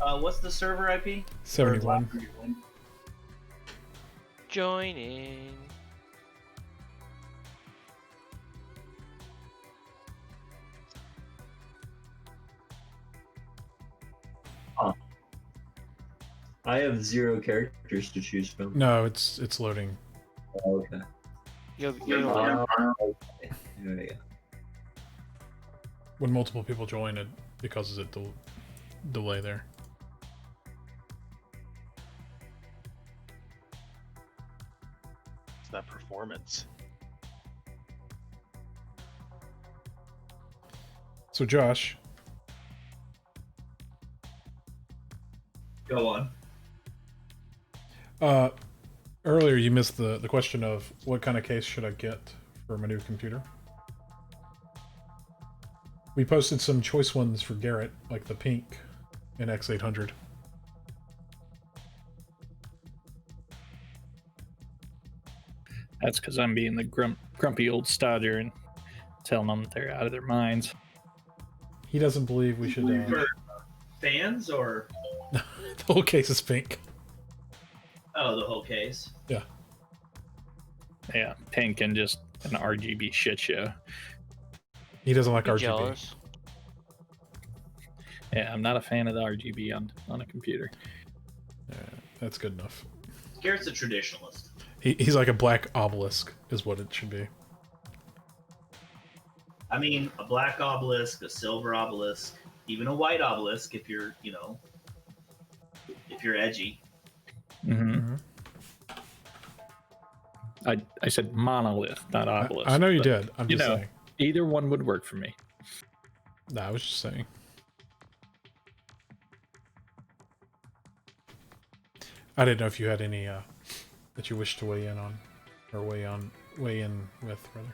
What's the server IP? 71. Joining. I have 0 characters to choose from. No, it's loading. Oh, okay. You'll Okay. Yeah. When multiple people join, it causes a delay there. It's that performance. So Josh, Go on. earlier you missed the question of what kind of case should I get for my new computer. We posted some choice ones for Garrett, like the pink and X800. That's because I'm being the grumpy old stodger and telling them they're out of their minds. He doesn't believe we should. For fans or? The whole case is pink. Oh, the whole case. Yeah. Yeah, pink and just an RGB shit show. He doesn't like be RGB. jealous. Yeah, I'm not a fan of the RGB on a computer. Yeah, that's good enough. Garrett's a traditionalist. He's like a black obelisk, is what it should be. I mean, a black obelisk, a silver obelisk, even a white obelisk if you're, if you're edgy. Mm-hmm. I said monolith, not obelisk. I know you did. I'm just saying. Either one would work for me. Nah, I was just saying. I didn't know if you had any that you wish to weigh in on, or weigh in with, rather.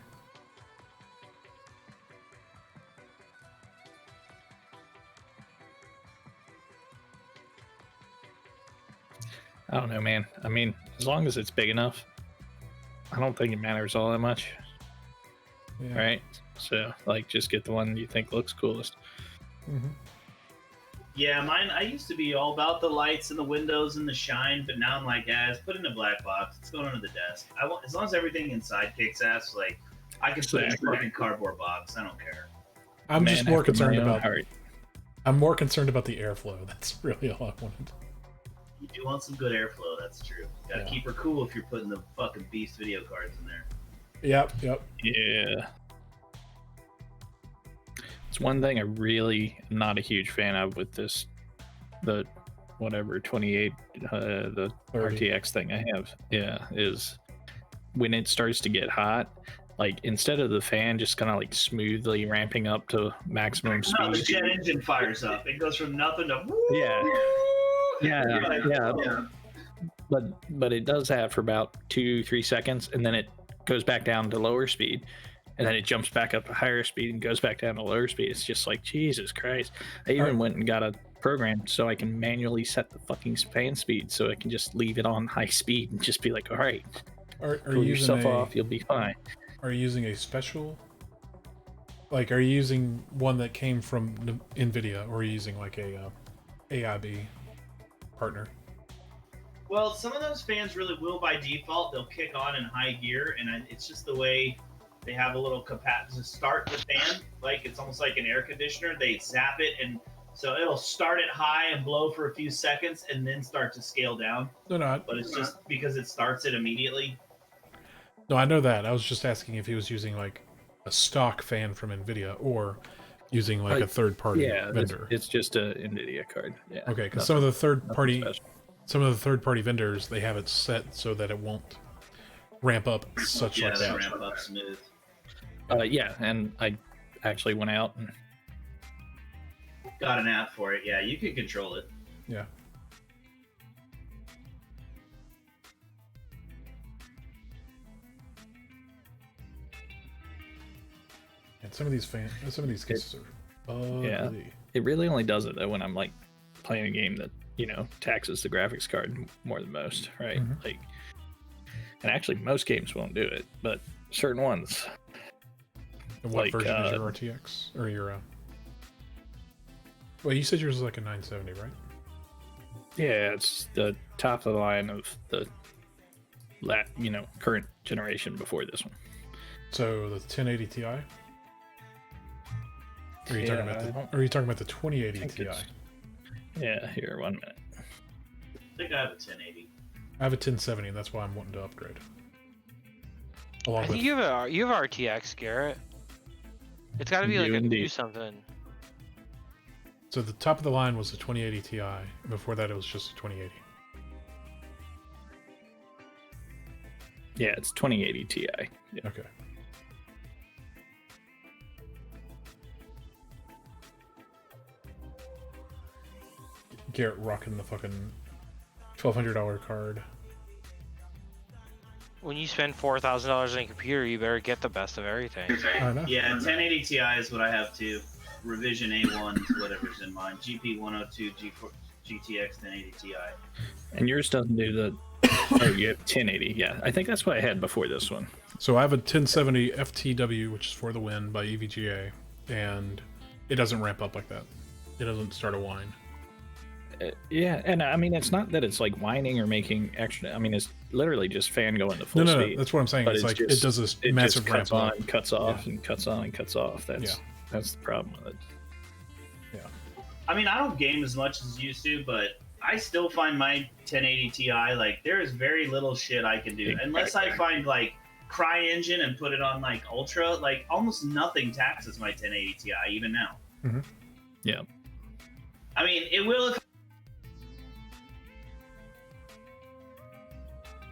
I don't know, man. I mean, as long as it's big enough, I don't think it matters all that much. Yeah. Right? So, like, just get the one you think looks coolest. Mm-hmm. Yeah, mine, I used to be all about the lights and the windows and the shine, but now I'm like, guys, put it in a black box. It's going under the desk. I want, as long as everything inside kicks ass, like, I can put it in a fucking cardboard box. I don't care. I'm just more concerned about. Heart. I'm more concerned about the airflow. That's really all I wanted. You do want some good airflow, that's true. Gotta keep her cool if you're putting the fucking beast video cards in there. Yep. Yeah. It's one thing I really am not a huge fan of with this, the whatever 28, the 30. RTX thing I have. Yeah, is when it starts to get hot, like instead of the fan just kind of like smoothly ramping up to maximum No, the speed. jet engine fires up. It goes from nothing to woo! Yeah. But it does that for about 2-3 seconds, and then it goes back down to lower speed, and then it jumps back up to higher speed and goes back down to lower speed. It's just like, Jesus Christ. I even went and got a program so I can manually set the fucking fan speed, so I can just leave it on high speed and just be like, all right, Are cool you yourself using off, you'll be fine. Are you using a special? Like, are you using one that came from NVIDIA, or are you using like a AIB partner? Well, some of those fans really will by default. They'll kick on in high gear, and it's just the way they have a little capacity to start the fan. Like, it's almost like an air conditioner. They zap it, and so it'll start it high and blow for a few seconds and then start to scale down. They're not. But it's just because it starts it immediately. No, I know that. I was just asking if he was using like a stock fan from NVIDIA or using like a third-party vendor. It's just a NVIDIA card. Yeah. Okay, because some of the third-party vendors, they have it set so that it won't ramp up such like that. Ramp up smooth. Yeah, and I actually went out and got an app for it. Yeah, you can control it. Yeah. And some of these cases are ugly. Yeah. It really only does it though when I'm like playing a game that, taxes the graphics card more than most, right? Mhm. Like, and actually most games won't do it, but certain ones. And what like, version is your RTX or your? Well, you said yours was like a 970, right? Yeah, it's the top of the line of the current generation before this one. So the 1080 Ti. Or are you Yeah, talking about the 2080 think Ti? it's- Yeah, here, 1 minute. I think I have a 1080. I have a 1070, and that's why I'm wanting to upgrade. Along I with think you have RTX, Garrett. It's got to be You like a new indeed. something. so the top of the line was the 2080 Ti. Before that, it was just a 2080. Yeah, it's 2080 Ti. Yeah. Okay. Garrett rocking the fucking $1,200 card. When you spend $4,000 on a computer, you better get the best of everything. I don't know. Yeah, 1080 Ti is what I have too. Revision A1 is whatever's in mine. GP 102 G4, GTX 1080 Ti. And yours doesn't do the. Oh, you have 1080. Yeah, I think that's what I had before this one. So I have a 1070 FTW, which is for the win by EVGA, and it doesn't ramp up like that. It doesn't start a whine. Yeah, and I mean, it's not that it's like whining or making extra. I mean, it's literally just fan going to full No, speed. that's what I'm saying. But It's it's like just- it does this It massive just cuts ramp on, up. cuts off, and cuts on and cuts off. That's the problem with it. I mean, I don't game as much as used to, but I still find my 1080 Ti, like, there is very little shit I can do. Unless I find, like, CryEngine and put it on, like, Ultra, like, almost nothing taxes my 1080 Ti, even now. Mhm. Yeah. I mean, it will if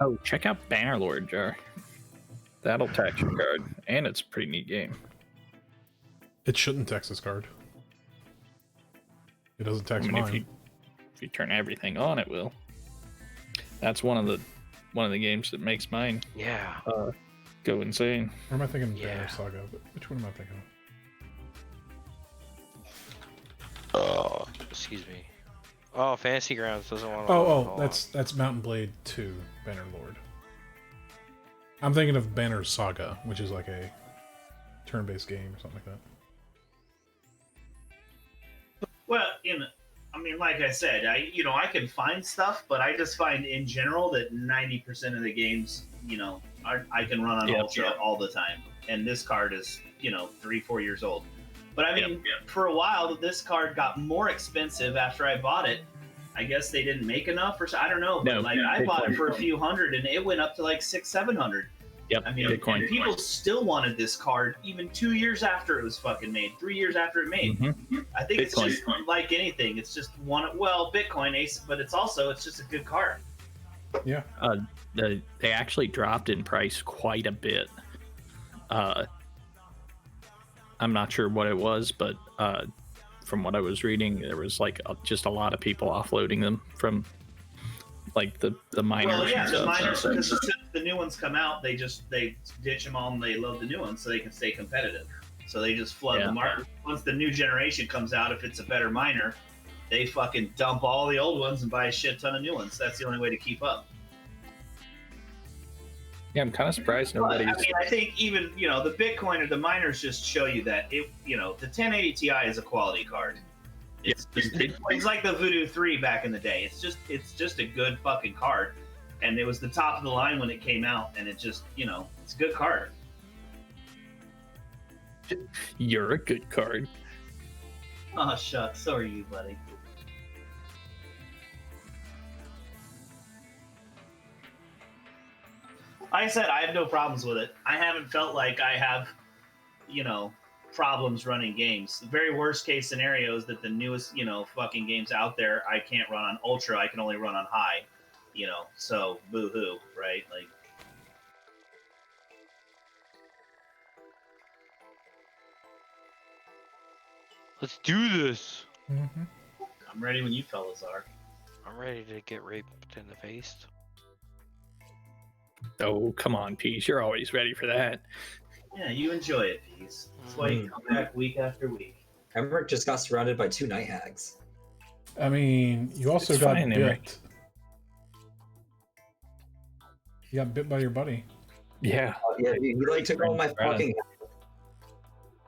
Oh, check out Bannerlord, Jar. That'll tax your card, and it's a pretty neat game. It shouldn't tax this card. It doesn't tax I mean, mine. if you turn everything on, it will. That's one of the games that makes mine Yeah. go insane. Or am I thinking Yeah. Banner Saga? But which one am I thinking of? Oh, excuse me. Oh, Fantasy Grounds doesn't want to. Oh, that's Mountain Blade 2, Banner Lord. I'm thinking of Banner Saga, which is like a turn-based game or something like that. Well, I mean, like I said, I can find stuff, but I just find in general that 90% of the games, I can run on Ultra all the time. And this card is, 3-4 years old. But I mean, for a while, this card got more expensive after I bought it. I guess they didn't make enough, or so I don't know. But I bought it for a few hundred, and it went up to like $600-700. Yep. I mean, Bitcoin. and people still wanted this card even 2 years after it was fucking made, 3 years after it made. Mhm. I think Bitcoin. it's just like anything. It's just Bitcoin Ace, but it's just a good card. Yeah. They actually dropped in price quite a bit. I'm not sure what it was, but from what I was reading, there was like just a lot of people offloading them from like the miners. Well, yeah, and the stuff. miners, because as soon as the new ones come out, they ditch them all and they load the new ones so they can stay competitive. So they just flood the market. Once the new generation comes out, if it's a better miner, they fucking dump all the old ones and buy a shit ton of new ones. That's the only way to keep up. Yeah, I'm kind of surprised But, nobody's. I mean, I think even the Bitcoin or the miners just show you that the 1080 Ti is a quality card. It's like the Voodoo 3 back in the day. It's just a good fucking card, and it was the top of the line when it came out, and it just it's a good card. You're a good card. Oh shucks, so are you, buddy. Like I said, I have no problems with it. I haven't felt like I have, problems running games. The very worst case scenario is that the newest, fucking games out there, I can't run on Ultra. I can only run on high, so boo-hoo, right? Like, Let's do this. Mm-hmm. I'm ready when you fellas are. I'm ready to get raped in the face. Oh, come on, Peace. You're always ready for that. Yeah, you enjoy it, Peace. That's why you come back week after week. Emmerich just got surrounded by 2 night hags. I mean, you also It's got fine, bit. Emmerich. You got bit by your buddy. Yeah. Yeah, you like took all my fucking.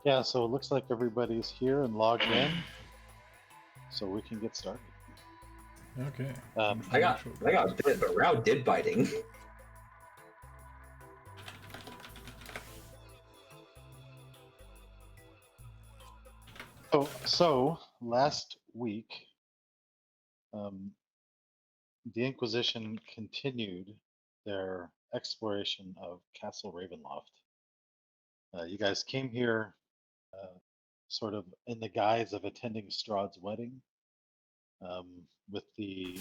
Yeah, so it looks like everybody's here and logged in, so we can get started. Okay. I got bit, but Rao did biting. So last week, the Inquisition continued their exploration of Castle Ravenloft. You guys came here sort of in the guise of attending Strahd's wedding, with the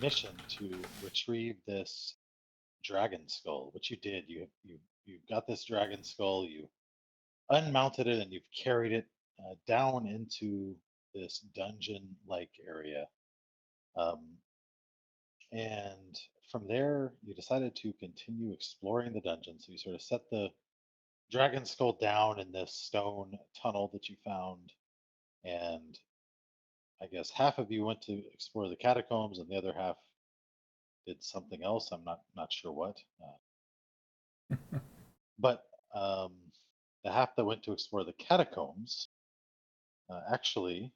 mission to retrieve this dragon skull, which you did. You got this dragon skull, you unmounted it, and you've carried it down into this dungeon-like area. And from there, you decided to continue exploring the dungeon. So you sort of set the dragon skull down in this stone tunnel that you found, and I guess half of you went to explore the catacombs, and the other half did something else. I'm not sure what. But the half that went to explore the catacombs actually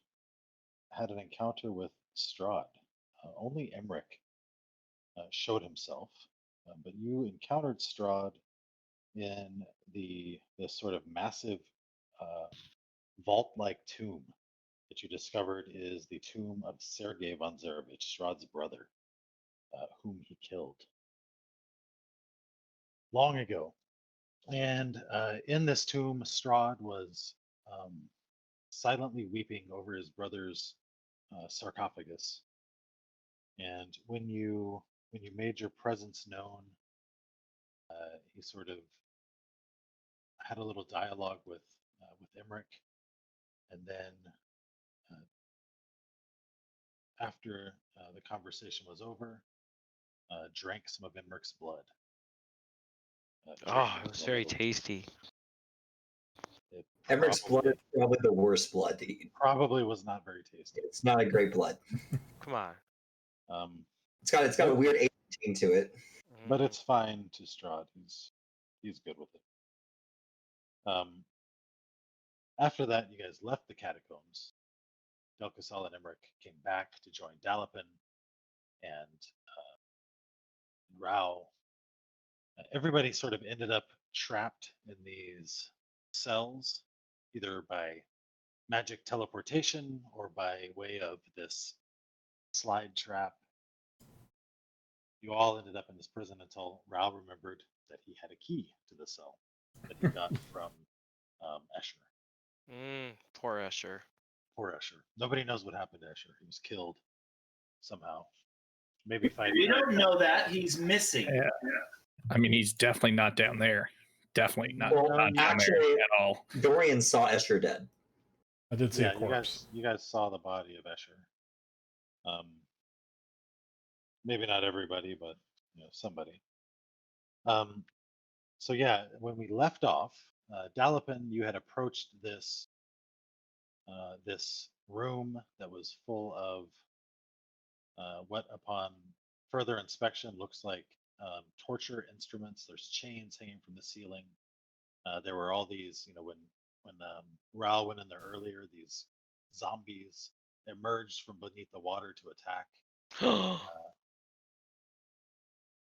had an encounter with Strahd. Only Emmerich showed himself, but you encountered Strahd in this sort of massive vault-like tomb that you discovered is the tomb of Sergei von Zarevich, Strahd's brother, whom he killed long ago. And in this tomb, Strahd was silently weeping over his brother's sarcophagus. And when you made your presence known, he sort of had a little dialogue with Emmerich, and then after the conversation was over, drank some of Emmerich's blood. Oh, it was very tasty. Emmerich's blood is probably the worst blood to eat. Probably was not very tasty. It's not a great blood. Come on. It's got a weird aging to it. But it's fine to Strahd. He's good with it. After that, you guys left the catacombs. Delcasal and Emmerich came back to join Dalipin and Rao. Everybody sort of ended up trapped in these cells, either by magic teleportation or by way of this slide trap. You all ended up in this prison until Rao remembered that he had a key to the cell that he got from Escher. Poor Escher. Poor Escher. Nobody knows what happened to Escher. He was killed somehow. Maybe fighting. We don't know that. He's missing. Yeah. I mean, he's definitely not down there. Definitely not, Well, not down actually, there at all. Dorian saw Escher dead. I did see a corpse. You guys saw the body of Escher. Maybe not everybody, but somebody. So yeah, when we left off, Dalipin, you had approached this room that was full of what, upon further inspection, looks like torture instruments. There's chains hanging from the ceiling. There were all these, when Rao went in there earlier, these zombies emerged from beneath the water to attack.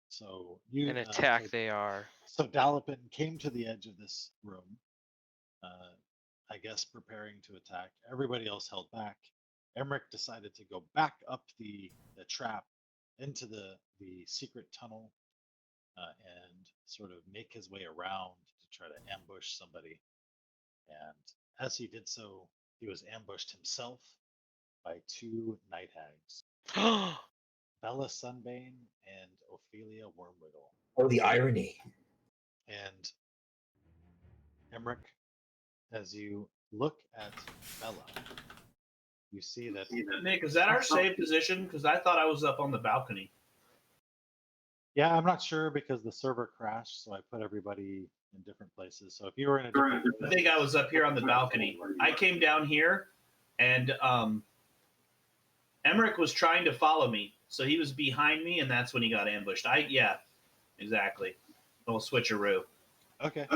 So you An attack they are. So Dalipin came to the edge of this room, I guess preparing to attack. Everybody else held back. Emmerich decided to go back up the trap into the secret tunnel and sort of make his way around to try to ambush somebody. And as he did so, he was ambushed himself by two night hags. Bella Sunbane and Ophelia Wormwiggle. Oh, the irony. And Emmerich, as you look at Bella, you see that... Nick, is that our safe position? Because I thought I was up on the balcony. Yeah, I'm not sure because the server crashed, so I put everybody in different places. So if you were in a different... I think I was up here on the balcony. I came down here, and Emmerich was trying to follow me. So he was behind me, and that's when he got ambushed. Yeah, exactly. Little switcheroo. Okay.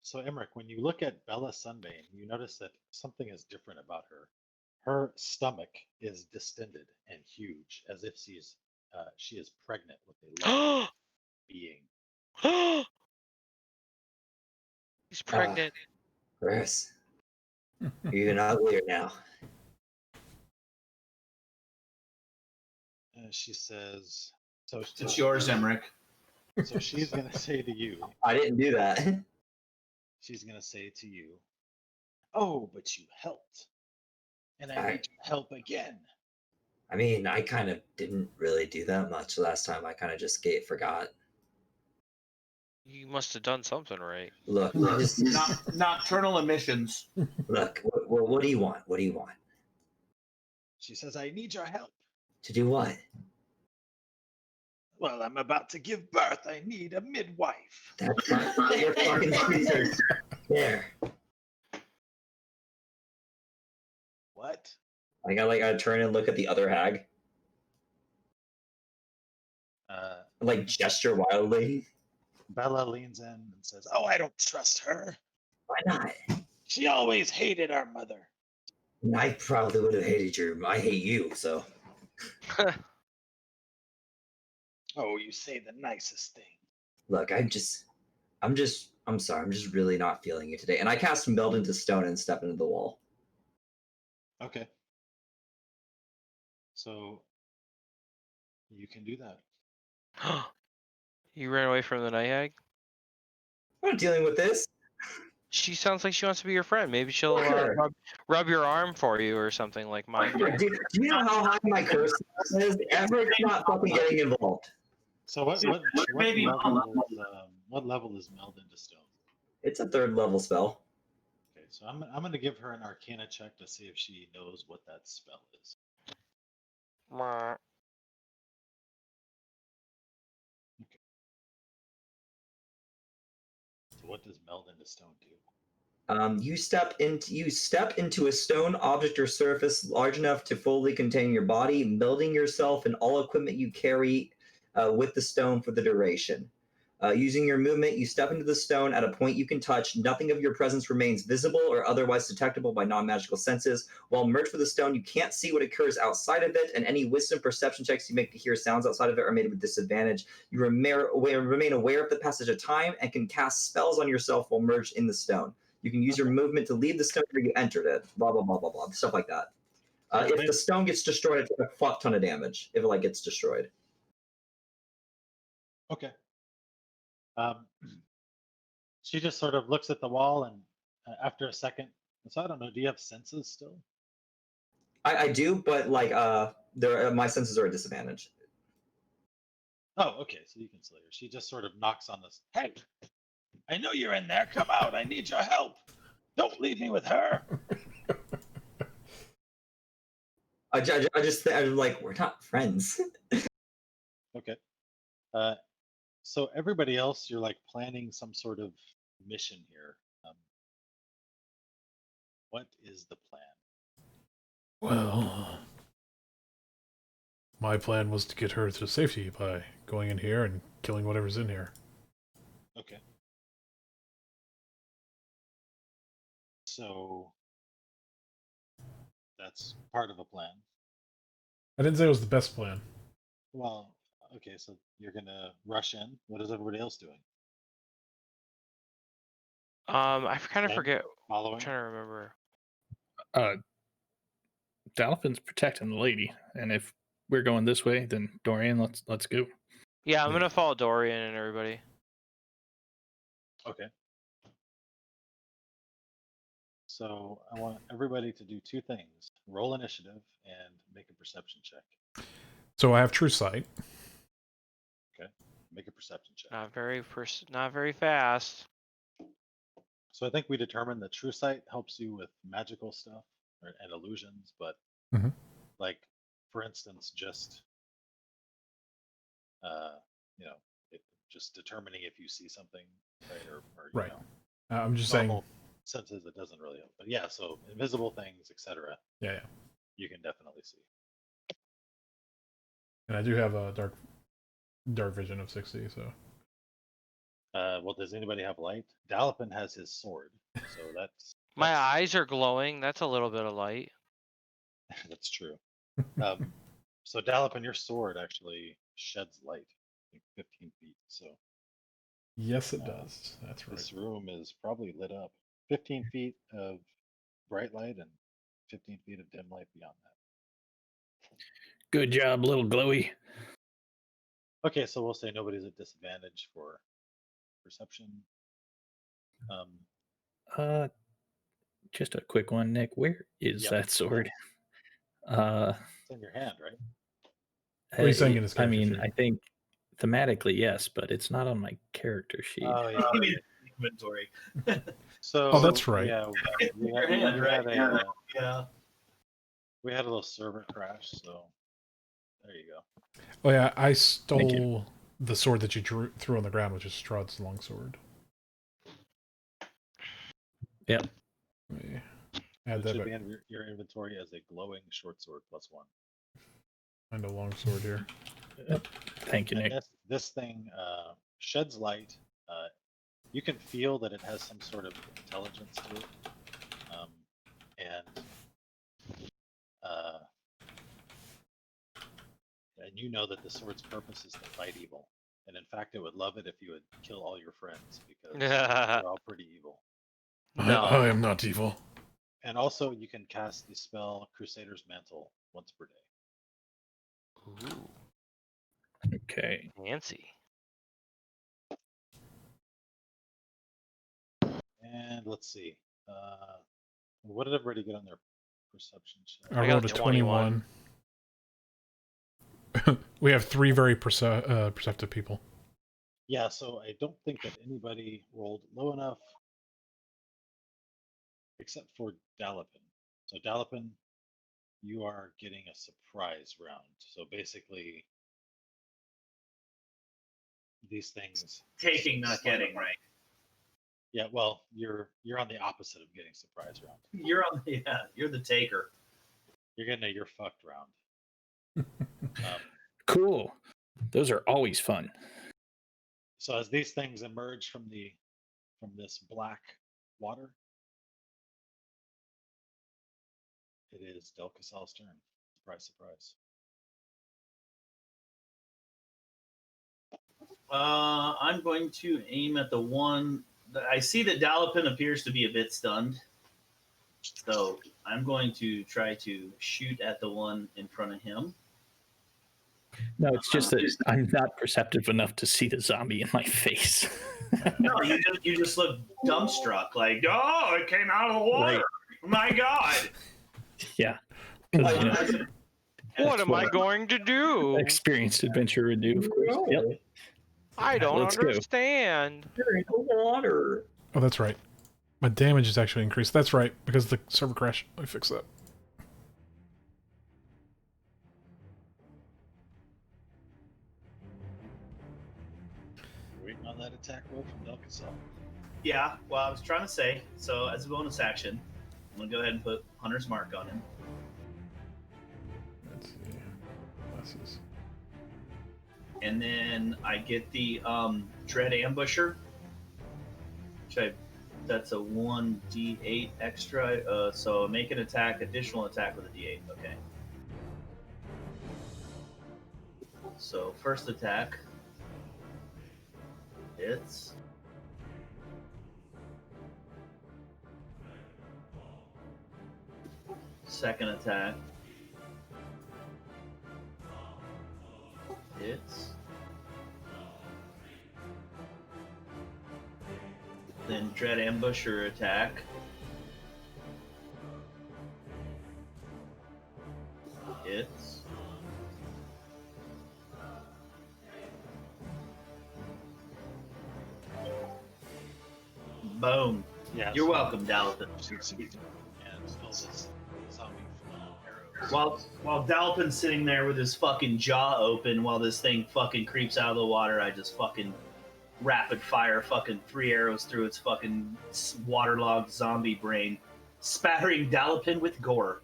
So Emmerich, when you look at Bella Sunbane, you notice that something is different about her. Her stomach is distended and huge, as if she is pregnant with a large being. He's pregnant. Gross. You're even uglier now. And she says, "So It's yours, Emmerich. So she's gonna say to you, I didn't do that. she's gonna say to you, oh, but you helped, and I I- need your help again. I mean, I kind of didn't really do that much last time. I kind of just forgot. You must have done something right. Look, Nocturnal emissions. look. What do you want? What do you want? She says, I need your help. To do what? Well, I'm about to give birth. I need a midwife. That's not your fucking scissors. There. What? I gotta turn and look at the other hag. Like gesture wildly. Bella leans in and says, oh, I don't trust her. Why not? She always hated our mother. I probably would have hated you. I hate you, so. Oh, you say the nicest thing. Look, I'm sorry. I'm just really not feeling you today. And I cast Meld into Stone and step into the wall. Okay. So you can do that. You ran away from the night hag? I'm not dealing with this. She sounds like she wants to be your friend. Maybe she'll Sure. rub your arm for you or something like mine. Do you know how high my curse is? Everett's not fucking getting involved. So what Maybe level is Meld into Stone? It's a 3rd level spell. Okay, so I'm gonna give her an Arcana check to see if she knows what that spell is. Mwah. So what does Meld into Stone do? You step into a stone object or surface large enough to fully contain your body, melding yourself and all equipment you carry with the stone for the duration. Using your movement, you step into the stone at a point you can touch. Nothing of your presence remains visible or otherwise detectable by non-magical senses. While merged with the stone, you can't see what occurs outside of it, and any wisdom perception checks you make to hear sounds outside of it are made with disadvantage. You remain aware of the passage of time and can cast spells on yourself while merged in the stone. You can use your movement to leave the stone where you entered it. Blah, blah, blah, blah, blah. Stuff like that. If the stone gets destroyed, it takes a fuck ton of damage if it gets destroyed. Okay. She just sort of looks at the wall, and after a second, so I don't know. Do you have senses still? I do, but my senses are at disadvantage. Oh, okay. So you can slay her. She just sort of knocks on this. Hey, I know you're in there. Come out. I need your help. Don't leave me with her. I'm like, we're not friends. Okay. So everybody else, you're planning some sort of mission here. What is the plan? Well, my plan was to get her to safety by going in here and killing whatever's in here. Okay. So that's part of a plan. I didn't say it was the best plan. Well, okay, so you're gonna rush in. What is everybody else doing? I kind of Same? forget. I'm Following? trying to remember. Dalphin's protecting the lady, and if we're going this way, then Dorian, let's go. Yeah, I'm gonna follow Dorian and everybody. Okay. So I want everybody to do 2 things: roll initiative and make a perception check. So I have true sight. Okay. Make a perception check. Not very fast. So I think we determined that true sight helps you with magical stuff and illusions, but Mhm. for instance, just just determining if you see something, right? Or Right. I'm just saying. normal senses, it doesn't really help. But yeah, so invisible things, etc. Yeah. You can definitely see. And I do have a dark vision of 60, so. Well, does anybody have light? Dalpin has his sword, so that's My eyes are glowing. That's a little bit of light. that's true. So Dalipin, your sword actually sheds light, like 15 feet. So Yes, it does. That's right. this room is probably lit up. 15 feet of bright light and 15 feet of dim light beyond that. Good job, little glowy. Okay, so we'll say nobody's at disadvantage for perception. Just a quick one, Nick. Where is Yep. that sword? Uh, It's in your hand, right? What are you saying in his I character mean, sheet? I think thematically, yes, but it's not on my character sheet. Oh yeah. You mean inventory. So Oh, that's right. Yeah, we Your had, hand, we right? had a Yeah. we had a little server crash. So there you go. Oh yeah, I you. stole the sword that you threw on the ground, which is Strahd's longsword. Yep. Let me add It that should back. be in your inventory as a glowing short sword +1. Find a longsword here. Thank you, And Nick. this thing sheds light. You can feel that it has some sort of intelligence to it, and you know that the sword's purpose is to fight evil. And in fact, it would love it if you would kill all your friends because they're all pretty evil. No. I am not evil. And also, you can cast the spell Crusader's Mantle once per day. Ooh, Okay. fancy. And let's see. What did everybody get on their perception check? I I got rolled a 21. We have 3 very perceptive people. Yeah, so I don't think that anybody rolled low enough except for Dalipin. So Dalipin, you are getting a surprise round. So basically, these things Taking, not getting, right? Yeah, well, you're on the opposite of getting surprise round. You're on. Yeah, you're the taker. You're getting a you're fucked round. Cool. Those are always fun. So as these things emerge from this black water, it is Del Casal's turn. Surprise, surprise. I'm going to aim at the one. I see that Dalipin appears to be a bit stunned. So I'm going to try to shoot at the one in front of him. No, it's just that I'm not perceptive enough to see the zombie in my face. No, you just look dumbstruck, like, oh, it came out of the water. Right. My God. Yeah. What am I going to do? Experienced adventurer would do, of course. Yep. I don't Let's go. understand. You're in the water. Oh, that's right. My damage is actually increased. That's right, because of the server crash. Let me fix that. Waiting on that attack roll from Del Casal. Yeah, well, I was trying to say, so as a bonus action, I'm going to go ahead and put Hunter's Mark on him. Let's see. Glasses. And then I get the Dread Ambusher. That's a 1d8 extra. So make an attack, additional attack with a d8. Okay. So first attack hits. Second attack hits. Then Dread Ambusher attack hits. Boom. Yeah, You're so welcome, Dalipin. and fills this zombie full of arrows. While Dalipin's sitting there with his fucking jaw open while this thing fucking creeps out of the water, I just fucking rapid fire fucking 3 arrows through its fucking waterlogged zombie brain, spattering Dalipin with gore.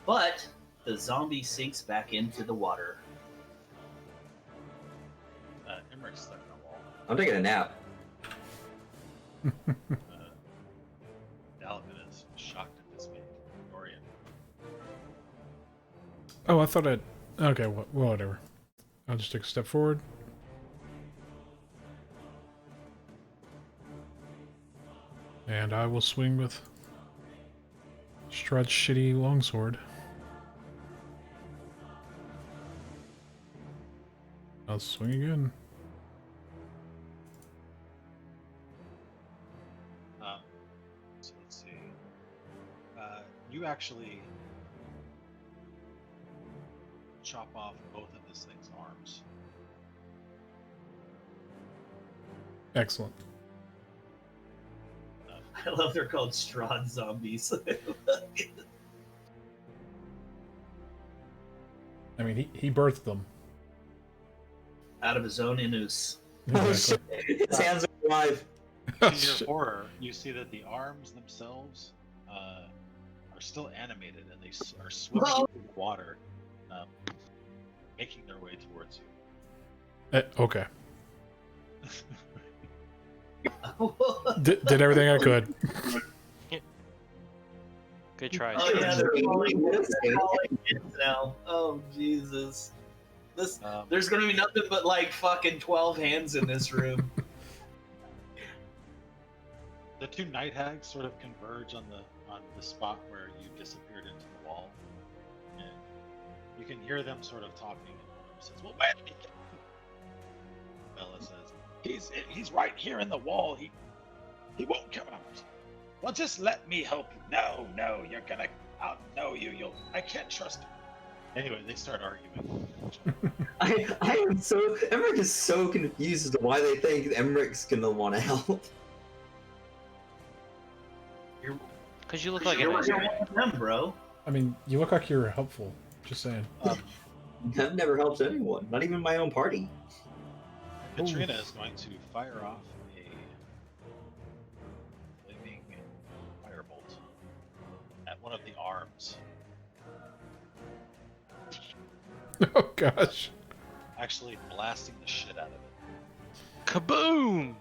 But the zombie sinks back into the water. Emmerich's stuck in a wall. I'm taking a nap. Dalipin is shocked and dismayed. Dorian. Oh, I thought I'd... Okay, whatever. I'll just take a step forward. And I will swing with Strahd's shitty longsword. I'll swing again. So let's see. You actually chop off both of this thing's arms. Excellent. I love they're called Strahd zombies. I mean, he birthed them. Out of his own anus. Oh shit! His hands are alive. Oh, To your shit. horror, you see that the arms themselves are still animated and they are swimming Oh. through the water, making their way towards you. Okay. Did everything I could. Good try. Oh yeah, they're Sorry. calling kids now. Oh Jesus. There's gonna be nothing but like fucking 12 hands in this room. The two night hags sort of converge on the spot where you disappeared into the wall, and you can hear them sort of talking. And one of them says, "Well, where did he go?" Bella says, "He's right here in the wall. He won't come out. Well, just let me help you." No, you're gonna outno you. I can't trust him. Anyway, they start arguing. I am so Emmerich is so confused as to why they think Emmerich's gonna want to help. Because you look like a You're nice one guy. of them, bro. I mean, you look like you're helpful. Just saying. I've never helped anyone, not even my own party. Katrina is going to fire off a flaming firebolt at one of the arms. Oh gosh. Actually blasting the shit out of it. Kaboom!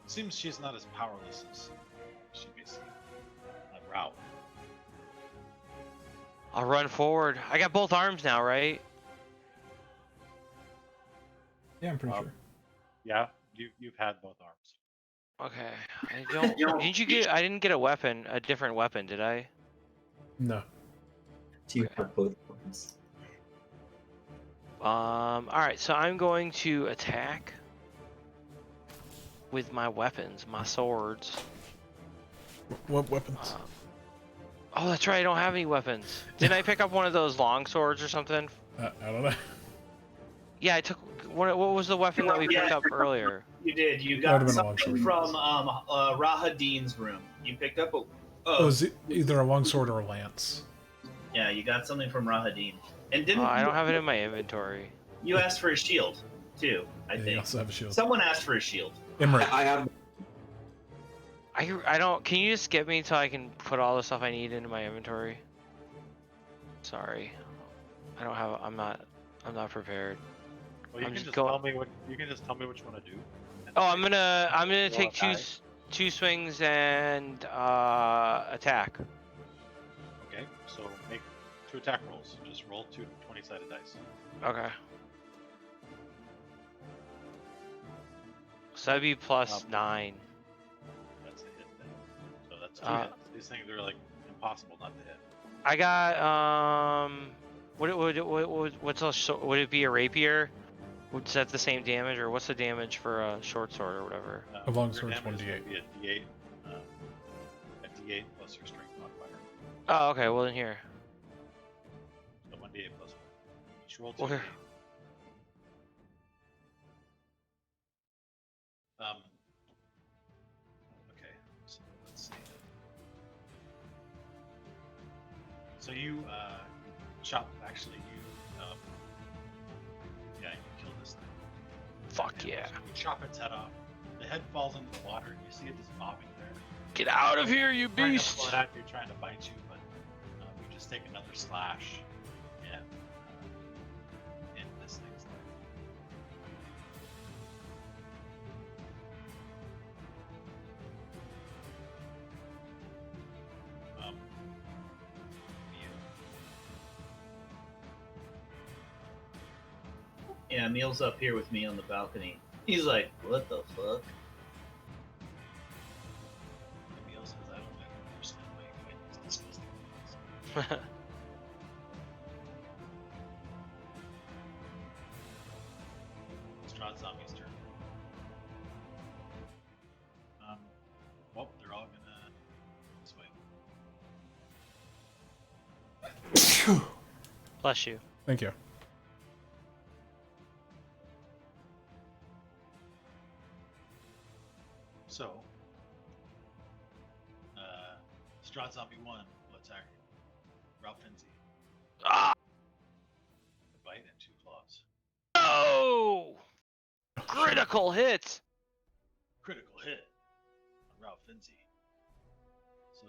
Seems she's not as powerless as she may seem. Route. I'll run forward. I got both arms now, right? Yeah, I'm pretty sure. Yeah, you've had both arms. Okay. I don't. Didn't you get? I didn't get a weapon, a different weapon, did I? No. Do you have both ones? All right. So I'm going to attack with my weapons, my swords. What weapons? Oh, that's right. I don't have any weapons. Didn't I pick up one of those long swords or something? I don't know. Yeah, I took. What was the weapon that we picked up earlier? You did. You That got would've been a something longsword. from Rahadin's room. You picked up a. It was either a longsword or a lance. Yeah, you got something from Rahadin. And Oh, didn't I don't have it in my inventory. you asked for a shield too? I Yeah, you think also have a shield. someone asked for a shield. Emmerich. I have. I don't. Can you just skip me till I can put all the stuff I need into my inventory? Sorry, I don't have. I'm not prepared. Well, you I'm can just just going- tell me what you can just tell me what you want to do. and Oh, then I'm gonna Roll take a die. two swings and attack. Okay, so make 2 attack rolls. Just roll 2 20-sided dice. Okay. So that'd be plus 9. That's a hit then. So that's 2 Uh, hits. These things are like impossible not to hit. I got what's would it be a rapier? Would that the same damage, or what's the damage for a short sword or whatever? A long your sword's damage is 1d8. gonna be a D8, a D8 plus your strength modifier. Oh, okay. Well, then here. So 1d8 plus 1. Each roll 2. Well, here. Okay, so let's see. So you chop. Actually, you kill this thing. Fuck And yeah! You chop its head off. The head falls into the water, and you see it just bobbing there. Get out of here, you Trying to beast! pull it out, you're trying to bite you, but you just take another slash and end this thing's life. Yeah, Emil's up here with me on the balcony. He's like, what the fuck? Emil says, I don't understand why you guys discuss things. Strahd Zombie's turn. Well, they're all gonna swing. Bless you. Thank you. So, Strahd Zombie 1 will attack Ralph Finzi. Ah! A bite and 2 claws. No! Critical hit. Critical hit on Ralph Finzi. So,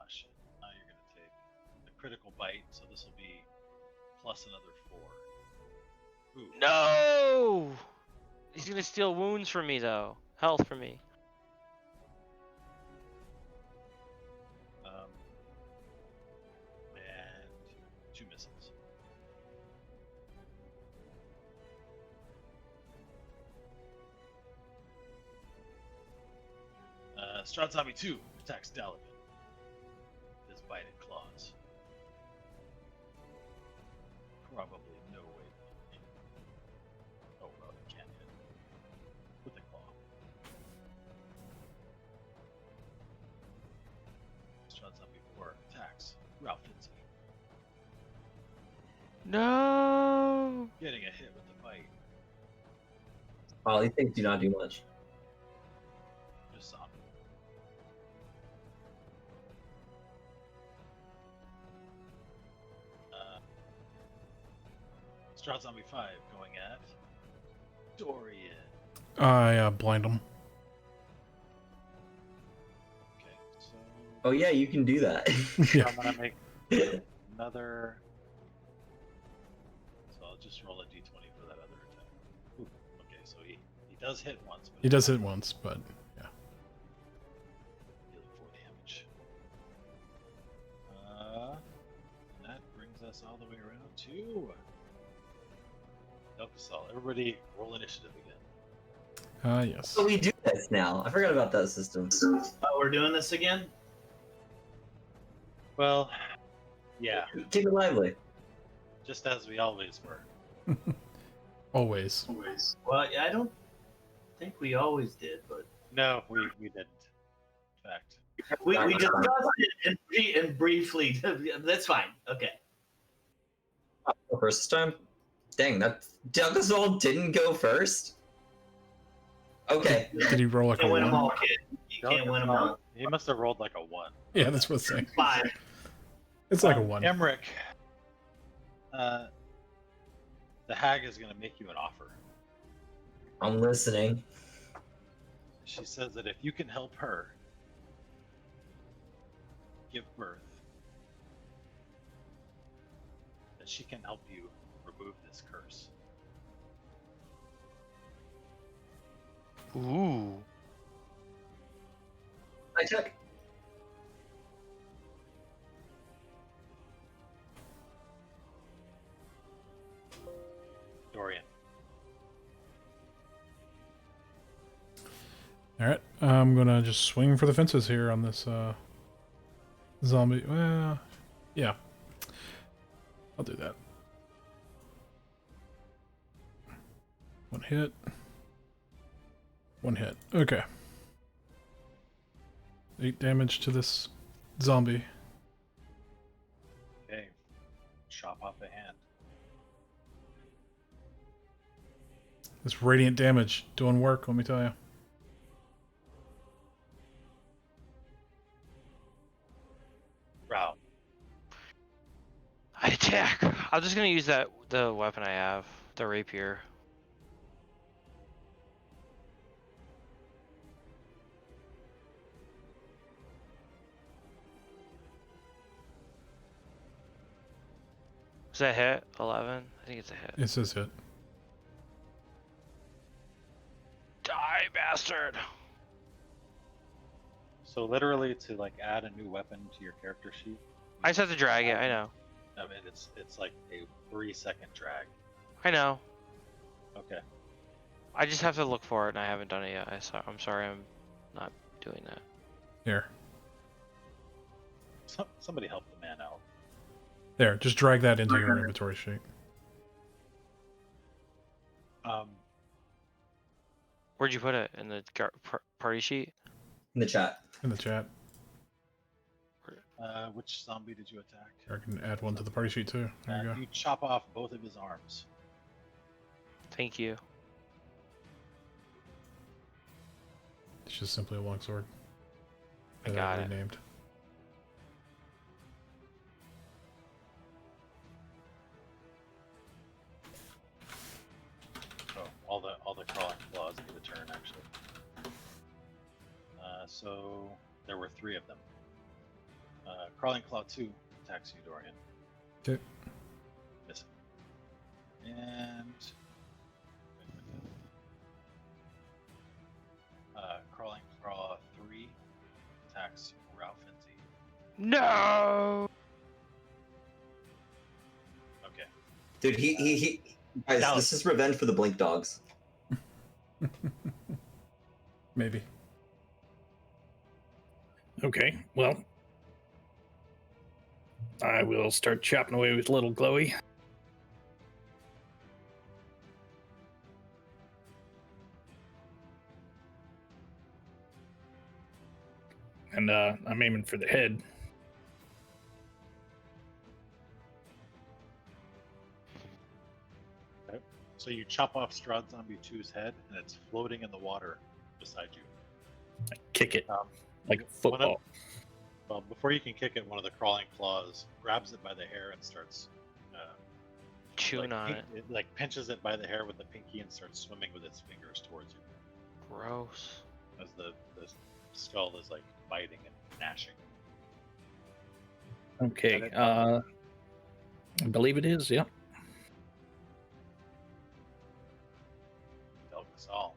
shit. Now you're gonna take a critical bite, so this will be plus another 4. Ooh. No! He's gonna steal wounds from me though. Health from me. And 2 misses. Strahd Zombie 2 attacks Delavan. His biting claws. Probably no way. Oh well, he can't hit with a claw. Strahd Zombie 4 attacks Ralph Finzi. No! Getting a hit with the bite. Well, these things do not do much. Just zombie. Strahd Zombie 5 going at Dorian. I blind him. Okay, so Oh yeah, you can do that. Yeah. I'm gonna make another. So I'll just roll a d20 for that other attack. Ooh, okay, so he does hit once. But He does hit once, but yeah. Dealing 4 damage. And that brings us all the way around to Elkasal. Everybody roll initiative again. Yes. So we do this now. I forgot about that system. Oh, we're doing this again? Well, yeah, Keep it lively. just as we always were. Always. Well, I don't think we always did, but No, we didn't. In fact, we discussed it and briefly. That's fine. Okay. Go first this time? Dang, that Douglasol didn't go first? Okay. Did he roll like You a can't win them 1? all, kid. You can't win them all. he must have rolled like a 1. Yeah, that's what I'm saying. 5. It's like a 1. Emmerich, the hag is going to make you an offer. I'm listening. She says that if you can help her give birth, that she can help you remove this curse. Ooh. I check. Dorian. Alright, I'm gonna just swing for the fences here on this zombie. Well, yeah. I'll do that. 1 hit. 1 hit. Okay. 8 damage to this zombie. Okay. Chop off a hand. This radiant damage doing work, let me tell you. Rao. I attack. I'm just gonna use the weapon I have, the rapier. Is that a hit? 11? I think it's a hit. It says hit. Die, bastard! So literally to like add a new weapon to your character sheet. I just have to drag it, I know. I mean, it's like a 3-second drag. I know. Okay. I just have to look for it, and I haven't done it yet. I'm sorry, I'm not doing that. Here. Somebody help the man out. There, just drag that into your inventory sheet. Where'd you put it? In the party sheet? In the chat. In the chat. Which zombie did you attack? I can add one to the party sheet too. There you go. You chop off both of his arms. Thank you. It's just simply a longsword. I got it. Renamed. Oh, all the crawling claws need a turn actually. So there were 3 of them. Crawling claw 2 attacks you, Dorian. Okay. Missing. And crawling claw 3 attacks Ralph and No. Okay. Dude, he guys, Dallas. this is revenge for the Blink Dogs. Maybe. Okay, well, I will start chopping away with little Glowy. And I'm aiming for the head. So you chop off Strahd Zombie 2's head, and it's floating in the water beside you. I kick it like a One football. Well, before you can kick it, one of the crawling claws grabs it by the hair and starts Chewing on it. It like pinches it by the hair with the pinky and starts swimming with its fingers towards you Gross. as the skull is like biting and gnashing. Okay, I believe it is, yep. Del Casal.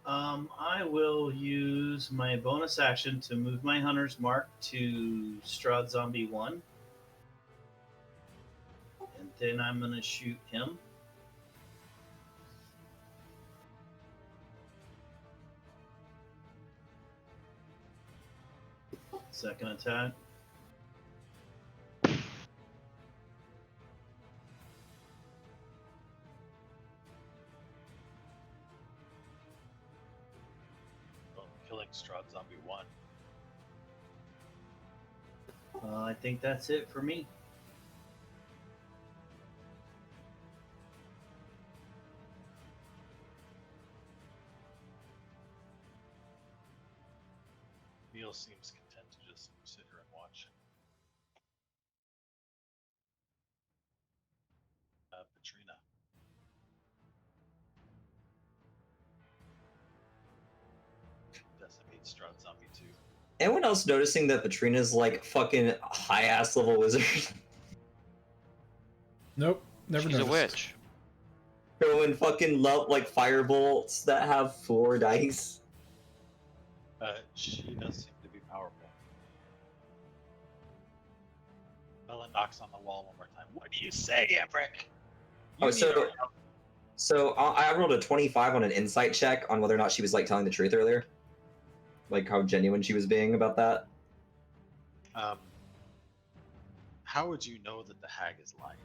I will use my bonus action to move my hunter's mark to Strahd Zombie 1. And then I'm going to shoot him. Second attack. Killing Strahd Zombie 1. I think that's it for me. Neil seems content to just sit here and watch. Katrina. Decimate Strahd Zombie 2. Anyone else noticing that Patrina's like fucking high ass level wizard? Nope. Never She's noticed. a witch. Throwing fucking like firebolts that have 4 dice. She does seem to be powerful. Bella knocks on the wall one more time. What do you say, Emric? Oh, so I rolled a 25 on an insight check on whether or not she was like telling the truth earlier, like how genuine she was being about that. How would you know that the hag is lying?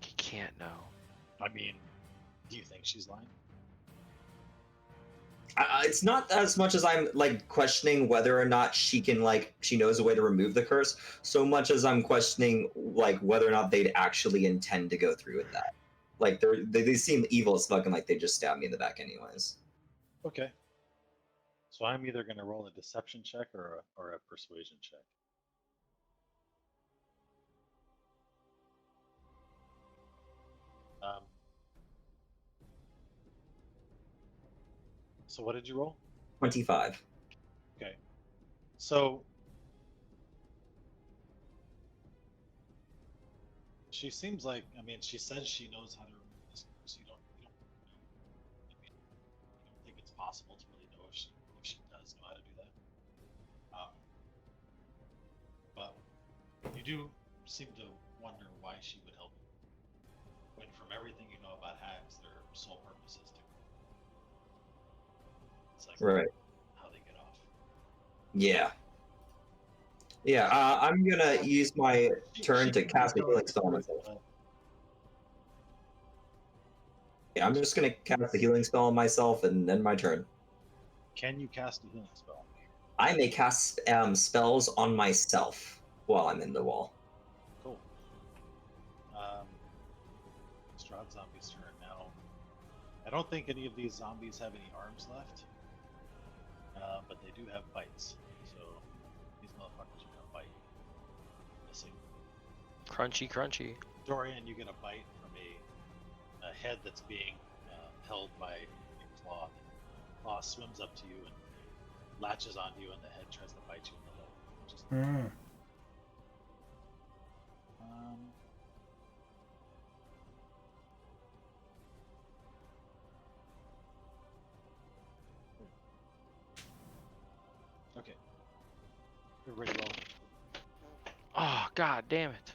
You can't know. I mean, do you think she's lying? It's not as much as I'm like questioning whether or not she can like she knows a way to remove the curse, so much as I'm questioning like whether or not they'd actually intend to go through with that. Like they seem evil as fucking like they just stabbed me in the back anyways. Okay. So I'm either going to roll a deception check or a persuasion check. So what did you roll? 25. Okay. So she seems like, I mean, she says she knows how to remove this curse. You don't think it's possible to really know if she does know how to do that. But you do seem to wonder why she would help you. when from everything you know about hags, their sole purpose is to. It's like Right. how they get off. Yeah. Yeah. I'm gonna use my turn to cast a healing spell on myself. Yeah, I'm just gonna cast a healing spell on myself and end my turn. Can you cast a healing spell? I may cast spells on myself while I'm in the wall. Cool. Strahd zombie's turn now. I don't think any of these zombies have any arms left, but they do have bites. So these motherfuckers are gonna bite. Missing. Crunchy, crunchy. Dorian, you get a bite from a head that's being held by a claw. The claw swims up to you and latches onto you, and the head tries to bite you in the leg. Just, okay. Everybody roll. Oh, god damn it.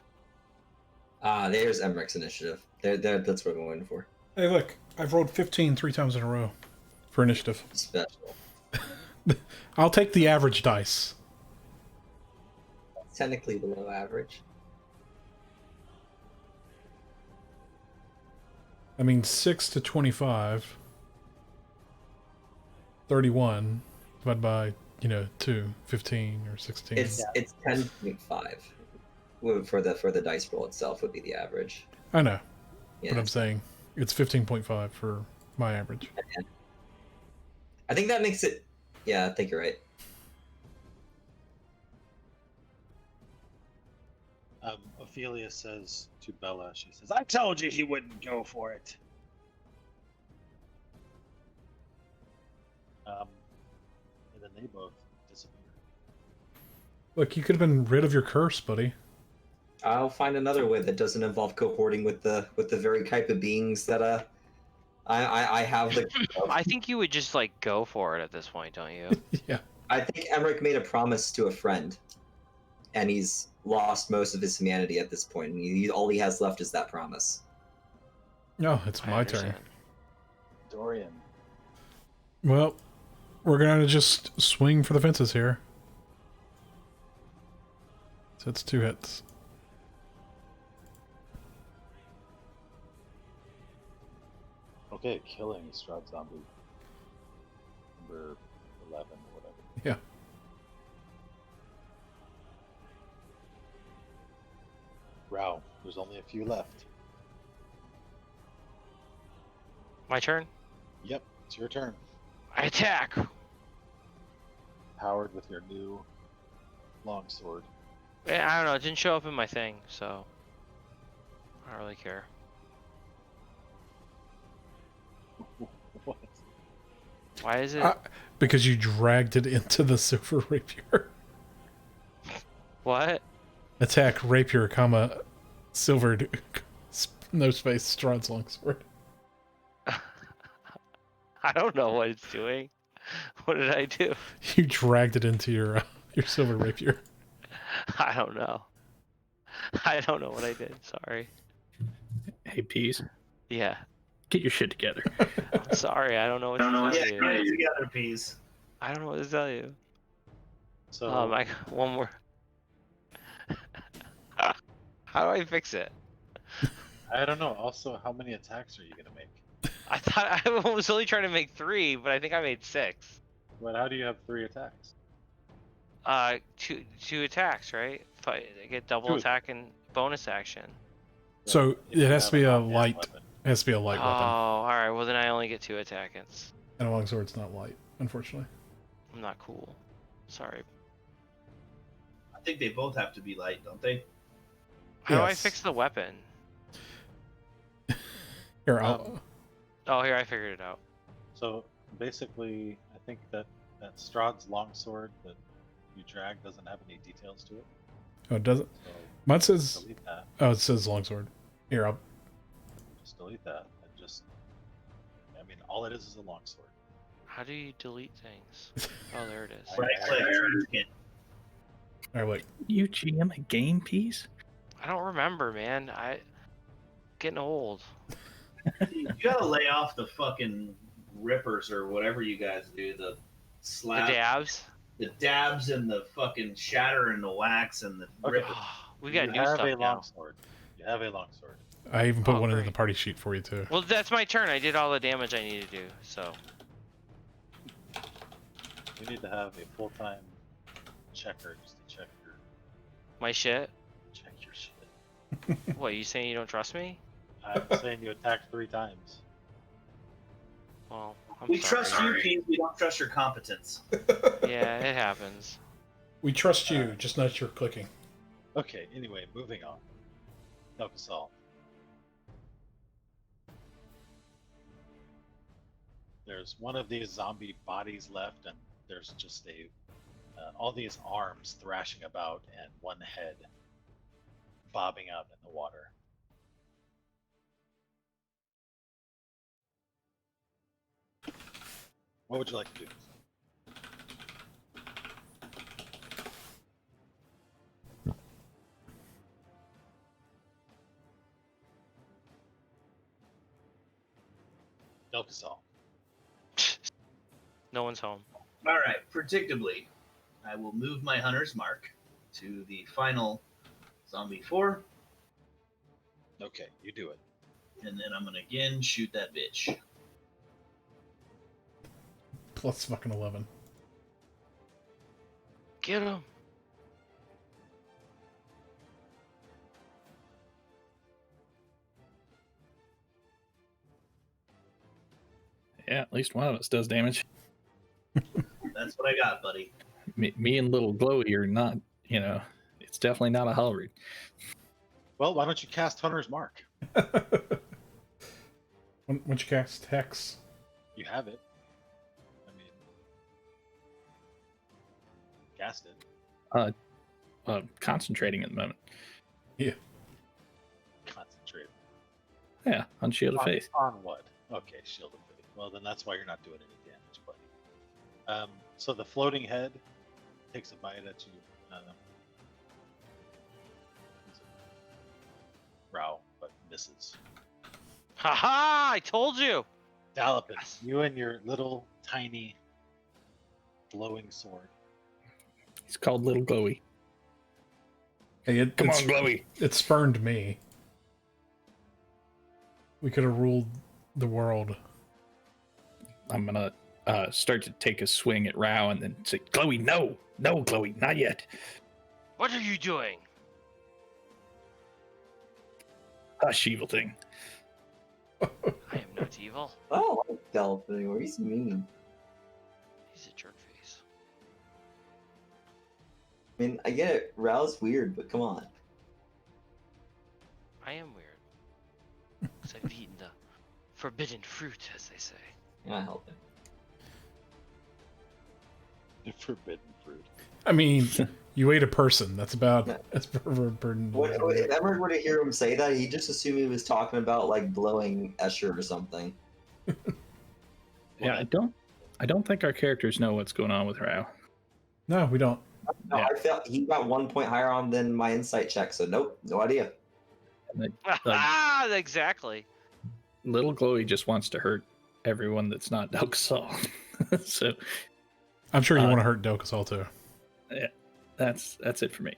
There's Emmerich's initiative. That's what I'm waiting for. Hey, look, I've rolled 15 3 times in a row for initiative. Special. I'll take the average dice. Technically below average. I mean, 6 to 25. 31 divided by, 2, 15 or 16. It's 10.5. For the dice roll itself would be the average. I know, Yeah. but I'm saying it's 15.5 for my average. I think that makes it. Yeah, I think you're right. Ophelia says to Bella, she says, I told you he wouldn't go for it. And then they both disappear. Look, you could have been rid of your curse, buddy. I'll find another way that doesn't involve cohorting with the very type of beings that I have the. I think you would just like go for it at this point, don't you? Yeah. I think Emmerich made a promise to a friend, and he's lost most of his humanity at this point. And all he has left is that promise. No, it's I my turn. understand. Dorian. Well, we're gonna just swing for the fences here. So that's 2 hits. Okay, killing Strahd zombie. Number 11 or whatever. Yeah. Rao, there's only a few left. My turn? Yep, it's your turn. I attack! Powered with your new longsword. I don't know, it didn't show up in my thing, so I don't really care. What? Why is it? Because you dragged it into the silver rapier. What? Attack rapier, comma, silvered, no space, Strahd's longsword. I don't know what it's doing. What did I do? You dragged it into your silver rapier. I don't know. I don't know what I did. Sorry. Hey, Peas, Yeah. get your shit together. I'm sorry. I don't know what to tell Yeah, you. get it together, peas. I don't know what to tell you. So One more. How do I fix it? I don't know. Also, how many attacks are you gonna make? I thought I was only trying to make 3, but I think I made 6. But how do you have 3 attacks? Two attacks, right? I get double 2 attack and bonus action. So If it you has have to be a knockdown light. weapon. It has to be a light Oh, weapon. all right. Well, then I only get 2 attackants. And a longsword's not light, unfortunately. I'm not cool. Sorry. I think they both have to be light, don't they? How do I Yes. fix the weapon? Here, I'll. Oh, here I figured it out. So basically, I think that Strahd's longsword that you drag doesn't have any details to it. Oh, it doesn't. So Mine says. delete that. Oh, it says longsword. Here, I'll. Just delete that and just. I mean, all it is a longsword. How do you delete things? Oh, there it is. Right click. Skin. All right, wait. You GM a game, Peas? I don't remember, man. getting old. You gotta lay off the fucking rippers or whatever you guys do. The The slab, dabs. the dabs, and the fucking shatter and the wax and the Okay. ripper. We got You new have stuff a now. longsword. You have a longsword. I even put Oh, one into the great. party sheet for you too. Well, that's my turn. I did all the damage I need to do. So You need to have a full-time checker just to check your shit. shit. What, you saying you don't trust me? I'm saying you attacked 3 times. Well, I'm We sorry. trust you, Pete. We don't trust your competence. Yeah, it happens. We trust you, just not your clicking. Okay, anyway, moving on. Delcasol. There's one of these zombie bodies left, and there's just all these arms thrashing about and one head bobbing out in the water. What would you like to do? Delcasol. No one's home. All right, predictably, I will move my hunter's mark to the final zombie 4, Okay, you do it. and then I'm gonna again shoot that bitch. Plus fucking 11. Get him. Yeah, at least one of us does damage. That's what I got, buddy. Me and little Glowy are not, it's definitely not a halberd. Well, why don't you cast Hunter's Mark? Once you cast Hex, You have it. I mean, cast it. Concentrating at the moment. Concentrate. Yeah, on Shield of Faith. On what? Okay, Shield of Faith. Well, then that's why you're not doing any damage, buddy. So the floating head takes a bite at you. Row, but misses. Haha! I told you. Dallopin, Yes. you and your little tiny glowing sword. He's called Little Glowy. hey, Come on, Glowy. it spurned me. We could have ruled the world. I'm gonna start to take a swing at Rao and then say, Glowy, no, Glowy, not yet. What are you doing? Hush, evil thing. I am not evil. I don't like Delph anymore. He's mean. He's a jerk face. I mean, I get it. Rao's weird, but come on. I am weird. Because I've eaten the forbidden fruit, as they say. You're not helping. The forbidden fruit. I mean, you ate a person. That's about as burden. If Edward were to hear him say that, he'd just assume he was talking about like blowing Escher or something. Yeah, I don't think our characters know what's going on with Rao. No, we don't. No, Yeah. I felt he got 1 point higher on than my insight check, so nope, no idea. Ah, exactly. Little Glowy just wants to hurt everyone that's not Delcasol. So I'm sure you want to hurt Delcasol too. that's it for me.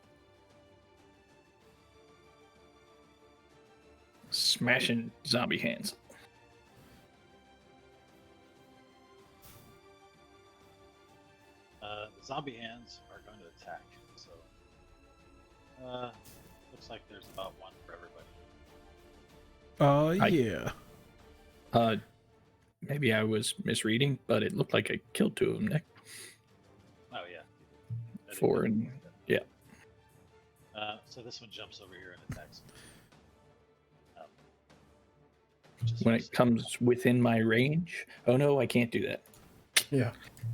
Smashing zombie hands. The zombie hands are going to attack. So, looks like there's about one for everybody. Yeah. Maybe I was misreading, but it looked like I killed 2 of them, Nick. Oh yeah. I didn't 4 know. and yeah. So this one jumps over here and attacks. When it comes within my range. Oh no, I can't do that. Yeah.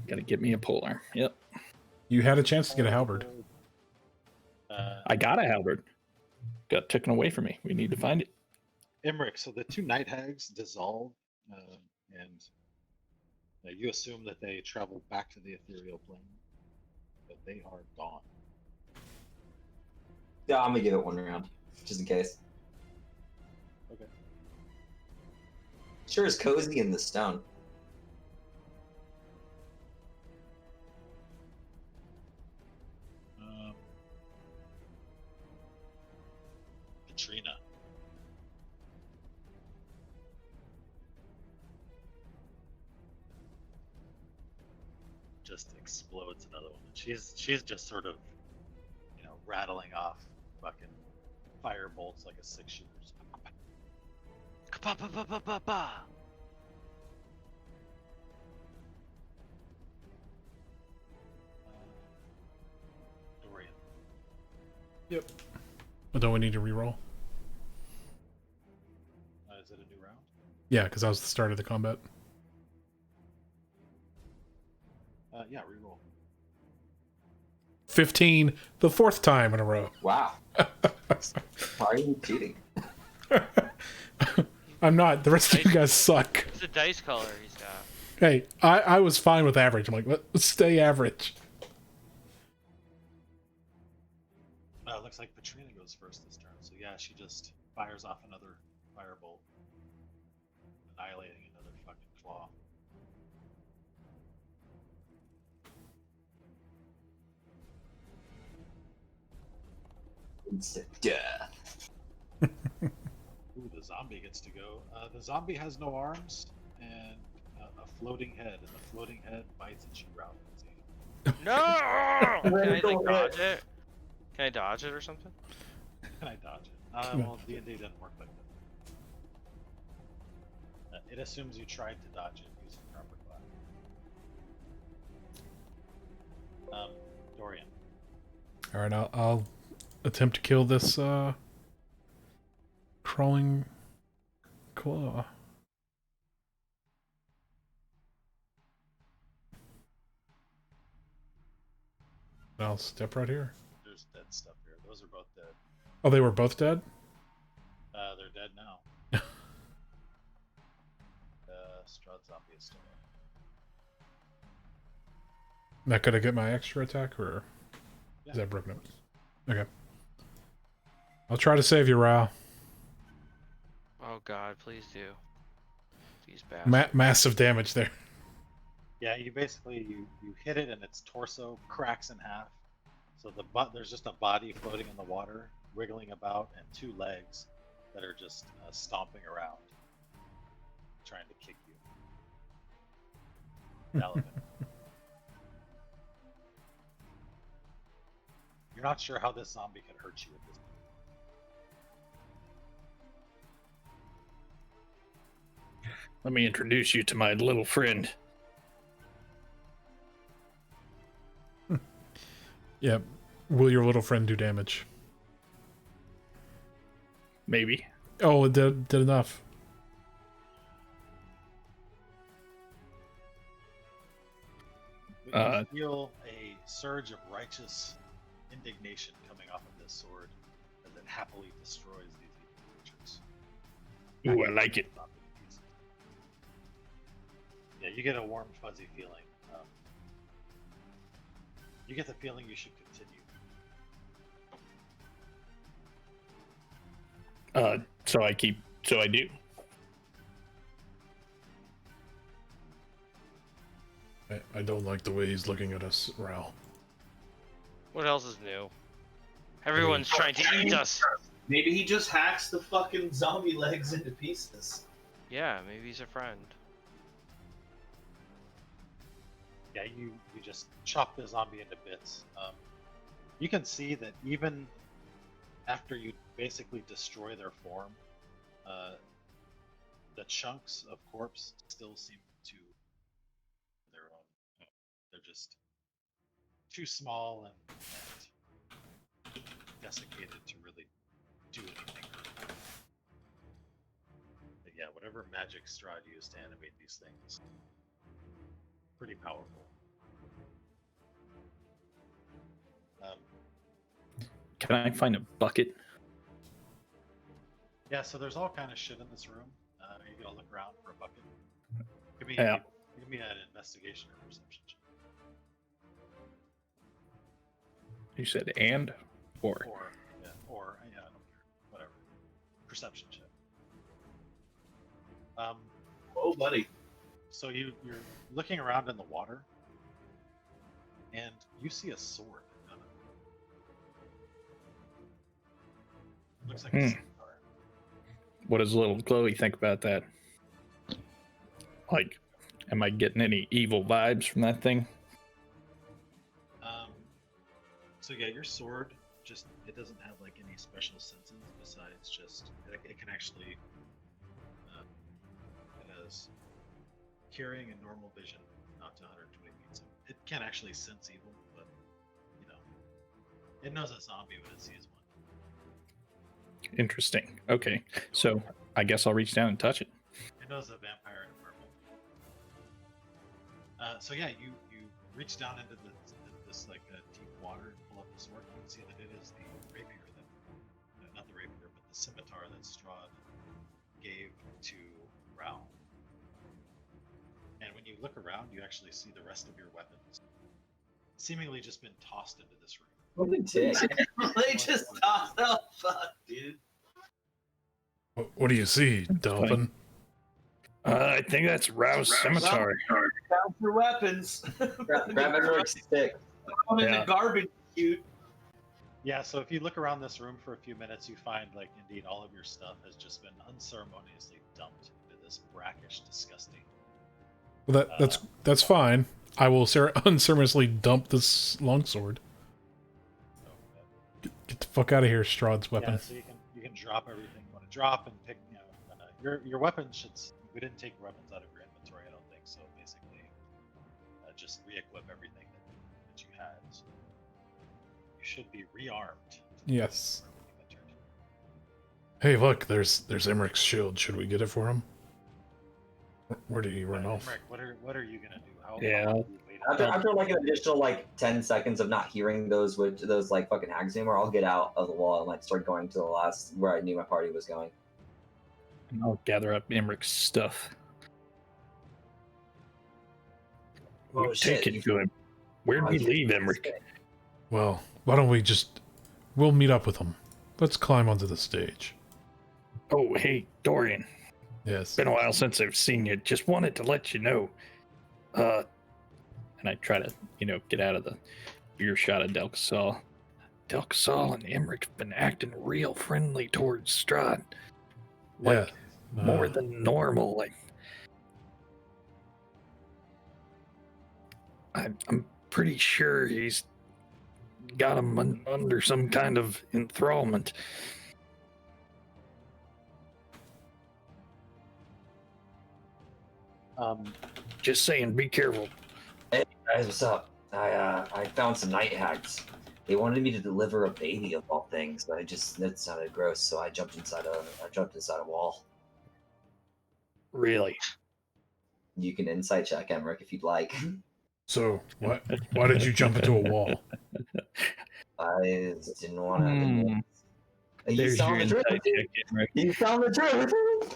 Gotta get me a polearm. Yep. You had a chance to get a halberd. I got a halberd. Got taken away from me. We need to find it. Emmerich, so the 2 night hags dissolve, and you assume that they travel back to the ethereal plane, but they are gone. Yeah, I'm gonna give it 1 round, just in case. Okay. Sure is cozy in the stone. Katrina. Just explodes another one. She's just sort of, rattling off fucking fire bolts like a 6-shooters. Ka-pa-pa-pa-pa-pa-pa. Dorian. Yep. But don't we need to reroll? Is it a new round? Yeah, because that was the start of the combat. Yeah, reroll. 15, the 4th time in a row. Wow. Why are you cheating? I'm not. The rest of you guys suck. It's a dice color he's got. Hey, I was fine with average. I'm like, let's stay average. Looks like Katrina goes first this turn. So yeah, she just fires off another firebolt, annihilating another fucking claw. Instant death. Ooh, the zombie gets to go. The zombie has no arms and a floating head, and the floating head bites at you, Ralph. No! Can I like dodge it? Can I dodge it or something? Can I dodge it? Well, D&D doesn't work like that. It assumes you tried to dodge it using proper class. Dorian. All right, I'll attempt to kill this crawling claw. I'll step right here. There's dead stuff here. Those are both dead. Oh, they were both dead? They're dead now. Strahd zombie is still alive. Not gonna get my extra attack, or Yeah. is that broken up? Okay. I'll try to save you, Rao. Oh god, please do. These bastards. Massive damage there. Yeah, you basically you hit it and its torso cracks in half. So there's just a body floating in the water, wiggling about, and 2 legs that are just stomping around, trying to kick you. Galloping. You're not sure how this zombie can hurt you at this point. Let me introduce you to my little friend. Yeah. Will your little friend do damage? Maybe. Oh, it did enough. You feel a surge of righteous indignation coming off of this sword as it happily destroys these evil creatures. Ooh, I like it. Yeah, you get a warm, fuzzy feeling. You get the feeling you should continue. So I do. I don't like the way he's looking at us, Rao. What else is new? Everyone's trying to eat us. Maybe he just hacks the fucking zombie legs into pieces. Yeah, maybe he's a friend. Yeah, you just chop the zombie into bits. You can see that even after you basically destroy their form, the chunks of corpse still seem to their own. They're just too small and desiccated to really do anything. But yeah, whatever magic Strahd used to animate these things, pretty powerful. Can I find a bucket? Yeah, so there's all kind of shit in this room. You gotta look around for a bucket. Give me, Yeah. give me an investigation or perception check. You said and or. Or I don't care. Whatever. Perception check. Um, Oh, buddy. so you're looking around in the water, and you see a sword. Looks like a scimitar. What does little Chloe think about that? Like, am I getting any evil vibes from that thing? So yeah, your sword it doesn't have like any special senses besides just it can actually it has carrying and normal vision out to 120 feet. So it can't actually sense evil, but you know, it knows a zombie when it sees one. Interesting. Okay, so I guess I'll reach down and touch it. It knows a vampire in purple. So yeah, you reach down into this like deep water and pull up the sword. You can see that it is the rapier not the rapier, but the scimitar that Strahd gave to Rao. And when you look around, you actually see the rest of your weapons seemingly just been tossed into this room. What a dick. They just tossed. Oh, fuck, dude. What do you see, Dolphin? I think that's Rao's scimitar. Found your weapons. Grab Emmerich stick. I'm in Yeah. the garbage chute. Yeah, so if you look around this room for a few minutes, you find like indeed all of your stuff has just been unceremoniously dumped into this brackish, disgusting. Well, that's fine. I will unceremoniously dump this longsword. So, Get the fuck out of here, Strahd's weapon. yeah, so you can drop everything you want to drop and pick. You know, your weapons should. We didn't take weapons out of your inventory, I don't think. So basically, just re-equip everything that you had. So you should be rearmed. Yes. Hey, look, there's Emmerich's shield. Should we get it for him? Where did he run off? Rick, what are you gonna do? How Yeah. long do you wait until- After like an additional like 10 seconds of not hearing those like fucking hags anymore, I'll get out of the wall and like start going to the last where I knew my party was going. And I'll gather up Emmerich's stuff. Oh, We'll shit, take you- it to him. Where'd we leave Emmerich? Well, why don't we'll meet up with him. Let's climb onto the stage. Oh, hey, Dorian. Yes. Been a while since I've seen you. Just wanted to let you know. And I try to, get out of the earshot of Del Casal. Del Casal and Emmerich have been acting real friendly towards Strahd. Like, Yeah. more than normal. Like, I'm pretty sure he's got him under some kind of enthrallment. Just saying, be careful. Hey guys, what's up? I found some night hags. They wanted me to deliver a baby of all things. That sounded gross, so I jumped inside a wall. Really? You can insight check Emmerich if you'd like. So, why did you jump into a wall? I just didn't want to. Hmm. You There's your found the truth. insight check, Emmerich. You found the truth.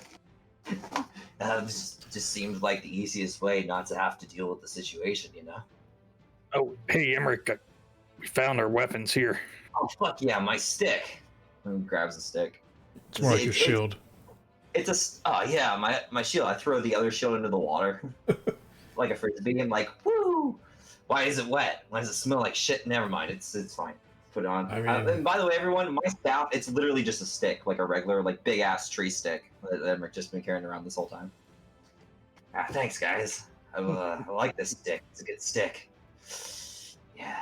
Just seemed like the easiest way not to have to deal with the situation, you know? Oh, hey, Emmerich, we found our weapons here. Oh, fuck yeah, my stick. And he grabs the stick. It's more like your shield. My shield. I throw the other shield into the water. Like a frisbee and like, woo! Why is it wet? Why does it smell like shit? Never mind, it's fine. Put it on. I mean- And by the way, everyone, my staff, it's literally just a stick, like a regular, like big ass tree stick that Emmerich just been carrying around this whole time. Ah, thanks, guys. I like this stick. It's a good stick. Yeah.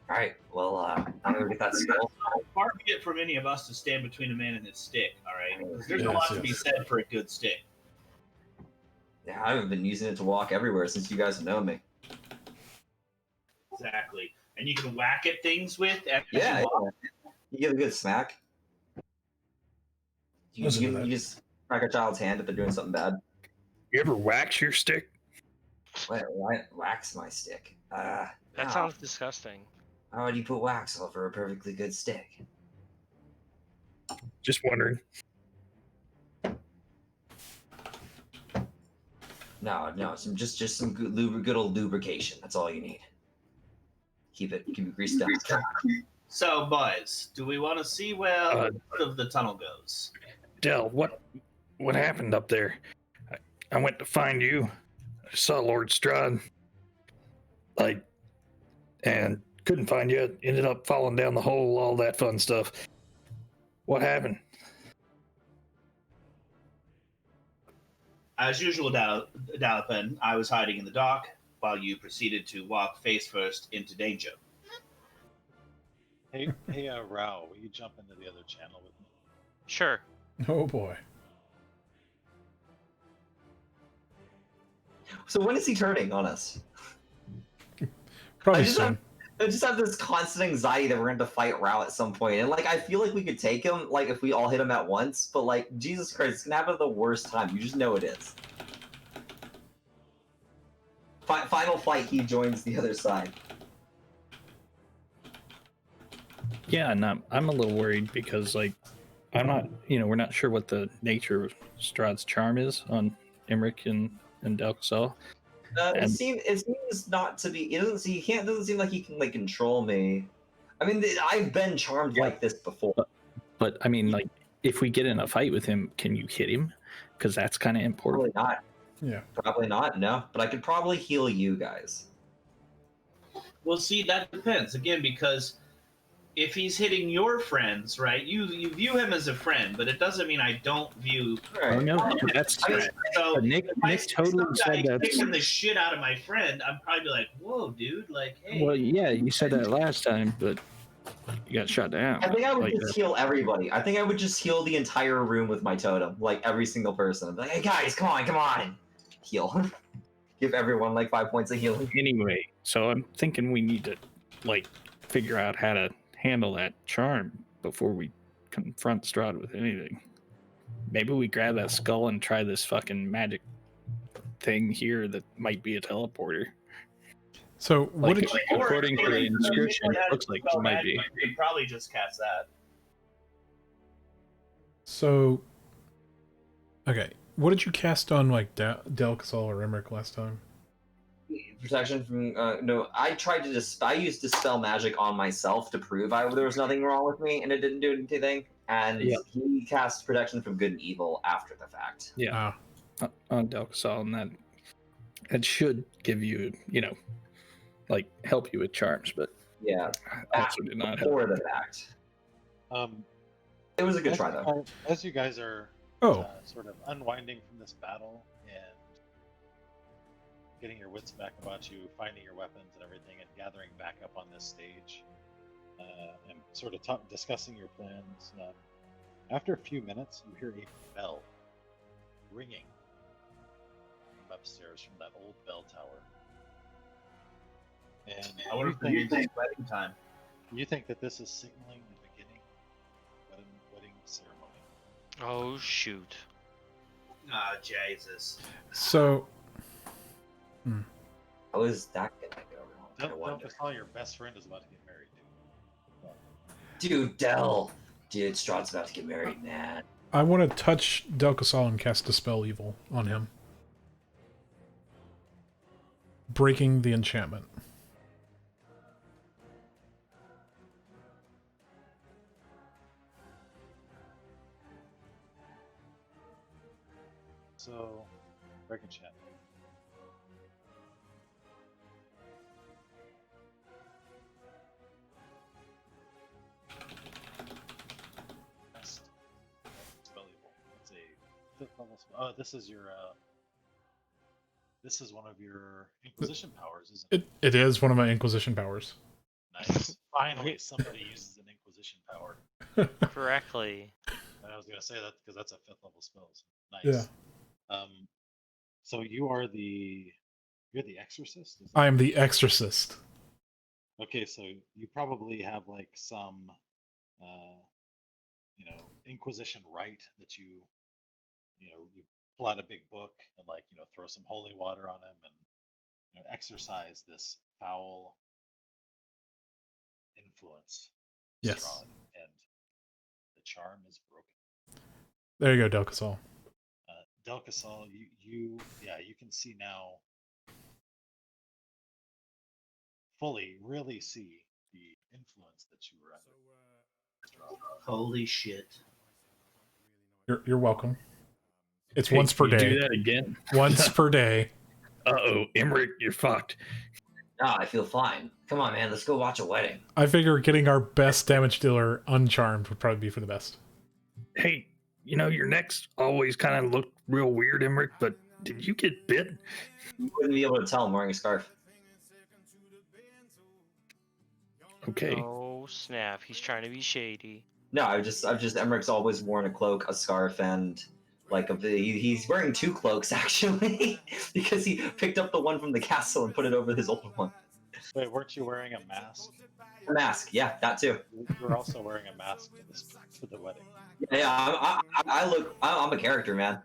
All right. Well, I'm gonna get that skull. Far be it from any of us to stand between a man and his stick, all right? 'Cause there's a lot to be said for a good stick. Yeah, I haven't been using it to walk everywhere since you guys have known me. Exactly. And you can whack at things with. As Yeah, you walk. you get a good smack. You Listen to that. just crack a child's hand if they're doing something bad. You ever wax your stick? Why wax my stick? That no. sounds disgusting. How would you put wax over a perfectly good stick? Just wondering. No, just some good old lubrication. That's all you need. Keep it greased up. So, boys, do we want to see where the of the tunnel goes? Del, what happened up there? I went to find you. I saw Lord Strahd, and couldn't find you. Ended up falling down the hole, all that fun stuff. What happened? As usual, Dalapan, I was hiding in the dark while you proceeded to walk face first into danger. Hey, Rao, will you jump into the other channel with me? Sure. Oh boy. So when is he turning on us? Probably I just soon. I just have this constant anxiety that we're going to fight Rao at some point. And, like, I feel like we could take him, like, if we all hit him at once. But, like, Jesus Christ, it's going to happen at the worst time. You just know it is. Final fight, he joins the other side. Yeah, and I'm a little worried because, like, I'm not, we're not sure what the nature of Strahd's charm is on Emmerich and Delcasol. It seems not to be. It doesn't seem like he can, like, control me. I mean, I've been charmed like this before. But I mean, like, if we get in a fight with him, can you hit him? Because that's kind of important. Probably not. Yeah. Probably not. No, but I could probably heal you guys. Well, see, that depends again because if he's hitting your friends, right? You view him as a friend, but it doesn't mean I don't view. Right. Oh no, that's So Nick. if I Nick see totally some said guy that. kicking the shit out of my friend, I'm probably like, "Whoa, dude! Like, hey." Well, yeah, you said that last time, but you got shot down. I think I would like just that. heal everybody. I think I would just heal the entire room with my totem, like every single person. I'd be like, hey guys, come on, heal. Give everyone like 5 points of healing. Anyway, so I'm thinking we need to, like, figure out how to handle that charm before we confront Strahd with anything. Maybe we grab that skull and try this fucking magic thing here that might be a teleporter. So what Like, did you, according to the inscription, it looks like it might be. You could probably just cast that. so okay, what did you cast on like Delcasol or Emmerich last time? Protection from no. I tried to I used dispel magic on myself to prove there was nothing wrong with me, and it didn't do anything. And Yeah. he cast protection from good and evil after the fact. Yeah, on Delcasol, and that should give you, like, help you with charms, but Yeah, also did not help. before the fact. It was a good try though. As you guys are Oh, sort of unwinding from this battle and getting your wits back about you, finding your weapons and everything, and gathering back up on this stage, and sort of discussing your plans. After a few minutes, you hear a bell ringing from upstairs from that old bell tower. And I wonder if it's wedding time. you think that this is signaling the beginning of a wedding ceremony. Oh shoot. Ah, Jesus. so How is that gonna go wrong? I Don't wonder. just all your best friend is about to get married, dude. Dude, Del. Dude, Strahd's about to get married, man. I want to touch Delcasol and cast Dispel Evil on him, breaking the enchantment. So, break enchantment. Next, spell evil. It's a 5th level spell. Oh, this is your. This is one of your Inquisition powers, isn't it? It is one of my Inquisition powers. Nice. Finally, somebody uses an Inquisition power. Correctly. And I was gonna say that because that's a 5th level spell. So nice. Yeah. So you're the exorcist? I am the Exorcist. Okay, so you probably have like some Inquisition rite that you pull out a big book and, like, throw some holy water on him and exorcise this foul influence. Yes. Strahd, and the charm is broken. There you go, Delcasol. Delcasol, you can see now, fully really see the influence that you were under. Strahd. Holy shit. You're welcome. It's Hey, once per you day. Do that again. Once per day. Uh-oh, Emmerich, you're fucked. Ah, I feel fine. Come on, man. Let's go watch a wedding. I figure getting our best damage dealer uncharmed would probably be for the best. Hey, your necks always kind of look real weird, Emmerich, but did you get bit? You wouldn't be able to tell I'm wearing a scarf. Okay. Oh snap! He's trying to be shady. No, I've just Emmerich's always worn a cloak, a scarf, and he's wearing 2 cloaks actually because he picked up the one from the castle and put it over his old one. Wait, weren't you wearing a mask? A mask, yeah, that too. You were also wearing a mask to the wedding. Yeah, I'm a character, man.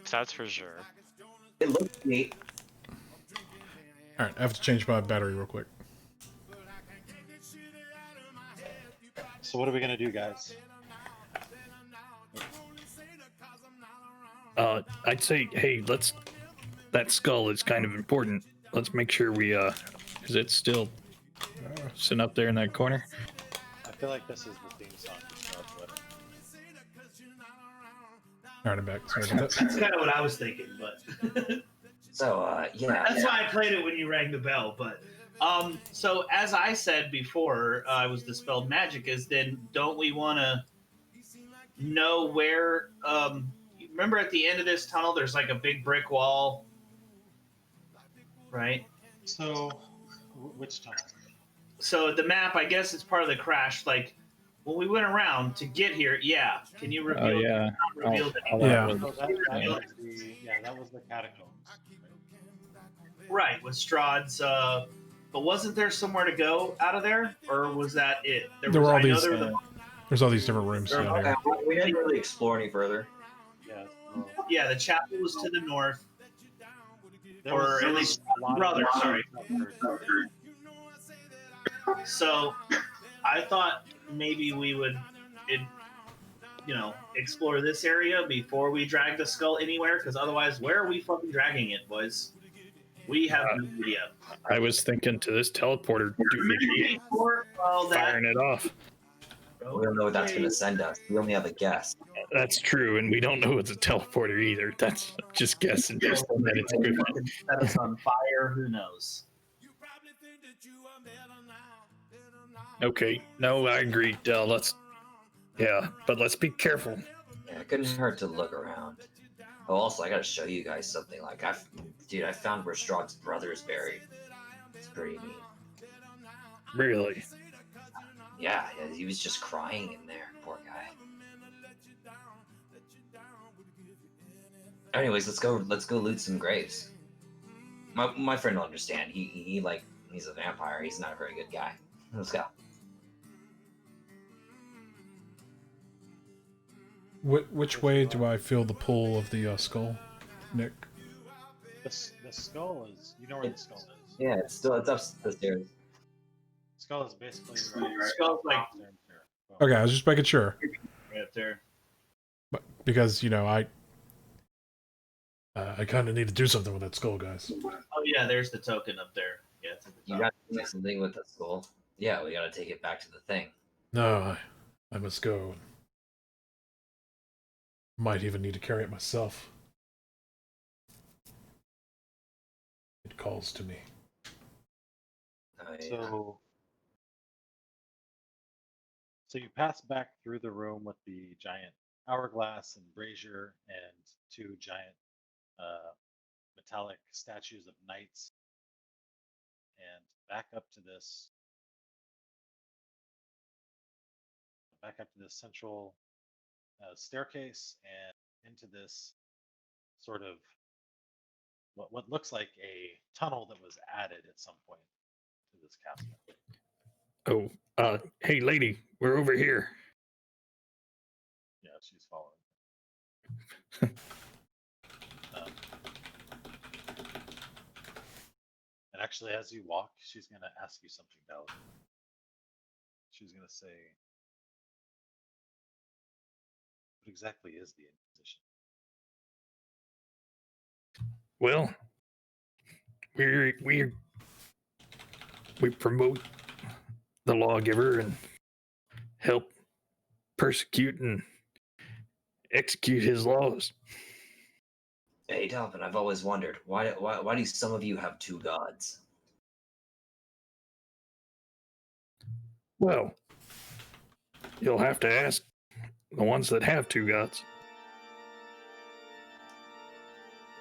That's for sure. It looks neat. All right, I have to change my battery real quick. So what are we gonna do, guys? I'd say, hey, that skull is kind of important. Let's make sure we, is it still sitting up there in that corner? I feel like this is the theme song for Strahd's wedding. All right, I'm back. Sorry about that. That's kind of what I was thinking, but So, yeah. that's why I played it when you rang the bell. But so as I said before, I was dispelled magic. Is then don't we want to know where? Remember at the end of this tunnel, there's like a big brick wall, right? So, which tunnel? So the map, I guess it's part of the crash. Like when we went around to get here, yeah. Can you reveal? Oh, yeah. Reveal the Yeah. Oh, that was the catacombs. Right, with Strahd's. But wasn't there somewhere to go out of there, or was that it? There were all I know these. there was There's all these different rooms There- down here. We didn't really explore any further. Yeah. yeah, the chapel was to the north, There or was at least a lot of brother. Sorry. stuff. So, I thought maybe we would, explore this area before we drag the skull anywhere, because otherwise, where are we fucking dragging it, boys? We have no idea. I was thinking to this teleporter, Well, that firing it off. We don't know what that's going to send us. We only have a guess. That's true, and we don't know it's a teleporter either. That's just guessing based on that it's good. Set us on fire. Who knows? Okay, no, I agree, Del. But let's be careful. Yeah, it couldn't hurt to look around. Oh, also, I gotta show you guys something. Like, I found where Strahd's brother is buried. It's pretty neat. Really? Yeah, he was just crying in there. Poor guy. Anyways, let's go loot some graves. My friend will understand. He's a vampire. He's not a very good guy. Let's go. Which way do I feel the pull of the skull, Nick? The skull is. You know where the skull is. Yeah, it's up the stairs. Skull is basically. Skull's like Okay, I was just making sure. right up there. But because I kind of need to do something with that skull, guys. Oh yeah, there's the token up there. Yeah, it's at the You top. gotta do something with the skull. Yeah, we gotta take it back to the thing. No, I must go. Might even need to carry it myself. It calls to me. Yeah. So you pass back through the room with the giant hourglass and brazier and 2 giant metallic statues of knights, and back up to this central staircase and into this sort of what looks like a tunnel that was added at some point to this castle. Oh, hey, lady, we're over here. Yeah, she's following. And actually, as you walk, she's going to ask you something valid. She's going to say, what exactly is the Inquisition? Well, we promote the lawgiver and help persecute execute his laws. Hey, Dalvin, I've always wondered why do some of you have two gods? Well, you'll have to ask the ones that have two gods.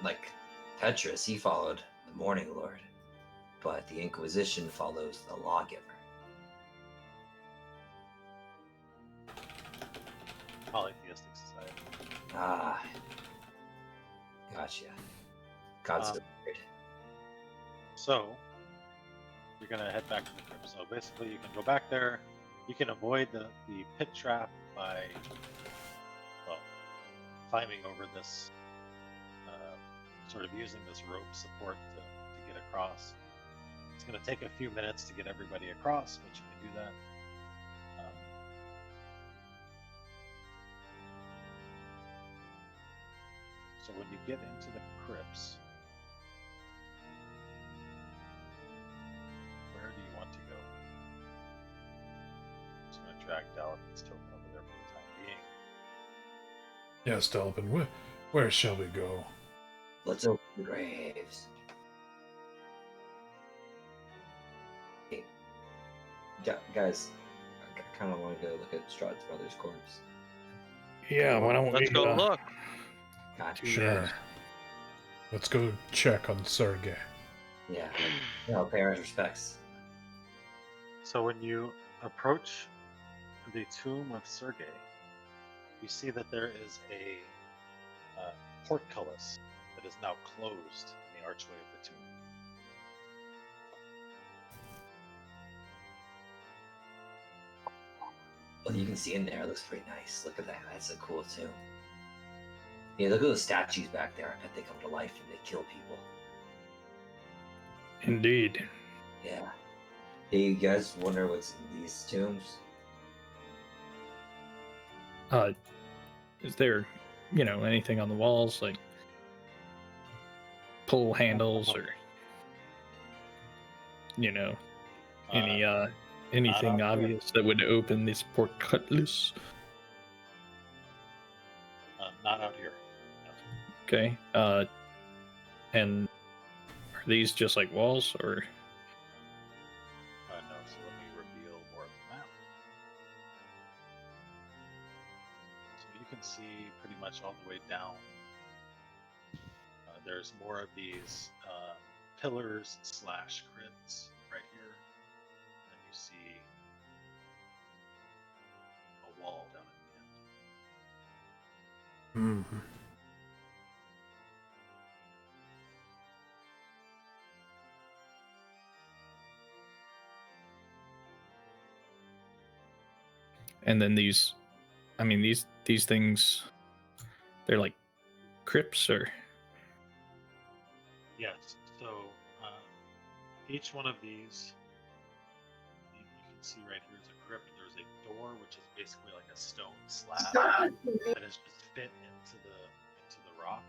Like Petrus, he followed the Morning Lord, but the Inquisition follows the Lawgiver. Polytheistic society. Ah, gotcha. God's Um, so weird. So you're gonna head back to the crypt. So basically, you can go back there. You can avoid the pit trap by, well, climbing over this, sort of using this rope support to get across. It's gonna take a few minutes to get everybody across, but you can do that. So when you get into the crypts, where do you want to go? I'm just going to drag Dalvin's token over there for the time being. Yes, Delvin, where shall we go? Let's open the graves. Hey, guys, I kind of want to go look at Strahd's brother's corpse. Yeah, why don't Let's we go look. Gotcha. Sure. Let's go check on Sergey. Yeah. No, pay our respects. So when you approach the tomb of Sergei, you see that there is a portcullis that is now closed in the archway of the tomb. Well, you can see in there. It looks pretty nice. Look at that. That's a cool tomb. Yeah, look at those statues back there. I bet they come to life and they kill people. Indeed. Yeah. Hey, you guys wonder what's in these tombs? Is there, anything on the walls like pull handles or, anything out here. obvious that would open this portcullis? Not out here. No. Okay. And are these just like walls or? No, so let me reveal more of the map. So you can see pretty much all the way down. There's more of these pillars / crypts right here. And then you see a wall down at the end. Hmm. And then these things, they're like crypts or? Yes, so each one of these, you can see right here is a crypt. There's a door, which is basically like a stone slab that is just fit into the rock,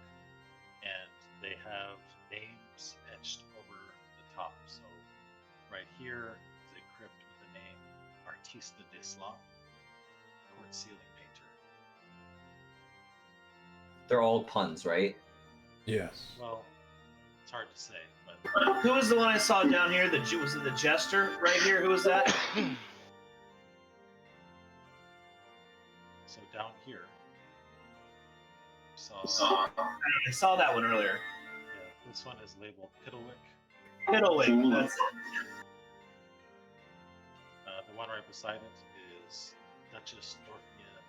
and they have names etched over the top. So right here is a crypt with the name Artista de Slot, court ceiling painter. They're all puns, right? Yes. Well, it's hard to say, but Who was the one I saw down here? Was it the jester right here? Who was that? so down here, I saw that one earlier. yeah, this one is labeled Piddlewick. Piddlewick. That's it. The one right beside it is Duchess Dorfnia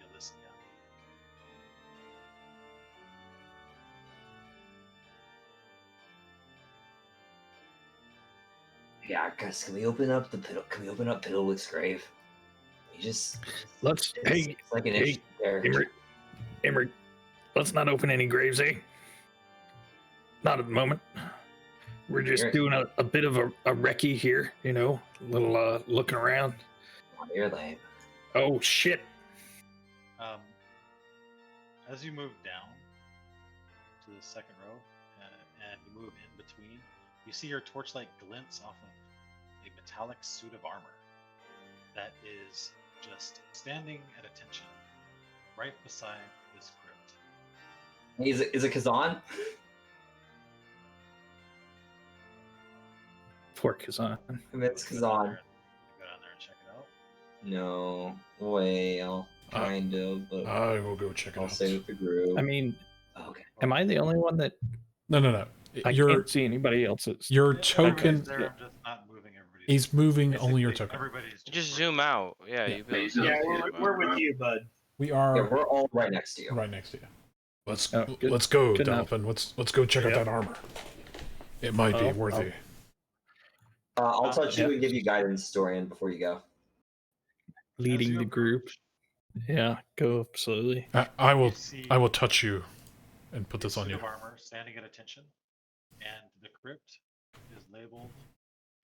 Yelisia. Yeah, guys, can we open up Piddlewick's grave? You just Let's it's like an interesting character. Emmerich, let's not open any graves, eh? Not at the moment. We're just doing a bit of a recce here, a little looking around. Oh, you're lame. Oh shit! As you move down to the second row and you move in between, you see your torchlight glints off of a metallic suit of armor that is just standing at attention right beside this crypt. Is it Kazan? Poor Kazan. It's Go down Kazan. there and check it out. No. Well, kind of, but I will go check it I'll out. stay with the group. I mean, Okay. am I the only one that No. I can't see anybody else's? Your Everybody's token. there, I'm just not moving everybody's. He's moving only your Basically, token. Everybody's Just zoom out. Yeah, Yeah. you'd be able to see Yeah, it. we're with you, bud. We Yeah, are we're all right next to you. right next to you. Let's Oh, good. let's go, Good enough. Dolphin. Let's go check out Yep. that armor. It might be Oh, worthy. I'll touch you Yeah. and give you guidance, Dorian, before you go. Leading the group. Yeah, go up slowly. I You will see touch you and put a this on suit you. of armor standing at attention, and the crypt is labeled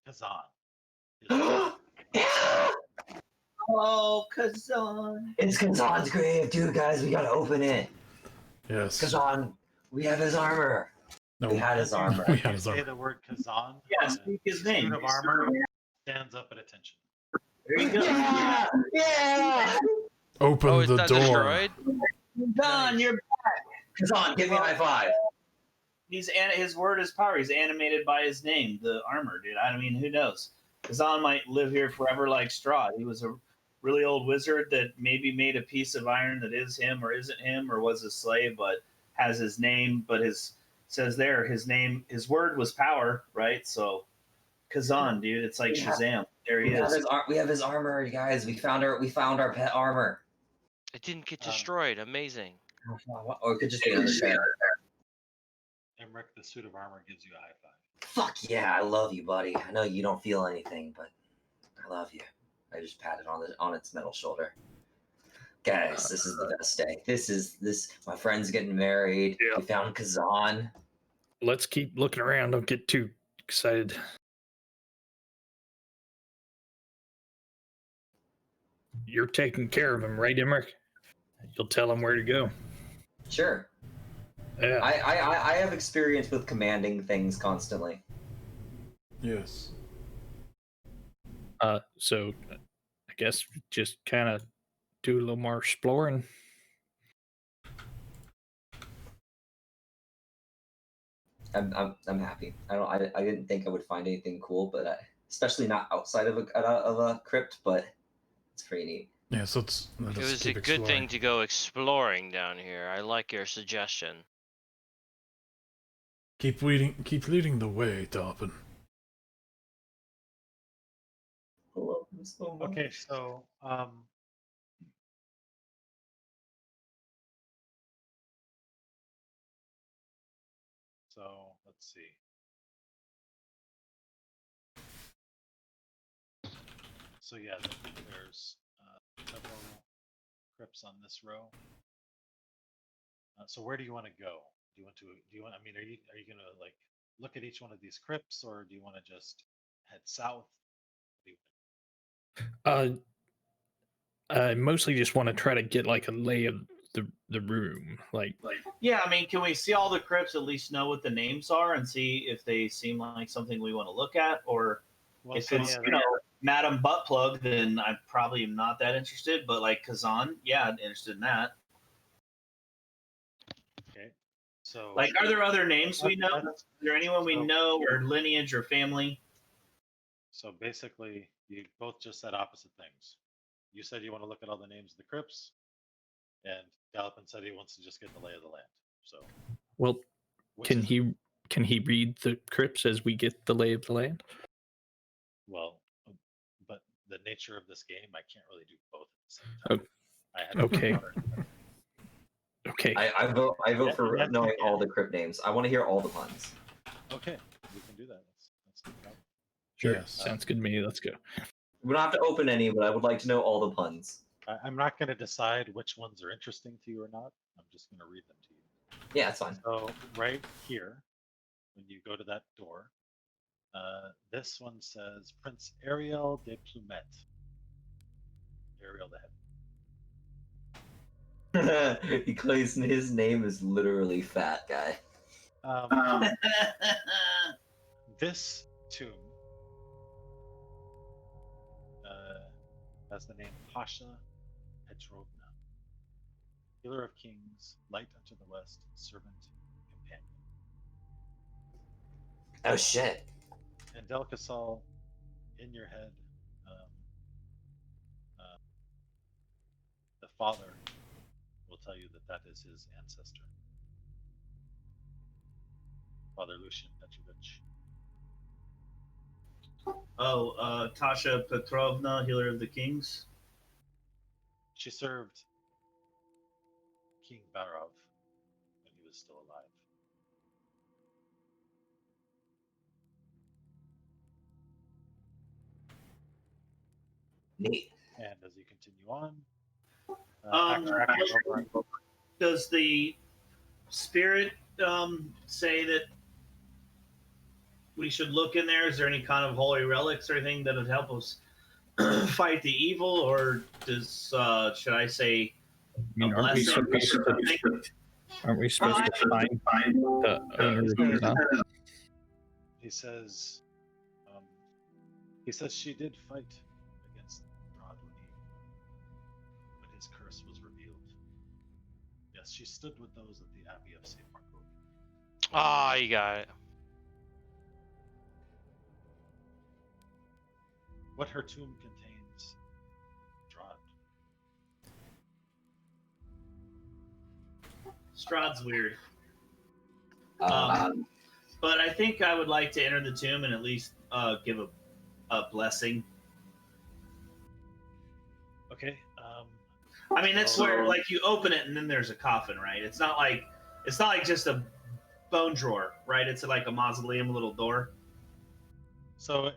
Kazan. Oh, Kazan. It's Kazan's grave, dude, guys. We gotta open it. Yes. Kazan, we have his armor. No. We had his armor. We If had you his say armor. the word Kazan, Yeah, the speak his suit name. of armor stands up at attention. There you go. Yeah! Open Oh, it's the not door. destroyed? Kazan, Nice. you're Kazan, give me a high five. his word is power. He's animated by his name, the armor, dude. I mean, who knows? Kazan might live here forever like Strahd. He was a really old wizard that maybe made a piece of iron that is him or isn't him or was a slave, but has his name. But his word was power, right? So Kazan, dude, it's like Yeah. Shazam. There he is. We have his armor, you guys. We found our pet armor. It didn't get destroyed. Amazing. Or it could just be another pet. Emmerich, the suit of armor gives you a high five. Fuck yeah, I love you, buddy. I know you don't feel anything, but I love you. I just patted on its metal shoulder. Guys, this is the best day. This my friend's getting married. Yeah. We found Kazan. Let's keep looking around. Don't get too excited. You're taking care of him, right, Emmerich? You'll tell him where to go. Sure. Yeah. I have experience with commanding things constantly. Yes. So I guess just kind of do a little more exploring. I'm happy. I didn't think I would find anything cool, but especially not outside of a crypt. But it's pretty neat. Yeah. So let's It was keep a good thing exploring. to go exploring down here. I like your suggestion. Keep leading the way, Dolphin. I love him so much. Okay, so let's see. So yeah, there's several crypts on this row. So where do you want to go? Do you want? I mean, are you gonna like look at each one of these crypts, or do you want to just head south? I mostly just want to try to get like a lay of the room. Like Yeah, I mean, can we see all the crypts, at least know what the names are, and see if they seem like something we want to look at? Or Well, if so it's, yeah, Madam Buttplug, then I probably am not that interested. But like Kazan, yeah, I'm interested in that. okay. So Like, are there other names we know? That's- Is there anyone we so- know, or lineage, or family? So basically, you both just said opposite things. You said you want to look at all the names of the crypts, and Galpin said he wants to just get the lay of the land. So, well, which can is- he read the crypts as we get the lay of the land? Well, but the nature of this game, I can't really do both at the same time. I had to okay. cover it. Okay. I vote Yeah, for yes, knowing you all can. the crypt names. I want to hear all the puns. Okay, we can do that. That's no problem. Sure. Yes. Sounds good to me. Let's go. We don't have to open any, but I would like to know all the puns. I'm not going to decide which ones are interesting to you or not. I'm just going to read them to you. Yeah, it's fine. So right here, when you go to that door, this one says Prince Ariel de Plumet. Ariel the Head. He claims his name is literally Fat Guy. This tomb has the name Pasha Petrovna. Healer of kings, light unto the west, servant, companion. Oh shit. And Delcasol, in your head, the father will tell you that that is his ancestor, Father Lucian Petrovich. Oh, Tasha Petrovna, Healer of the Kings. She served King Barov when he was still alive. Neat. And as you continue on, Um, Axel over- Does the spirit say that we should look in there? Is there any kind of holy relics or anything that would help us fight the evil, or does should I say a Aren't we blessing or supposed something? to find the owner of the gun? he says she did fight against Strahd when his curse was revealed. Yes, she stood with those at the Abbey of St. Marco. Ah, you got it. What her tomb contains, Strahd. Strahd's weird. Um, But I think I would like to enter the tomb and at least give a blessing. Okay. I mean, that's where like you open it and then there's a coffin, right? It's not like just a bone drawer, right? It's like a mausoleum, a little door. So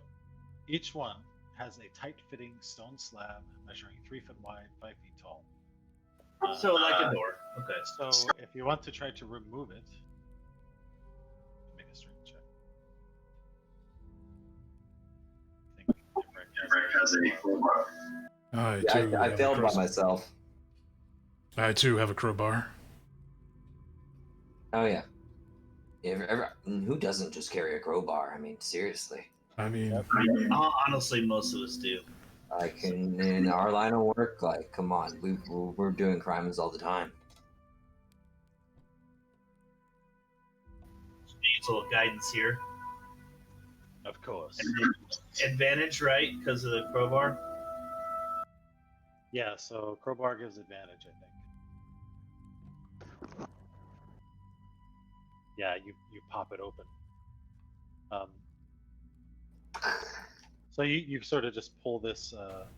each one has a tight-fitting stone slab measuring 3 feet wide, 5 feet tall. So like a door. Okay. So if you want to try to remove it, make a strength check. I think Emmerich has a crowbar. I failed by myself. I too have a crowbar. Oh yeah. Who doesn't just carry a crowbar? I mean, seriously. I mean, Honestly, most of us do. Like in our line of work, like, come on, we're doing crimes all the time. Needs a little guidance here. Of course. Advantage, right? Because of the crowbar. Yeah, so crowbar gives advantage, I think. Yeah, you pop it open. So you sort of just pull this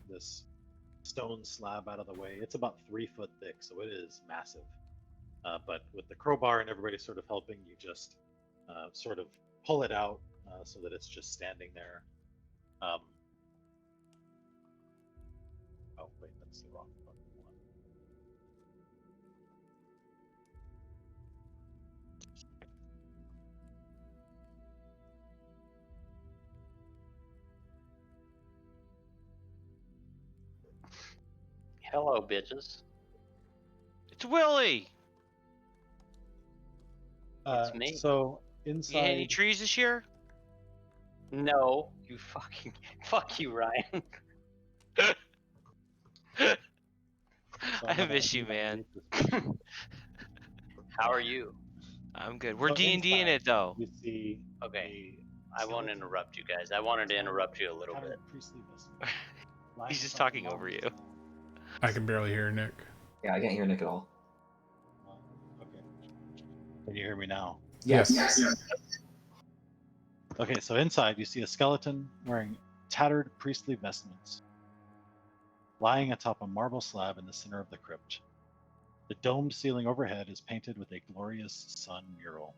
this stone slab out of the way. It's about 3 foot thick, so it is massive. But with the crowbar and everybody sort of helping, you just sort of pull it out so that it's just standing there. Oh wait, that's the wrong one. Hello, bitches. It's Willie. It's me. So You hit inside, any trees this year? No, you fucking fuck you, Ryan. so I miss you, man. How are you? I'm good. We're So D&D in inside, it though. You see Okay, a I won't skeleton interrupt you guys. I wanted to interrupt you a little covered bit. in priestly vestments, lying He's just atop a talking over marble you. slab. I can barely hear Nick. Yeah, I can't hear Nick at all. Okay. Can you hear me now? Yes. Okay, so inside you see a skeleton wearing tattered priestly vestments, lying atop a marble slab in the center of the crypt. The domed ceiling overhead is painted with a glorious sun mural.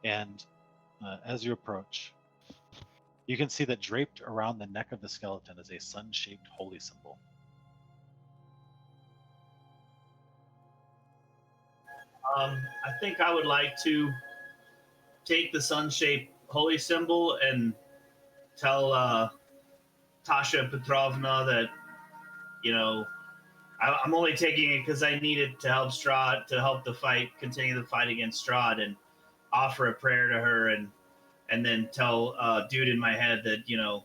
And as you approach, you can see that draped around the neck of the skeleton is a sun-shaped holy symbol. I think I would like to take the sun-shaped holy symbol and tell Tasha Petrovna that, you know, I'm only taking it because I need it to help Strahd, to help the fight, continue the fight against Strahd, and offer a prayer to her, and then tell dude in my head that, you know,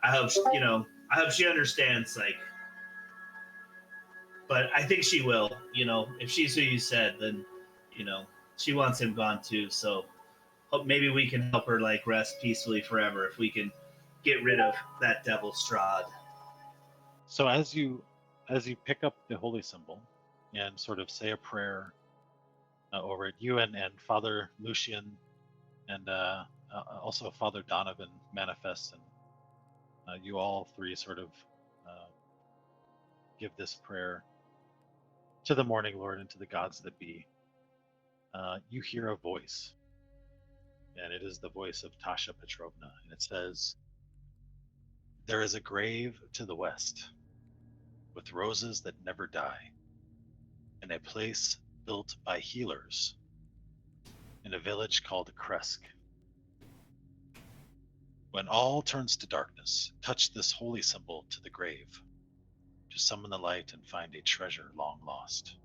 I hope, you know, I hope she understands, like, but I think she will. If she's who you said, then she wants him gone too. So hope maybe we can help her like rest peacefully forever if we can get rid of that devil Strahd. So as you pick up the holy symbol and sort of say a prayer over it, you and Father Lucian and also Father Donovan manifests, and you all three sort of give this prayer to the morning Lord and to the gods that be. You hear a voice, and it is the voice of Tasha Petrovna, and it says, "There is a grave to the west, with roses that never die, in a place built by healers, in a village called Kresk. When all turns to darkness, touch this holy symbol to the grave, to summon the light and find a treasure long lost."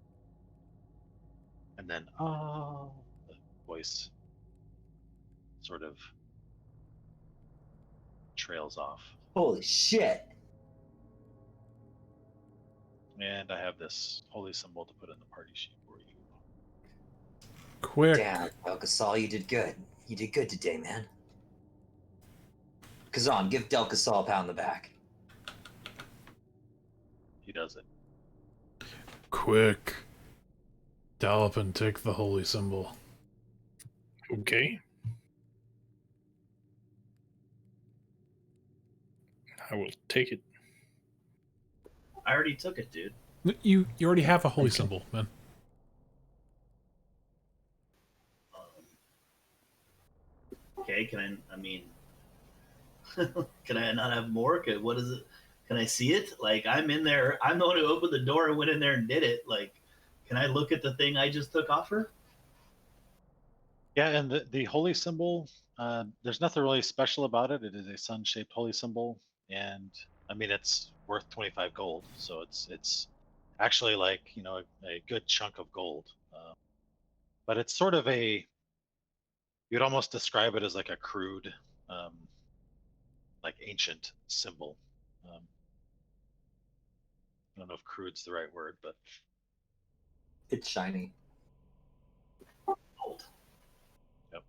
And then, the voice sort of trails off. Holy shit. And I have this holy symbol to put in the party sheet for you. Quick. Damn, Del Casal, you did good. You did good today, man. Kazan, give Del Casal a pound in the back. He does it. Quick. Dollop and take the holy symbol. Okay. I will take it. I already took it, dude. You already have a holy symbol, man. Okay, can I not have more? What is it? Can I see it? Like, I'm in there. I'm the one who opened the door and went in there and did it. Like, can I look at the thing I just took off her? Yeah, and the holy symbol, there's nothing really special about it. It is a sun-shaped holy symbol, and I mean it's worth 25 gold, so it's actually like a good chunk of gold. But it's sort of you'd almost describe it as like a crude, like ancient symbol. I don't know if crude's the right word, but It's shiny. Gold. yep.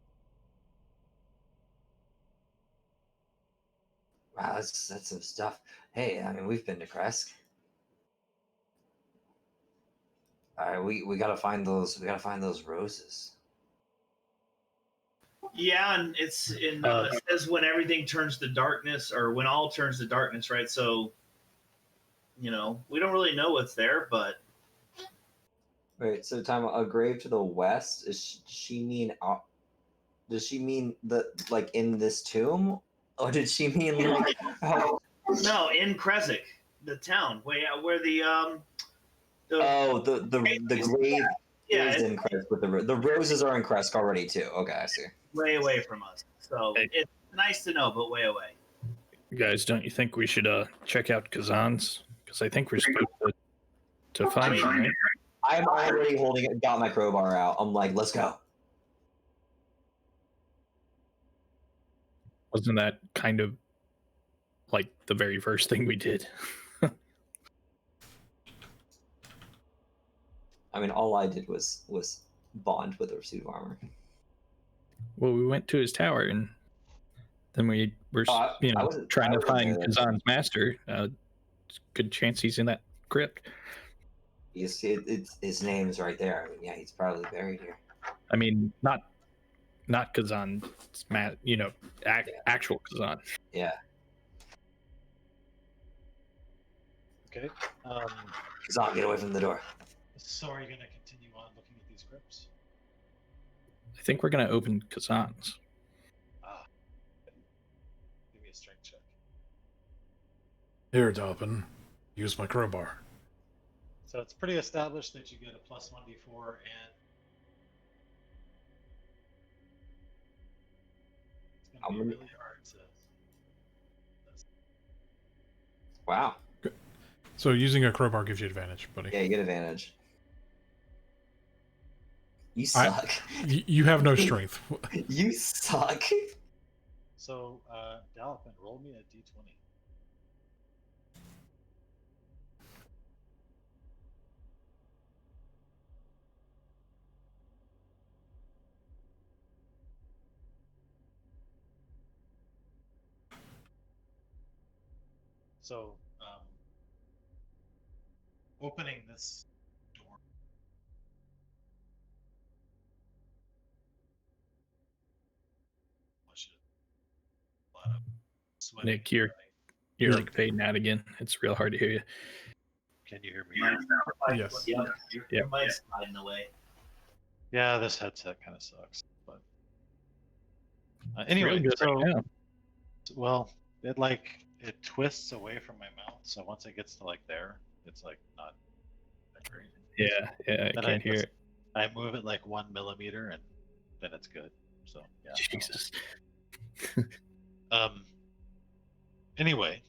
Wow, that's some stuff. Hey, I mean, we've been to Kresk. All right, we gotta find those. We gotta find those roses. Yeah, and it says when everything turns to darkness, or when all turns to darkness, right? So, we don't really know what's there, but Wait, so time a grave to the west? Does she mean does she mean like in this tomb, or did she mean like? no, in Kresik, the town, way out where the the grave yeah, is in Kresk, but the roses are in Kresk already too. Okay, I see. way away from us. So Hey. it's nice to know, but way away. Guys, don't you think we should check out Kazan's? Because I think we're supposed to find him, right? I'm already got my crowbar out. I'm like, let's go. Wasn't that kind of like the very first thing we did? I mean, all I did was bond with her suit of armor. Well, we went to his tower, and then we were, trying to find Kazan's master. Good chance he's in that crypt. You see, his name's right there. I mean, yeah, he's probably buried here. I mean, not Kazan's actual Kazan. Yeah. Okay. Kazan, get away from the door. So are you going to continue on looking at these crypts? I think we're gonna open Kazan's. Give me a strength check. Here, Doppin. Use my crowbar. So it's pretty established that you get a +1d4, and it's going to be really hard to. Wow. So using a crowbar gives you advantage, buddy. Yeah, you get advantage. You suck. You have no strength. You suck. So, Dalpin, roll me a d20. So, opening this door. A lot of sweating. Nick, you're like fading out again. It's real hard to hear you. Can you hear me? Yes. Yep. Your Yep. mic's not in the way. Yeah, this headset kind of sucks. But Real anyway, good so right now. well, it twists away from my mouth. So once it gets to like there, it's like not that great. Yeah, I Then can't hear it. I move it like 1 millimeter, and then it's good. So yeah. Jesus. Anyway,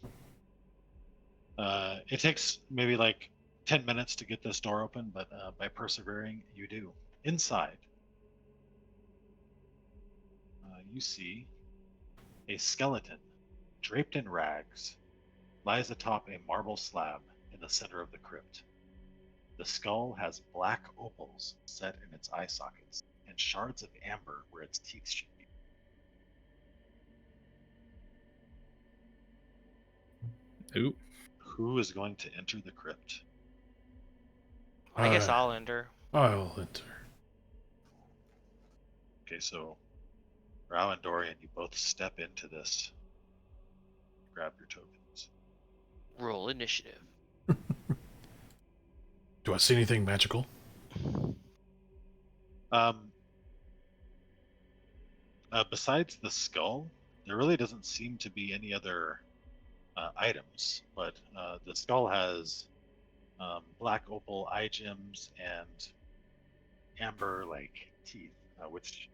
it takes maybe like 10 minutes to get this door open, but by persevering, you do. Inside, you see a skeleton draped in rags lies atop a marble slab in the center of the crypt. The skull has black opals set in its eye sockets and shards of amber where its teeth should be. Ooh. Who is going to enter the crypt? I guess I'll enter. I'll enter. Okay, so Rao and Dorian, you both step into this. Grab your tokens. Roll initiative. Do I see anything magical? Besides the skull, there really doesn't seem to be any other items, but the skull has black opal eye gems and amber like teeth, which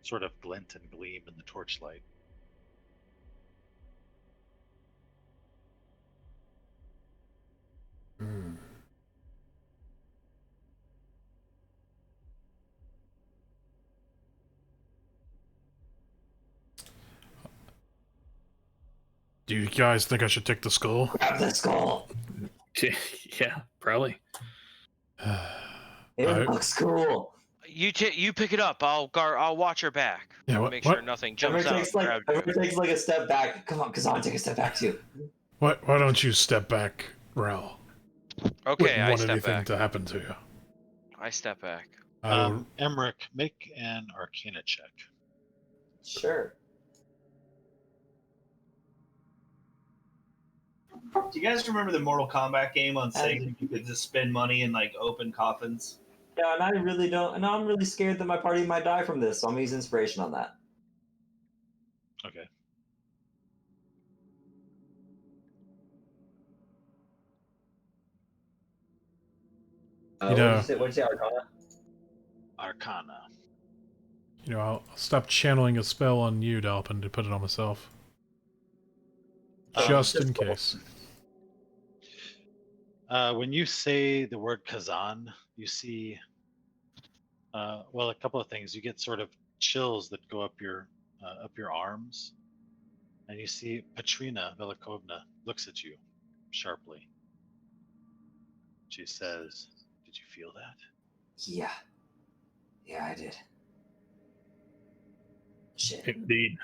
sort of glint and gleam in the torchlight. Hmm. Do you guys think I should take the skull? Grab the skull. Yeah, probably. It I- looks cool. You pick it up. I'll watch your back. Yeah, Make sure what? nothing Ember jumps out. takes and grabs you. Ember takes like a step back. Come on, Kazan, take a step back too. Why don't you step back, Ral? Okay, Wouldn't I want step anything back. to happen to you. I step back. Emmerich, make an Arcana check. Sure. Do you guys remember the Mortal Kombat game on Sega? You could just spend money and like open coffins. Yeah, and I really don't. And I'm really scared that my party might die from this, so I'm gonna use inspiration on that. Okay. You know- What did you say, Arcana? Arcana. You know, I'll stop channeling a spell on you, Dalpin, to put it on myself. Just in case. When you say the word Kazan, you see, well, a couple of things. You get sort of chills that go up your arms, and you see Petrina Velikovna looks at you sharply. She says, "Did you feel that?" Yeah. Yeah, I did. Shit. Indeed.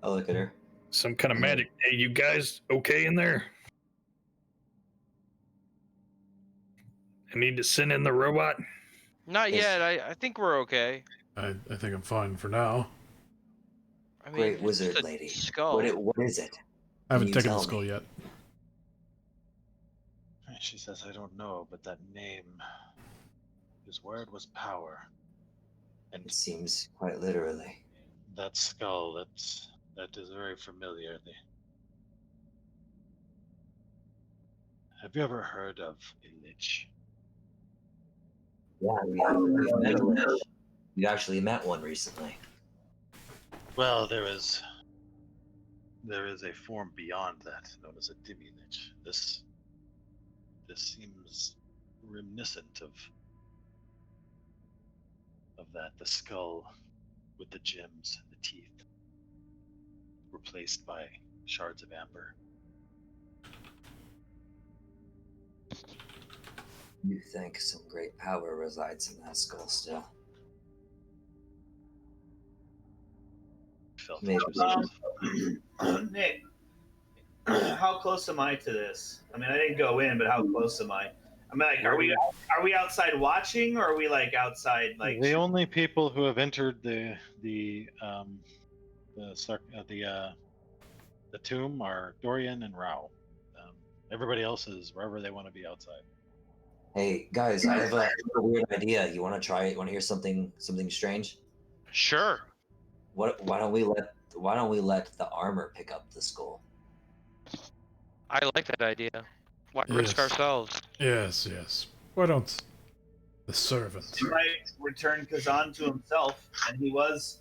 I look at her. Some kind of magic. Hey, you guys okay in there? I need to send in the robot. Not Yes. yet. I think we're okay. I think I'm fine for now. I mean, Great it's wizard just a lady. Skull. What is it? I haven't you taken the tell skull me? yet. She says, "I don't know, but that name, his word was power, and It seems quite literally. that skull, that is very familiar. Have you ever heard of a lich?" Yeah, we've met a lich. We actually met one recently. Well, there is a form beyond that known as a demi-lich. This seems reminiscent of that. The skull with the gems and the teeth replaced by shards of amber. You think some great power resides in that skull still? Felt Maybe. it yourself. Nick, how close am I to this? I mean, I didn't go in, but how close am I? I mean, like, are we outside watching, or are we like outside like? The only people who have entered the tomb are Dorian and Rao. Everybody else is wherever they want to be outside. Hey guys, I have a weird idea. You want to try it? Want to hear something strange? Sure. Why don't we let the armor pick up the skull? I like that idea. Why risk Yes. ourselves? Yes, yes. Why don't the servant? He might return Kazan to himself, and he was.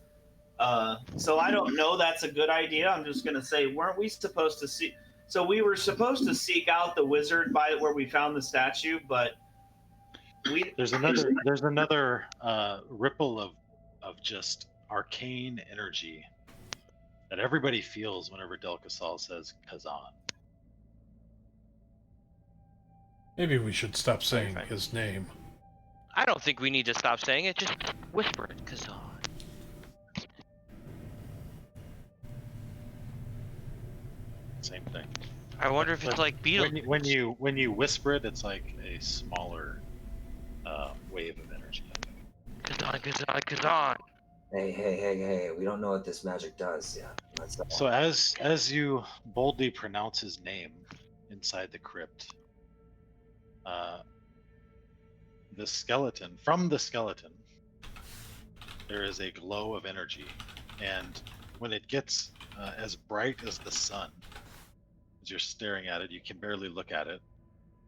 So I don't know. That's a good idea. I'm just gonna say, weren't we supposed to see? So we were supposed to seek out the wizard by where we found the statue, but There's another ripple of just arcane energy that everybody feels whenever Del Casal says Kazan. Maybe we should stop saying Fine. his name. I don't think we need to stop saying it. Just whisper it, Kazan. Same thing. I wonder if it's like Beetle. When you whisper it, it's like a smaller wave of energy. Kazan, Kazan, Kazan. Hey! We don't know what this magic does yet. So as you boldly pronounce his name inside the crypt, from the skeleton, there is a glow of energy, and when it gets as bright as the sun, as you're staring at it, you can barely look at it.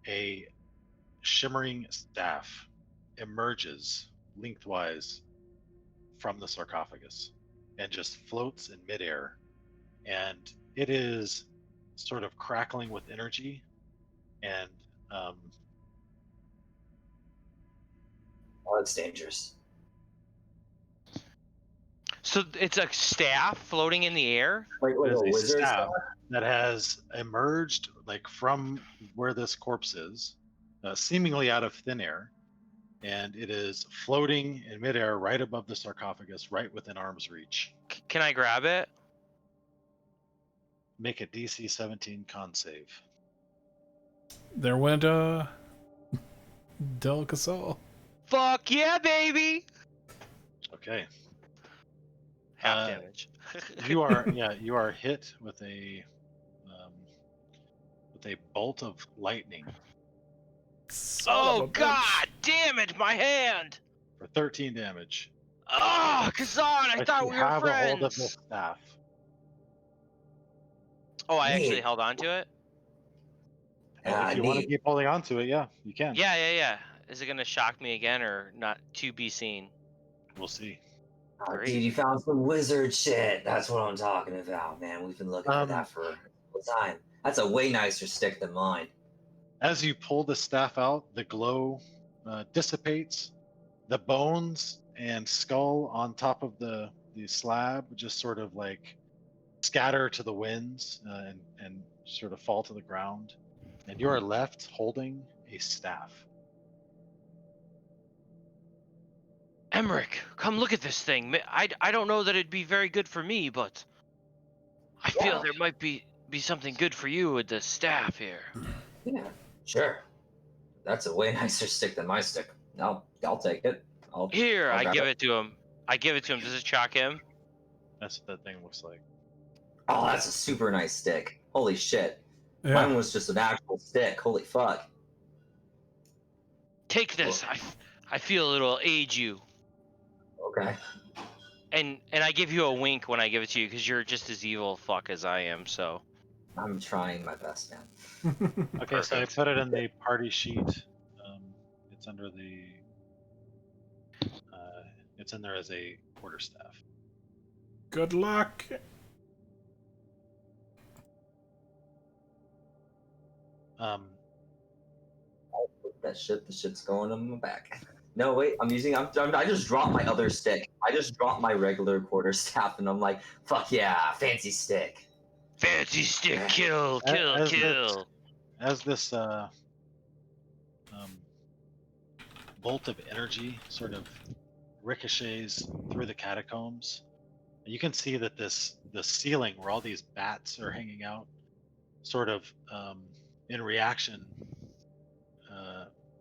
A shimmering staff emerges lengthwise from the sarcophagus and just floats in midair, and it is sort of crackling with energy, and Oh, it's dangerous. So it's a staff floating in the air? Like there's a a wizard staff that has emerged like from where this corpse is, seemingly out of thin air, and it is floating in midair right above the sarcophagus, right within arm's reach. Can I grab it? Make a DC 17 con save. There went Del Casal. Fuck yeah, baby! Okay. Half damage. you are hit with a bolt of lightning Oh god damn it, my hand! for 13 damage. Oh, Kazan, I But thought you we were have a hold of the friends. staff. Oh, I actually Neat. held on to it? If you want to keep holding on to it, yeah, you can. Yeah. Is it gonna shock me again or not to be seen? We'll see. Oh, dude, you found some wizard shit. That's what I'm talking about, man. We've been looking for that for a time. That's a way nicer stick than mine. As you pull the staff out, the glow dissipates. The bones and skull on top of the slab just sort of like scatter to the winds and sort of fall to the ground. And you are left holding a staff. Emmerich, come look at this thing. I don't know that it'd be very good for me, but I feel there might be something good for you with the staff here. Yeah, sure. That's a way nicer stick than my stick. I'll take it. I'll give it to him. I give it to him. Does it shock him? That's what that thing looks like. Oh, that's a super nice stick. Holy shit. Yeah. Mine was just an actual stick. Holy fuck. Take this. I feel it'll aid you. Okay. And I give you a wink when I give it to you because you're just as evil fuck as I am. So I'm trying my best, man. Okay, Perfect. so I put it in the party sheet. It's under the. It's in there as a quarterstaff. Good luck. That shit, the shit's going on my back. No, wait, I just dropped my other stick. I just dropped my regular quarterstaff, and I'm like, fuck yeah, fancy stick. fancy stick, kill. As this bolt of energy sort of ricochets through the catacombs, you can see that the ceiling where all these bats are hanging out sort of in reaction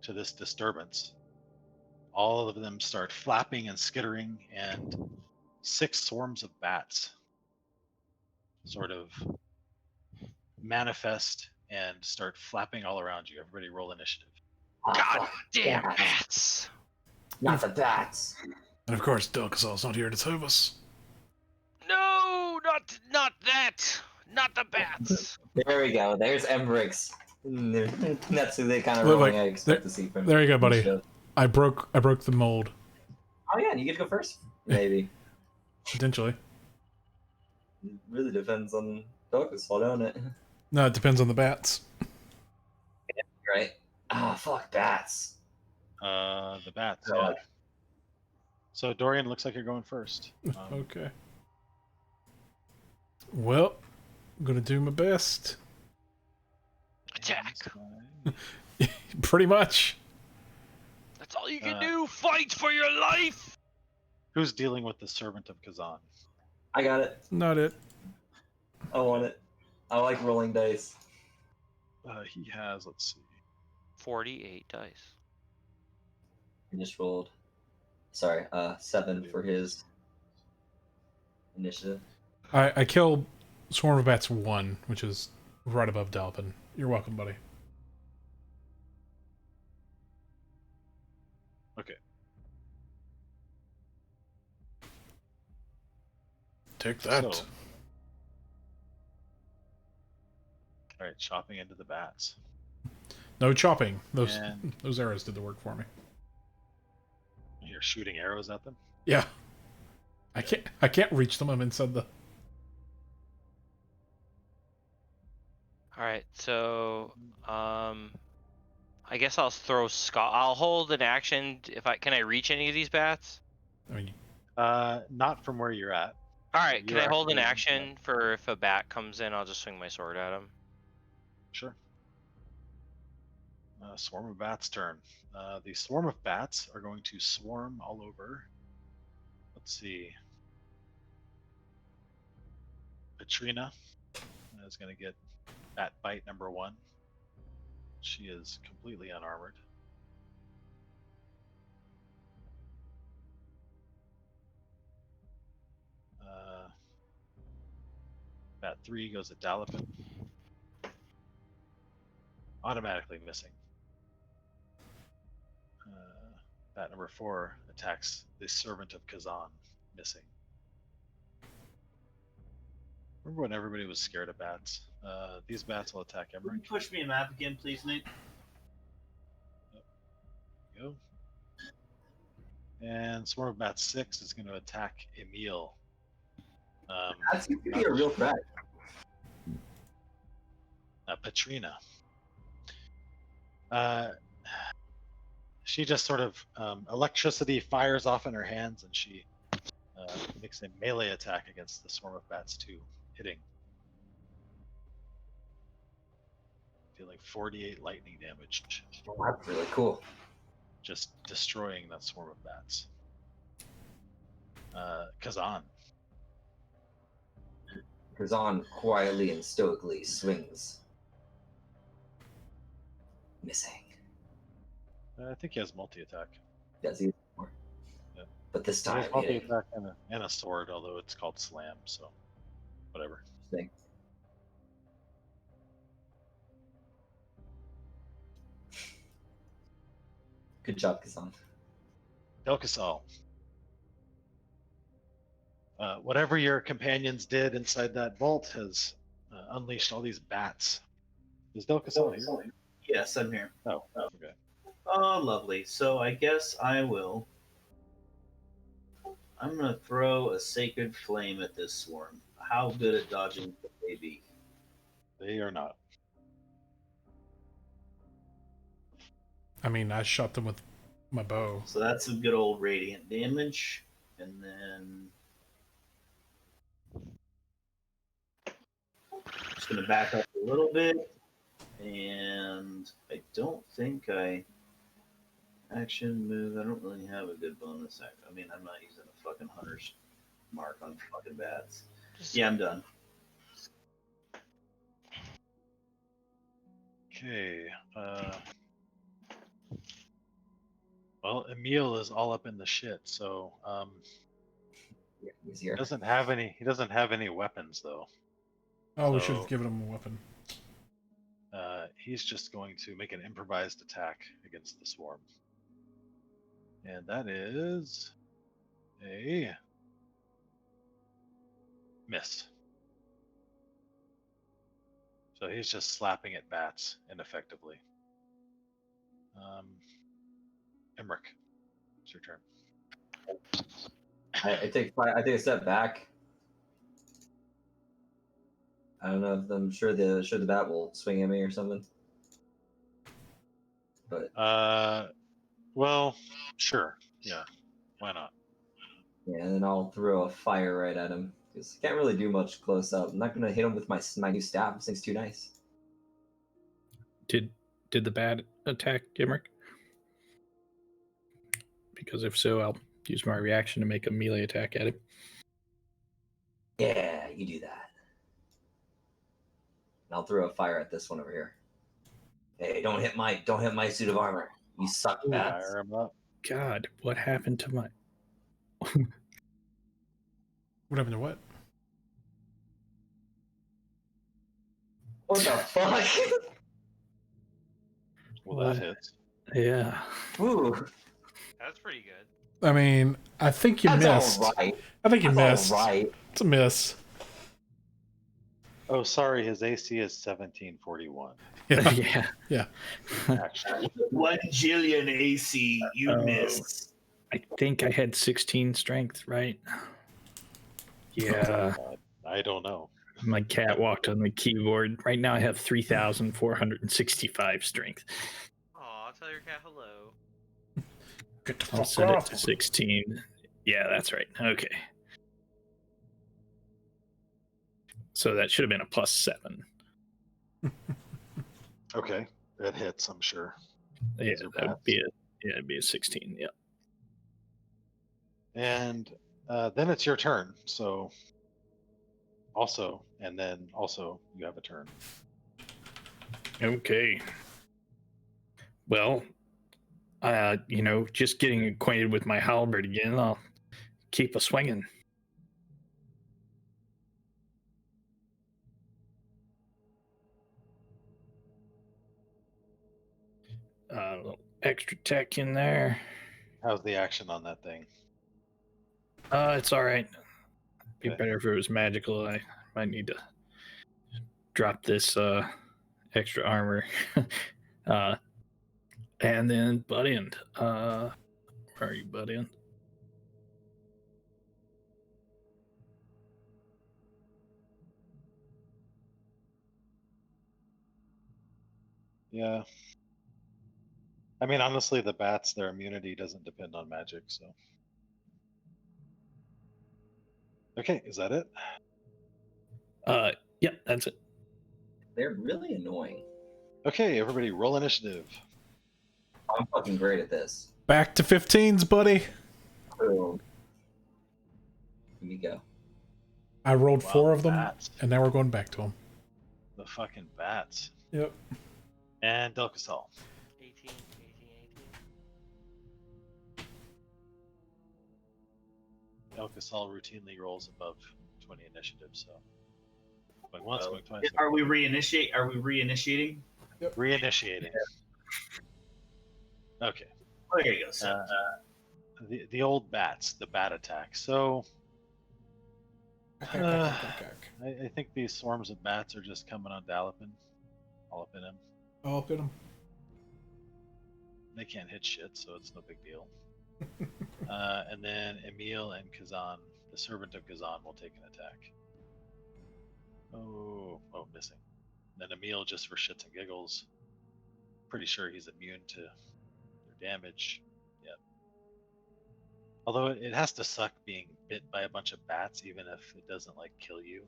to this disturbance, all of them start flapping and skittering, and 6 swarms of bats sort of manifest and start flapping all around you. Everybody roll initiative. Oh, God fuck, damn bats. bats! Not the bats. And of course, Delcasol's not here to save us. No, not that! Not the bats! There we go. There's Embrick's. That's the kind of Look, rolling like, I expect to see from. There you go, buddy. Initiative. I broke the mold. Oh yeah, you get to go first. Maybe. Potentially. It really depends on focus, don't it? No, it depends on the bats. Right? Ah, fuck bats. The bats, Oh, yeah. So Dorian, looks like you're going first. Okay. Well, I'm gonna do my best. Attack! Pretty much. That's all you can do! Fight for your life! Who's dealing with the servant of Kazan? I got it. Not it. I want it. I like rolling dice. He has, let's see. 48 dice. I just rolled. Sorry, 7 for his initiative. I killed Swarm of Bats 1, which is right above Dalpin. You're welcome, buddy. Okay. Take that. So, all right, chopping into the bats. No chopping. Those And those arrows did the work for me. you're shooting arrows at them. Yeah. I can't reach them. I'm inside the. All right, so I guess I'll throw I'll hold an action if can I reach any of these bats? I mean, Not from where you're at. All right, can You're I hold an actually- action for if a bat comes in? I'll just swing my sword at him. Sure. Swarm of bats turn. The swarm of bats are going to swarm all over. Let's see. Katrina is going to get bat bite number 1. She is completely unarmored. Bat 3 goes at Dalipin. Automatically missing. Bat number 4 attacks the servant of Kazan, missing. Remember when everybody was scared of bats? These bats will attack Can you Emmerich. push me a map again, please, Nate? Go. And Swarm of Bat 6 is going to attack Emil. That seems to be a real threat. Patrina. She just sort of electricity fires off in her hands, and she makes a melee attack against the Swarm of Bats 2, hitting. Dealing 48 lightning damage. Oh, that's really cool. Just destroying that Swarm of Bats. Kazan. Kazan quietly and stoically swings. Missing. I think he has multi-attack. Does he? Yeah. But this He time, has multi-attack and a sword, although it's called slam, so whatever. Interesting. Good job, Kazan. Delcasol. Whatever your companions did inside that vault has unleashed all these bats. Is Delcasol here? Yes, I'm here. Oh, okay. Oh, lovely. So I guess I'm gonna throw a sacred flame at this swarm. How good at dodging could they be? They are not. I mean, I shot them with my bow. So that's some good old radiant damage, and then just gonna back up a little bit, and I don't think I action move. I don't really have a good bonus act. I mean, I'm not using a fucking hunter's mark on fucking bats. Yeah, I'm done. Okay. Well, Emil is all up in the shit, so Yeah, he easier. doesn't have any. He doesn't have any weapons though. Oh, we should have So- given him a weapon. He's just going to make an improvised attack against the swarm, and that is a miss. So he's just slapping at bats ineffectively. Emmerich, it's your turn. I take a step back. I don't know if I'm sure the bat will swing at me or something. But Well, sure. Yeah. Why not? yeah, and then I'll throw a fire right at him because I can't really do much close up. I'm not gonna hit him with my new staff. This thing's too nice. Did the bat attack Gimrick? Because if so, I'll use my reaction to make a melee attack at him. Yeah, you do that. And I'll throw a fire at this one over here. Hey, don't hit my suit of armor. You suck, bats. Fire him up. God, what happened to my? What happened to what? What the fuck? Well, What? that hits. Yeah. Ooh, That's pretty good. I mean, I think you that's missed. all right. I think you That's missed. all right. It's a miss. Oh, sorry. His AC is 1741. Yeah. Yeah. Actually, 1 jillion AC, you Oh. missed. I think I had 16 strength, right? Yeah. I don't know. My cat walked on the keyboard. Right now I have 3,465 strength. Aw, tell your cat hello. Get the I'll fuck set it off. to 16. Yeah, that's right. Okay. So that should have been a +7. Okay, that hits. I'm sure. Yeah, These are that'd be it'd be a 16. Yeah. And then it's your turn. So also, and then also you have a turn. Okay. Well, just getting acquainted with my halberd again, I'll keep a swinging. A little extra tech in there. How's the action on that thing? It's all right. Be Okay. better if it was magical. I might need to drop this extra armor. And then butt end. Where are you, butt end? Yeah. I mean, honestly, the bats, their immunity doesn't depend on magic, so. Okay, is that it? Yeah, that's it. They're really annoying. Okay, everybody roll initiative. I'm fucking great at this. Back to 15s, buddy. So, here you go. I rolled Wow, 4 of them, bats. and now we're going back to them. The fucking bats. Yep. And Delcasol. 18. Delcasol routinely rolls above 20 initiative, so. Going once, going twice. Are we reinitiating? Reinitiating. Okay. Oh, there you go. So, The old bats, the bat attack. So I think these swarms of bats are just coming on Dalapin, all up in him. Oh, look at them. They can't hit shit, so it's no big deal. And then Emil and Kazan, the servant of Kazan, will take an attack. Oh, missing. And then Emil, just for shits and giggles, pretty sure he's immune to their damage. Yep. Although it has to suck being bit by a bunch of bats, even if it doesn't like kill you.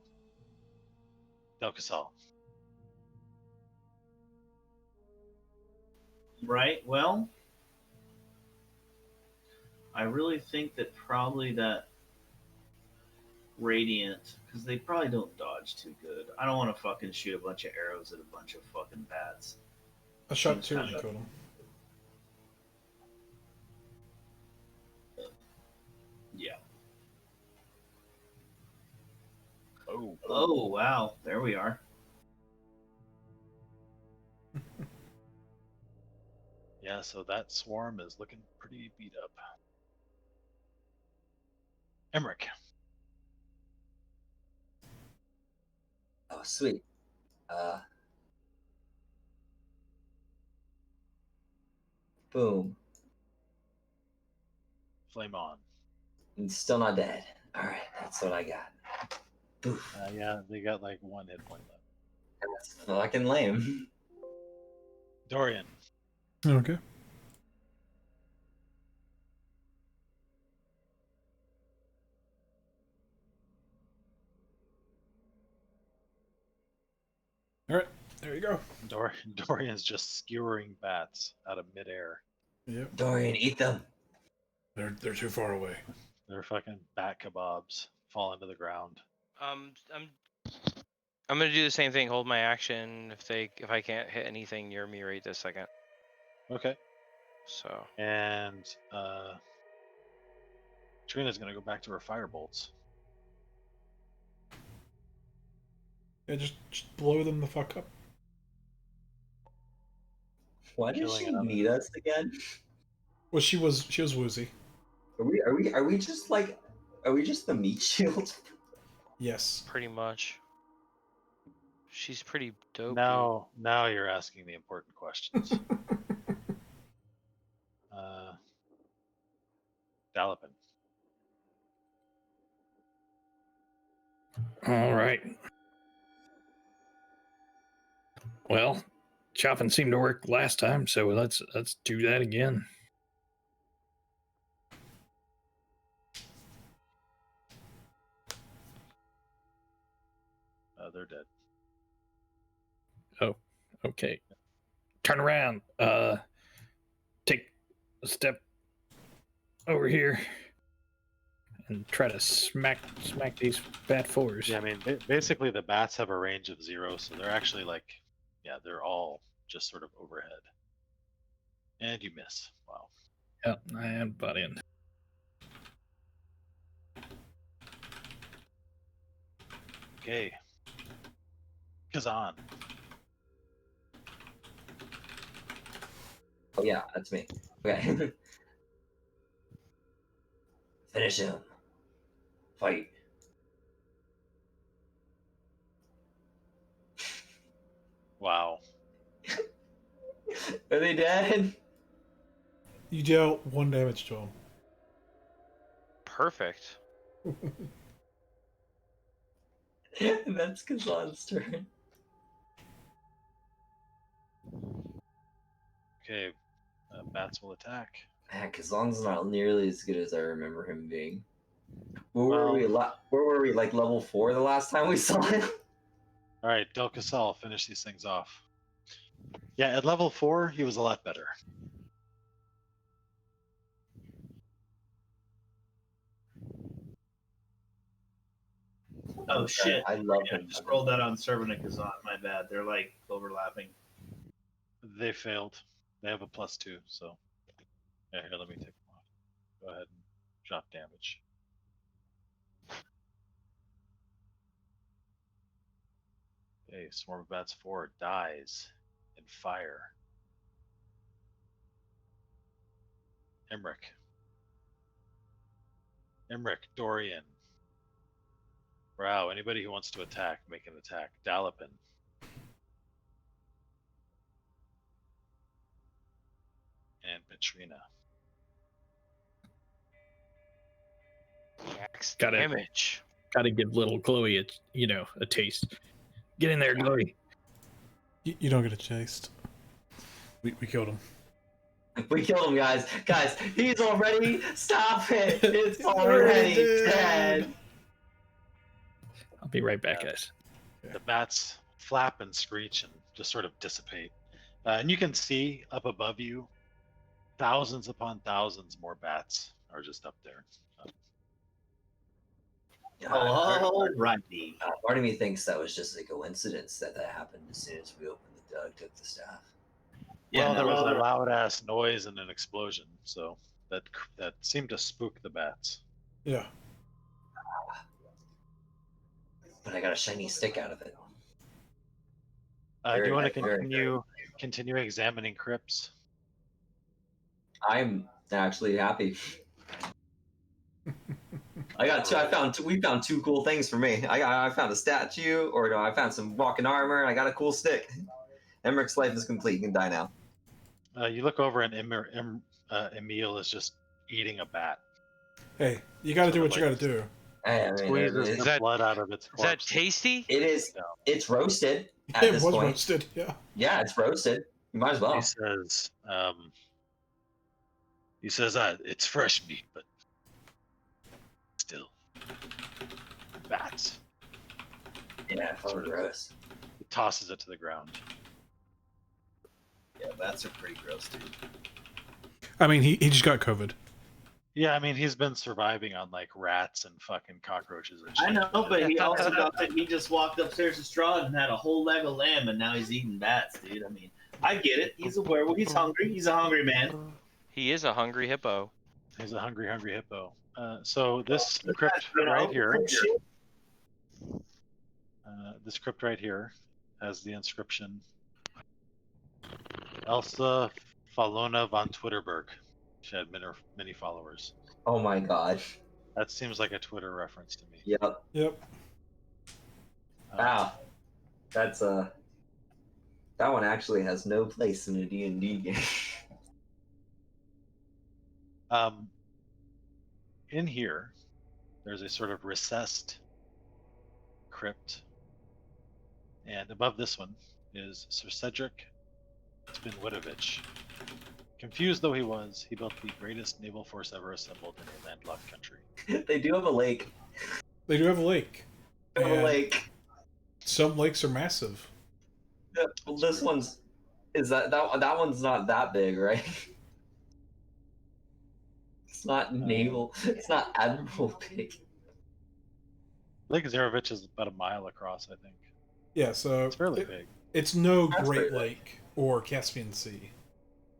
Delcasol. right. Well, I really think that probably that Radiant, because they probably don't dodge too good. I don't want to fucking shoot a bunch of arrows at a bunch of fucking bats. I shot 2 and killed him. Yeah. Oh, Oh wow, there we are. yeah. So that swarm is looking pretty beat up. Emmerich. Oh, sweet. Boom. Flame on. And still not dead. All right, that's what I got. Poof. Yeah, they got like 1 hit point left. That's fucking lame. Dorian. Okay. All right, there you go. Dorian's just skewering bats out of midair. Yep. Dorian, eat them. They're too far away. They're fucking bat kebabs falling to the ground. I'm gonna do the same thing. Hold my action if I can't hit anything near me right this second. Okay. So And Trina's gonna go back to her fire bolts. Yeah, just blow them the fuck up. Why does Killing she another. need us again? Well, she was woozy. Are we just like, are we just the meat shield? Yes. pretty much, she's pretty dope. Now you're asking the important questions. Dallopin. All right. Well, chopping seemed to work last time, so let's do that again. They're dead. Oh, okay. Turn around. Take a step over here and try to smack these bat fours. Yeah, I mean, basically the bats have a range of 0, so they're actually like, yeah, they're all just sort of overhead. And you miss. Wow. Yep, and butt in. Okay. Kazan. Oh yeah, that's me. Okay. Finish him. Fight. Wow. Are they dead? You dealt 1 damage to him. Perfect. That's Kazan's turn. Okay. Bats will attack. Man, Kazan's not nearly as good as I remember him being. Where Well- were we? Like level 4 the last time we saw him? All right, Del Casal, finish these things off. Yeah, at level 4, he was a lot better. Oh shit! I love I him. just rolled that on Servant of Kazan. My bad. They're like overlapping. They failed. They have a +2, so. Yeah, here, let me take them off. Go ahead and drop damage. Okay, Swarm of Bats 4 dies in fire. Emmerich. Dorian. Wow, anybody who wants to attack, make an attack. Dallopin. And Petrina. Max Gotta- damage. Got to give little Chloe a taste. Get in there, Chloe. You don't get a chased. We killed him. We killed him, guys. Guys, he's already. Stop it! It's He's already already dead. I'll be right back, guys. The bats flap and screech and just sort of dissipate. And you can see up above you, thousands upon thousands more bats are just up there. Alrighty. Part of me thinks that was just a coincidence that happened as soon as we opened took the staff. Yeah, Well, there was a no. loud ass noise and an explosion, so that seemed to spook the bats. Yeah. But I got a shiny stick out of it. Do Very you want to nice, very continue examining crypts? I'm actually happy. I got two. We found two cool things for me. I found a statue, or no, I found some walking armor. I got a cool stick. Emmerich's life is complete. You can die now. You look over and Emil is just eating a bat. Hey, you got to do Sort of what you got to do. Hey, I mean, Squeezes it, the that- blood out of its Is that corpse. tasty? it is. No. It's roasted at It this was point. roasted. Yeah. Yeah, it's roasted. You might as well. He says, it's fresh meat, but still, bats. Yeah, Sort of. gross. He tosses it to the ground. Yeah, bats are pretty gross, dude. I mean, he just got COVID. Yeah, I mean, he's been surviving on like rats and fucking cockroaches and shit. I know, but he also got that. He just walked upstairs to Strahd and had a whole leg of lamb, and now he's eating bats, dude. I mean, I get it. He's a werewolf. He's hungry. He's a hungry man. He is a hungry hippo. He's a hungry hippo. So this crypt right here, has the inscription Elsa Falona von Twitterberg. She had many followers. Oh my god. That seems like a Twitter reference to me. Yep. Yep. Wow. That's that one actually has no place in a D&D game. In here, there's a sort of recessed crypt, and above this one is Sir Cedric Spinwitovich. Confused though he was, he built the greatest naval force ever assembled in a landlocked country. They do have a lake. They do have a lake. They have a And lake. some lakes are massive. Well, this one's that one's not that big, right? It's not naval. It's not admiral big. Lake Zarevich is about a mile across, I think. Yeah, so It's fairly big. it's no That's Great pretty big. Lake or Caspian Sea.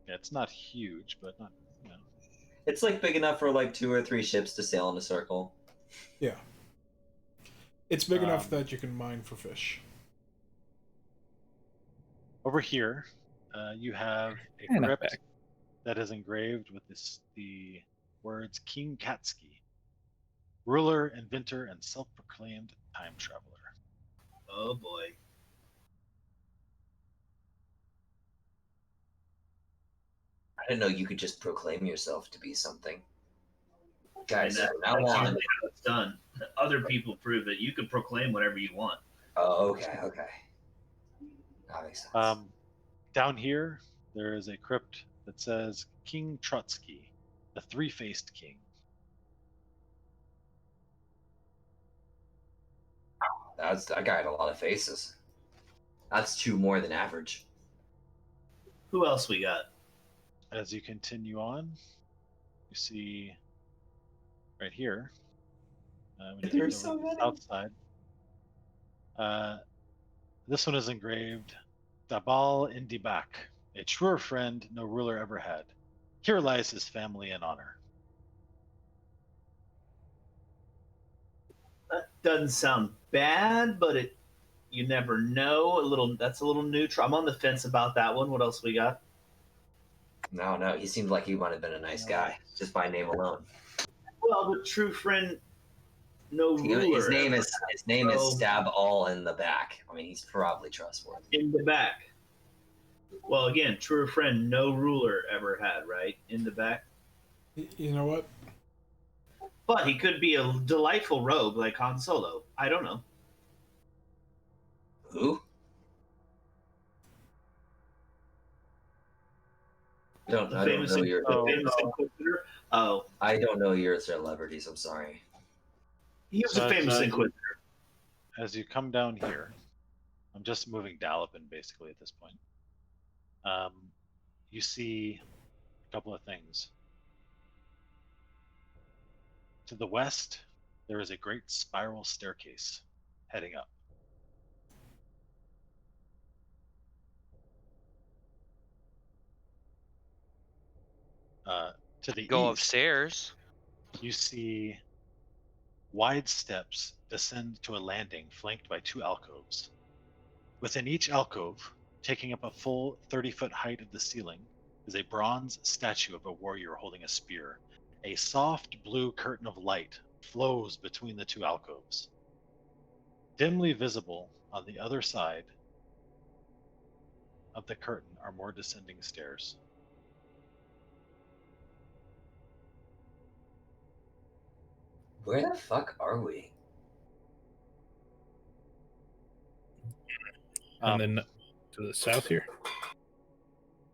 Yeah, it's not huge, but not, you know. It's like big enough for like 2 or 3 ships to sail in a circle. Yeah. It's big enough Um, that you can mine for fish. Over here, you have a And I'm crypt back. that is engraved with the words King Katsky, ruler, inventor, and self-proclaimed time traveler. Oh boy. I didn't know you could just proclaim yourself to be something. Guys, I mean, from now that's on. usually how it's done. Other people prove it. You can proclaim whatever you want. Oh, okay. That makes sense. Down here, there is a crypt that says King Trotsky, the three-faced king. That guy had a lot of faces. That's 2 more than average. Who else we got? As you continue on, you see right here, when you There's get over so to many. the south side, this one is engraved, Dabal Indibak, a truer friend no ruler ever had. Here lies his family and honor. That doesn't sound bad, but you never know. That's a little neutral. I'm on the fence about that one. What else we got? No, he seemed like he might have been a nice guy, just by name alone. Well, but true friend, no ruler. His name is So- Stab All in the Back. I mean, he's probably trustworthy. In the back. Well, again, true friend, no ruler ever had, right? In the back. You know what? But he could be a delightful rogue like Han Solo. I don't know. Who? I don't know your. The famous Inquisitor. Oh, I don't know your celebrities. I'm sorry. he was So a famous it's, Inquisitor. As you come down here, I'm just moving Dalapin basically at this point. You see a couple of things. To the west, there is a great spiral staircase heading up. To the Go east, upstairs. you see wide steps descend to a landing flanked by 2 alcoves. Within each alcove, taking up a full 30-foot height of the ceiling, is a bronze statue of a warrior holding a spear. A soft blue curtain of light flows between the 2 alcoves. Dimly visible on the other side of the curtain are more descending stairs. Where the fuck are we? And then to the south here.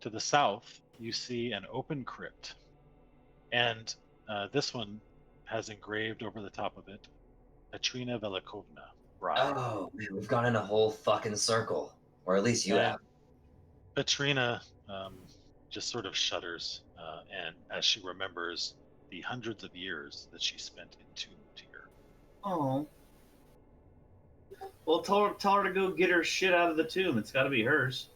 To the south, you see an open crypt, and this one has engraved over the top of it, Katrina Velikovna, bride. Oh, man, we've gone in a whole fucking circle. Or at least you And have. Katrina just sort of shudders, and as she remembers the hundreds of years that she spent entombed here. Oh. Well, tell her to go get her shit out of the tomb. It's got to be hers.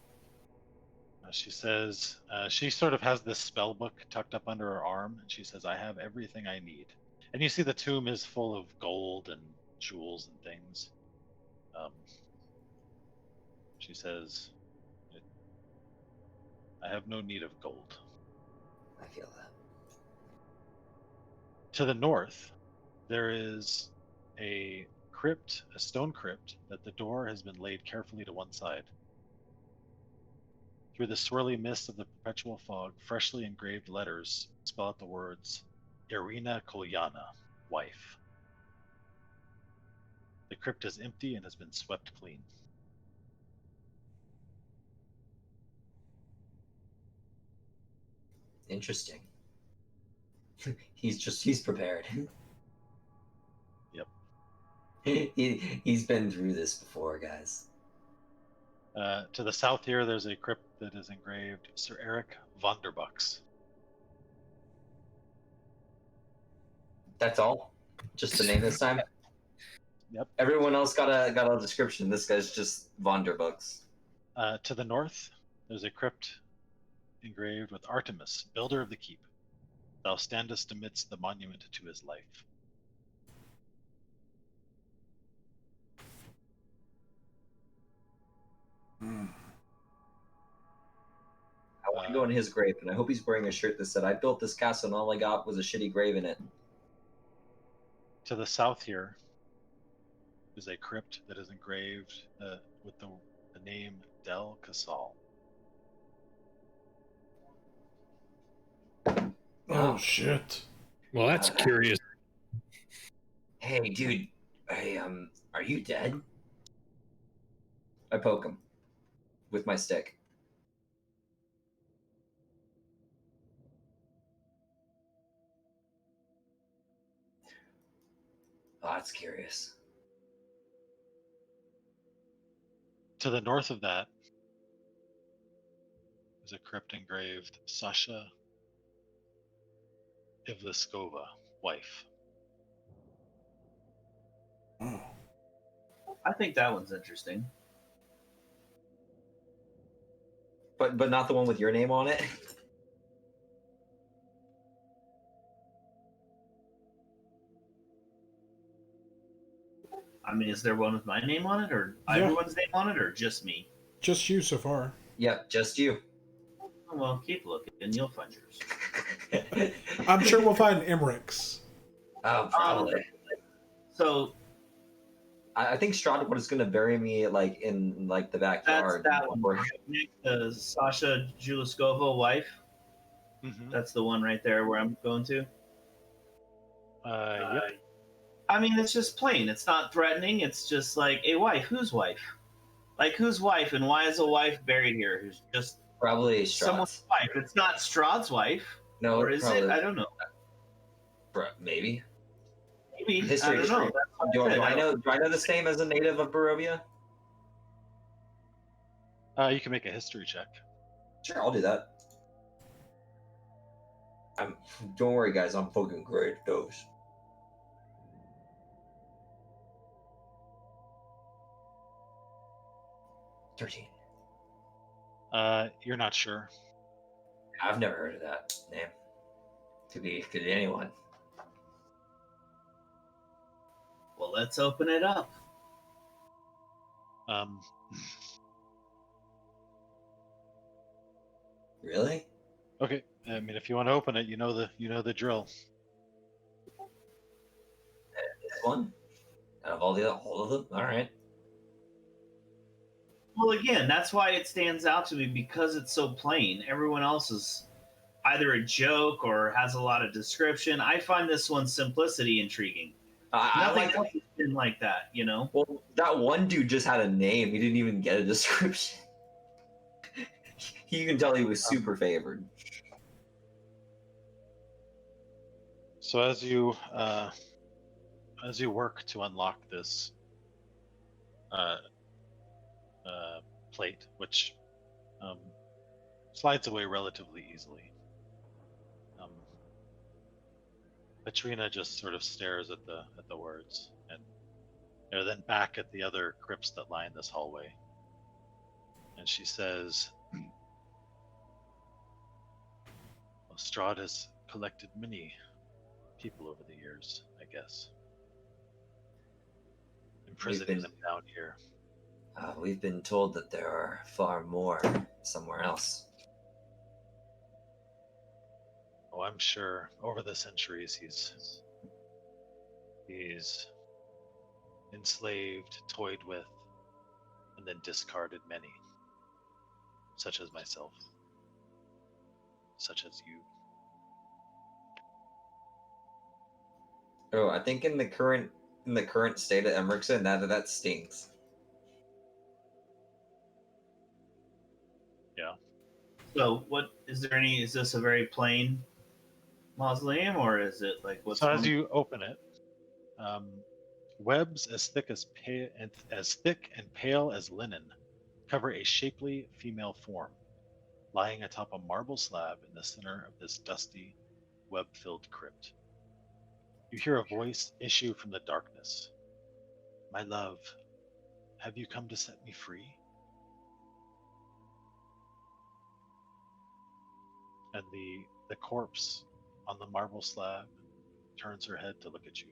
She says she sort of has this spell book tucked up under her arm, and she says, "I have everything I need." And you see the tomb is full of gold and jewels and things. She says, "I have no need of gold." I feel that. To the north, there is a crypt, a stone crypt, that the door has been laid carefully to one side. Through the swirly mist of the perpetual fog, freshly engraved letters spell out the words, Irina Kolyana, wife. The crypt is empty and has been swept clean. Interesting. He's prepared. Yep. He's been through this before, guys. To the south here, there's a crypt that is engraved Sir Eric Vonderbucks. That's all? Just the name this time? Yep. Everyone else got a description. This guy's just Vonderbucks. To the north, there's a crypt engraved with Artemis, builder of the keep. Thou standest amidst the monument to his life. I want to go in his grave, and I hope he's wearing a shirt that said, "I built this castle and all I got was a shitty grave in it." To the south here is a crypt that is engraved with the name Del Casal. Oh shit. Well, that's curious. Hey, dude. Hey, are you dead? I poke him with my stick. Oh, that's curious. To the north of that is a crypt engraved Sasha Ivliskova, wife. Oh. I think that one's interesting. But not the one with your name on it? I mean, is there one with my name on it, or Yeah. everyone's name on it, or just me? Just you so far. Yep, just you. Oh, well, keep looking, and you'll find yours. I'm sure we'll find Emmerich's. Oh, probably. So I think Strahd was going to bury me like in like the that's backyard. that one. The Sasha Juliskova wife. Mm-hmm. That's the one right there where I'm going to. Yep. I mean, it's just plain. It's not threatening. It's just like a wife. Whose wife? Like, whose wife, and why is a wife buried here? Who's just Probably someone's Strahd's. wife? It's not Strahd's wife. No, Or is probably, it? I don't know. Maybe. Maybe. History. I don't know. That's what Do I said. I know this name as a native of Barovia? You can make a history check. Sure, I'll do that. Don't worry, guys. I'm fucking great at those. You're not sure. I've never heard of that name. Could be anyone. Well, let's open it up. Really? Okay. I mean, if you want to open it, you know the drill. This one? Out of all of them? All right. Well, again, that's why it stands out to me, because it's so plain. Everyone else is either a joke or has a lot of description. I find this one's simplicity intriguing. I Nothing like. else has been like that, you know? Well, that one dude just had a name. He didn't even get a description. You can tell he was super favored. So as you work to unlock this plate, which slides away relatively easily, Katrina just sort of stares at the words, and then back at the other crypts that line this hallway, and she says, well, Strahd has collected many people over the years, I guess, imprisoning them down here. We've been told that there are far more somewhere else. Oh, I'm sure over the centuries he's enslaved, toyed with, and then discarded many, such as myself, such as you. Oh, I think in the current state of Emmerson, that stinks. Yeah. So, what is there any? Is this a very plain mausoleum, or is it like what's? So as you open it, webs as thick and pale as linen cover a shapely female form, lying atop a marble slab in the center of this dusty, web-filled crypt. You hear a voice issue from the darkness. My love, have you come to set me free? And the corpse on the marble slab turns her head to look at you.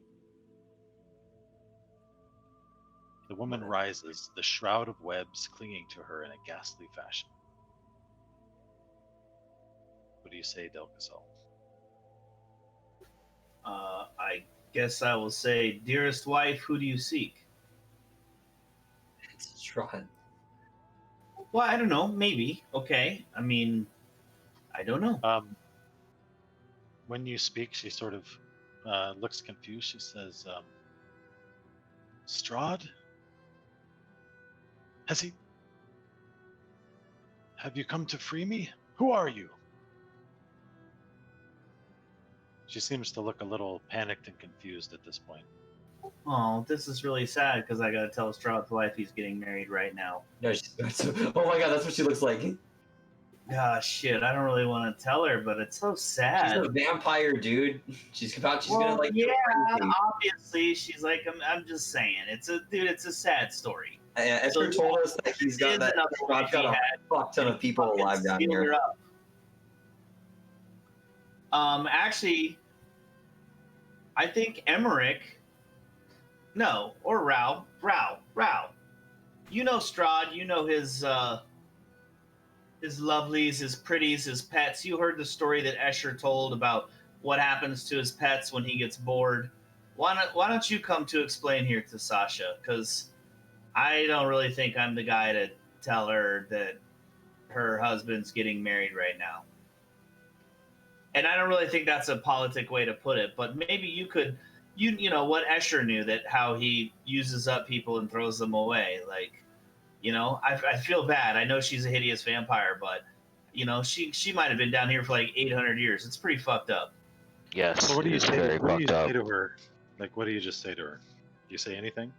The woman rises, the shroud of webs clinging to her in a ghastly fashion. What do you say, Del Casal? I guess I will say, dearest wife, who do you seek? It's Strahd. Well, I don't know. Maybe. Okay. I mean, I don't know. When you speak, she sort of looks confused. She says, Strahd? Have you come to free me? Who are you? She seems to look a little panicked and confused at this point. Oh, this is really sad because I gotta tell Strahd's wife he's getting married right now. No, oh my god, that's what she looks like. Ah, shit, I don't really want to tell her, but it's so sad. She's a vampire, dude. She's gonna like. Yeah, obviously, she's like, I'm just saying, it's a sad story. Esther told us that he's got that. I've got a fuck ton of people alive down here. Actually, I think Emmerich. No, or Rao. You know Strahd. You know his lovelies, his pretties, his pets. You heard the story that Escher told about what happens to his pets when he gets bored. Why don't you come to explain here to Sasha? Because I don't really think I'm the guy to tell her that her husband's getting married right now. And I don't really think that's a politic way to put it, but maybe you could, you know what Escher knew, that how he uses up people and throws them away. Like, you know, I feel bad. I know she's a hideous vampire, but you know, she might have been down here for like 800 years. It's pretty fucked up. Yes, So what do you it's say? very What do you fucked up. say to her? Like, what do you just say to her? Do you say anything?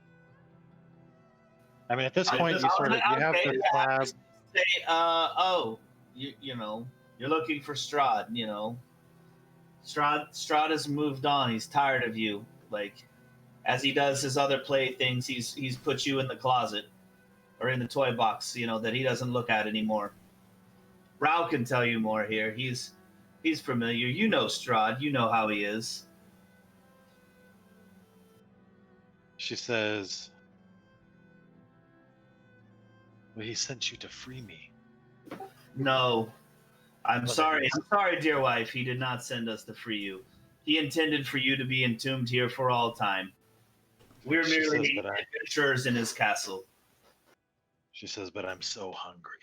I mean, at this point, you sort of you have the slab. Say, oh, you know, you're looking for Strahd. You know, Strahd has moved on. He's tired of you. Like, as he does his other playthings, he's put you in the closet or in the toy box, you know, that he doesn't look at anymore. Rao can tell you more here. He's He's familiar. You know Strahd. You know how he is. She says, well, he sent you to free me. No. I'm Well, sorry. then I'm sorry, dear wife. He did not send us to free you. He intended for you to be entombed here for all time. We're She merely says, adventurers in his castle. She says, but I'm so hungry.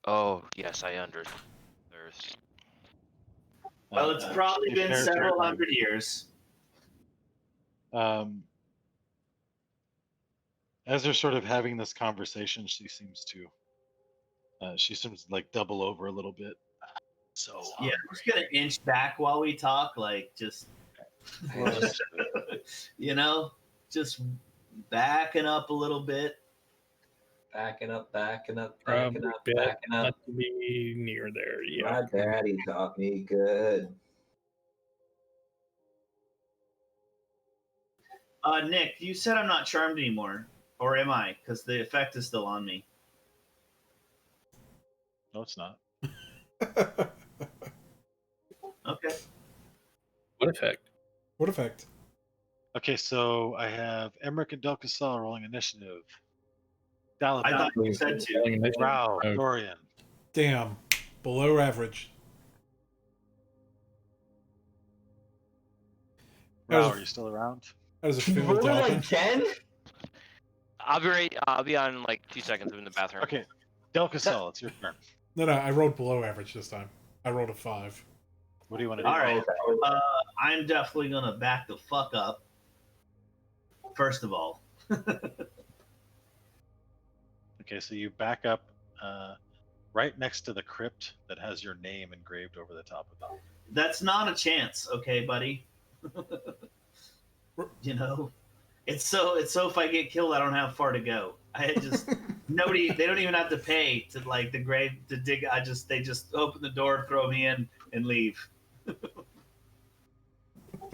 Oh, yes, I understand. Well, it's probably to be been fair to several her, hundred years. As they're sort of having this conversation, she seems like double over a little bit. So Yeah, I'm just gonna inch back while we talk, like just you know, just backing up a little bit. Backing up, backing up, Probably backing up, bit backing up. not to be near there. Yeah. My daddy taught me good. Nick, you said I'm not charmed anymore, or am I? Because the effect is still on me. no, it's not. Okay. What effect? What effect? Okay, so I have Emmerich and Del Casal rolling initiative. I thought you said two. Rao, Oh. Dorian. Damn. Below average. Rao, are you still around? How does it feel We're to happen? like 10? I'll be right. I'll be on in like 2 seconds. I'm in the bathroom. Okay, Del Casal, it's your turn. No, I rolled below average this time. I rolled a 5. What do you want to do? All right. I'm definitely gonna back the fuck up. First of all. Okay, so you back up right next to the crypt that has your name engraved over the top of it. That's not a chance, okay, buddy? You know? It's so if I get killed I don't have far to go. I just nobody they don't even have to pay to like the grave to dig. They just open the door, throw me in, and leave.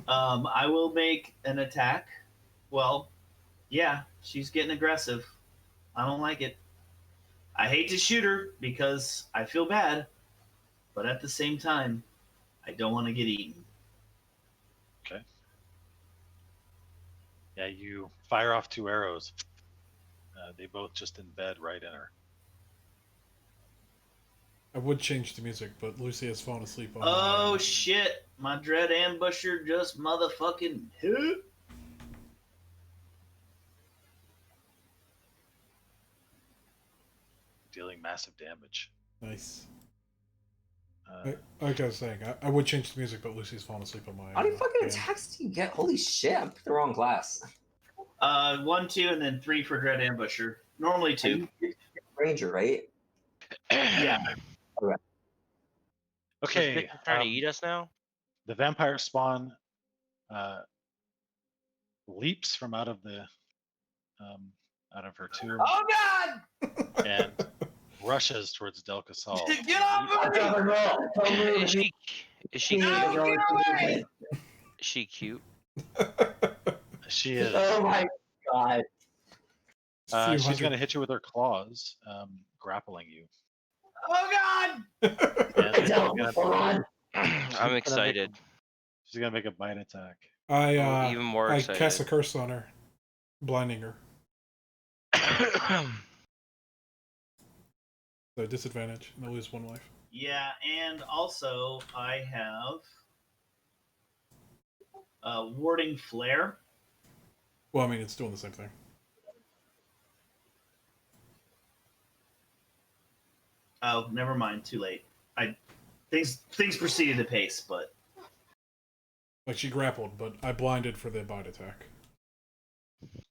I will make an attack. Well, yeah, she's getting aggressive. I don't like it. I hate to shoot her because I feel bad, but at the same time, I don't want to get eaten. Okay. Yeah, you fire off 2 arrows. They both just embed right in her. I would change the music, but Lucy has fallen asleep on Oh my, shit! My dread ambusher just motherfucking hit. Dealing massive damage. Nice. Like I was saying, I would change the music, but Lucy's fallen asleep on my. How many fucking band. attacks do you get? Holy shit, I picked the wrong class. 1, 2, and then 3 for dread ambusher. Normally 2. Ranger, right? Yeah. Okay. Is trying to eat us now? The vampire spawn leaps from out of her tomb Oh god! and rushes towards Del Casal. Get off of me! Is she No, cute? get away! Is she cute? She is. Oh my god. She's going to hit you with her claws, grappling you. Oh god! And I'm excited. she's going to make a bite attack. Even more I excited. cast a curse on her, blinding her. So disadvantage, and I lose 1 life. Yeah, and also I have warding flare. Well, I mean, it's doing the same thing. Oh, never mind. Too late. Things proceeded apace, but Like she grappled, but I blinded for the bite attack.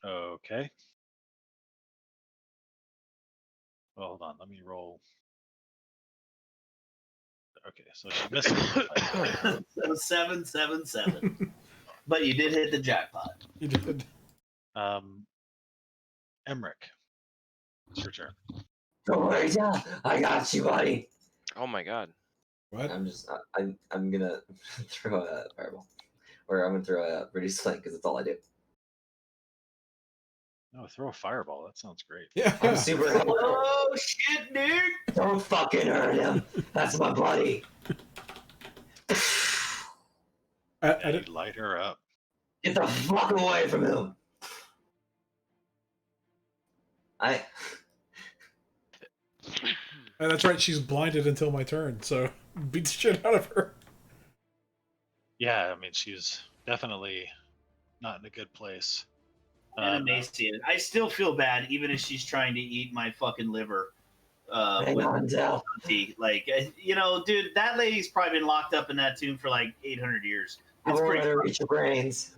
Okay. Well, hold on. Let me roll. Okay, so she misses. so 7, 7, 7. But you did hit the jackpot. You did. Emmerich, it's your turn. Don't worry, yeah, I got you, buddy. Oh my god. What? I'm gonna throw a fireball. Or I'm gonna throw a British sling because that's all I do. No, throw a fireball. That sounds great. Yeah. I'm super helpful. Oh shit, Nick! Don't fucking hurt him. That's my buddy. I Yeah, did, you light her up. Get the fuck away from him. that's right. She's blinded until my turn, so beat the shit out of her. Yeah, I mean, she's definitely not in a good place. And emaciated. I still feel bad, even as she's trying to eat my fucking liver. Hang With on, Del. tea. Like, you know, dude, that lady's probably been locked up in that tomb for like 800 years. I It's won't pretty. let her reach your brains.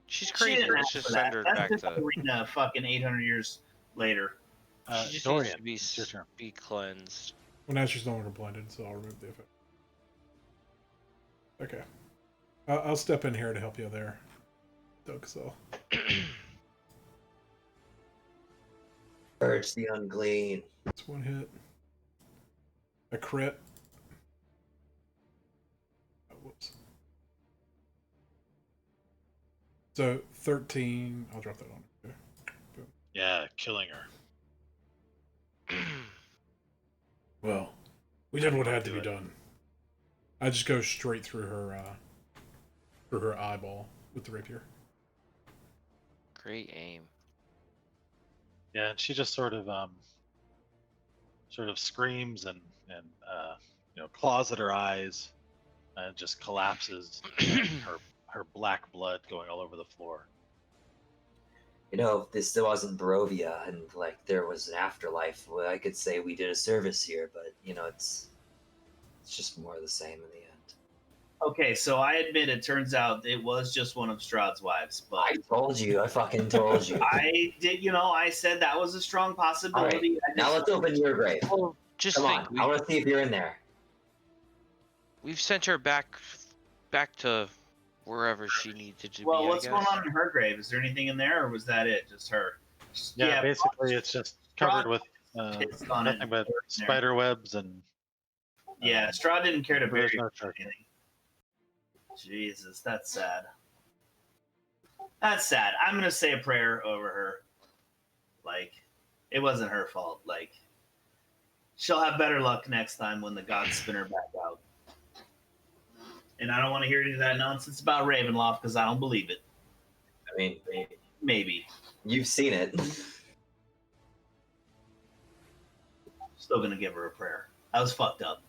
She's She crazy. didn't Let's ask just for send that. her That's back just to. arena fucking 800 years later. She just Dorian, needs to be it's your turn. be cleansed. Well, now she's no longer blinded, so I'll remove the effect. Okay. I'll step in here to help you there, Dokusil. Purge the unclean. That's one hit. A crit. Oh, whoops. So 13. I'll drop that on. Okay. Yeah, killing her. Well, we did what had to be done. I just go straight through her eyeball with the rapier. Great aim. Yeah, and she just sort of screams and claws at her eyes, and just collapses. And her black blood going all over the floor. You know, if this wasn't Barovia and like there was an afterlife, well, I could say we did a service here, but you know, it's just more of the same in the end. Okay, so I admit it turns out it was just one of Strahd's wives, but I told you, I fucking told you. I did, I said that was a strong possibility. I Now let's open your grave. Well, just Come think. on, I want to see if you're in there. We've sent her back to wherever she needed to Well, be. what's I going guess. on in her grave? Is there anything in there, or was that it? Just her? Yeah, basically it's just covered with pissed on it. nothing but spider webs and. Yeah, Strahd didn't care to bury there's no her or church. anything. Jesus, that's sad. That's sad. I'm gonna say a prayer over her. Like, it wasn't her fault. Like, she'll have better luck next time when the gods spin her back out. And I don't want to hear any of that nonsense about Ravenloft because I don't believe it. I mean, Maybe. you've seen it. Still gonna give her a prayer. I was fucked up.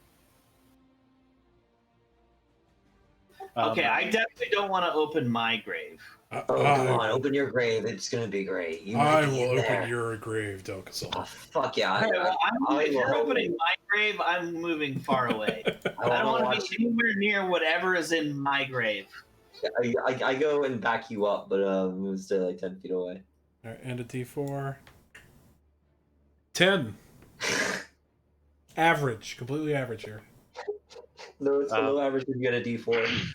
Okay, I definitely don't want to open my grave. Oh, come on, open your grave. It's gonna be great. You might I be will in open there. your grave, Dokusil. Oh, fuck yeah. Okay, well, if you're will opening my grave, I'm moving far away. I don't wanna want to be anywhere near whatever is in my grave. I go and back you up, but move stay like 10 feet away. All right, and a D4. 10. Average, completely average here. No, it's below average if you get a D4.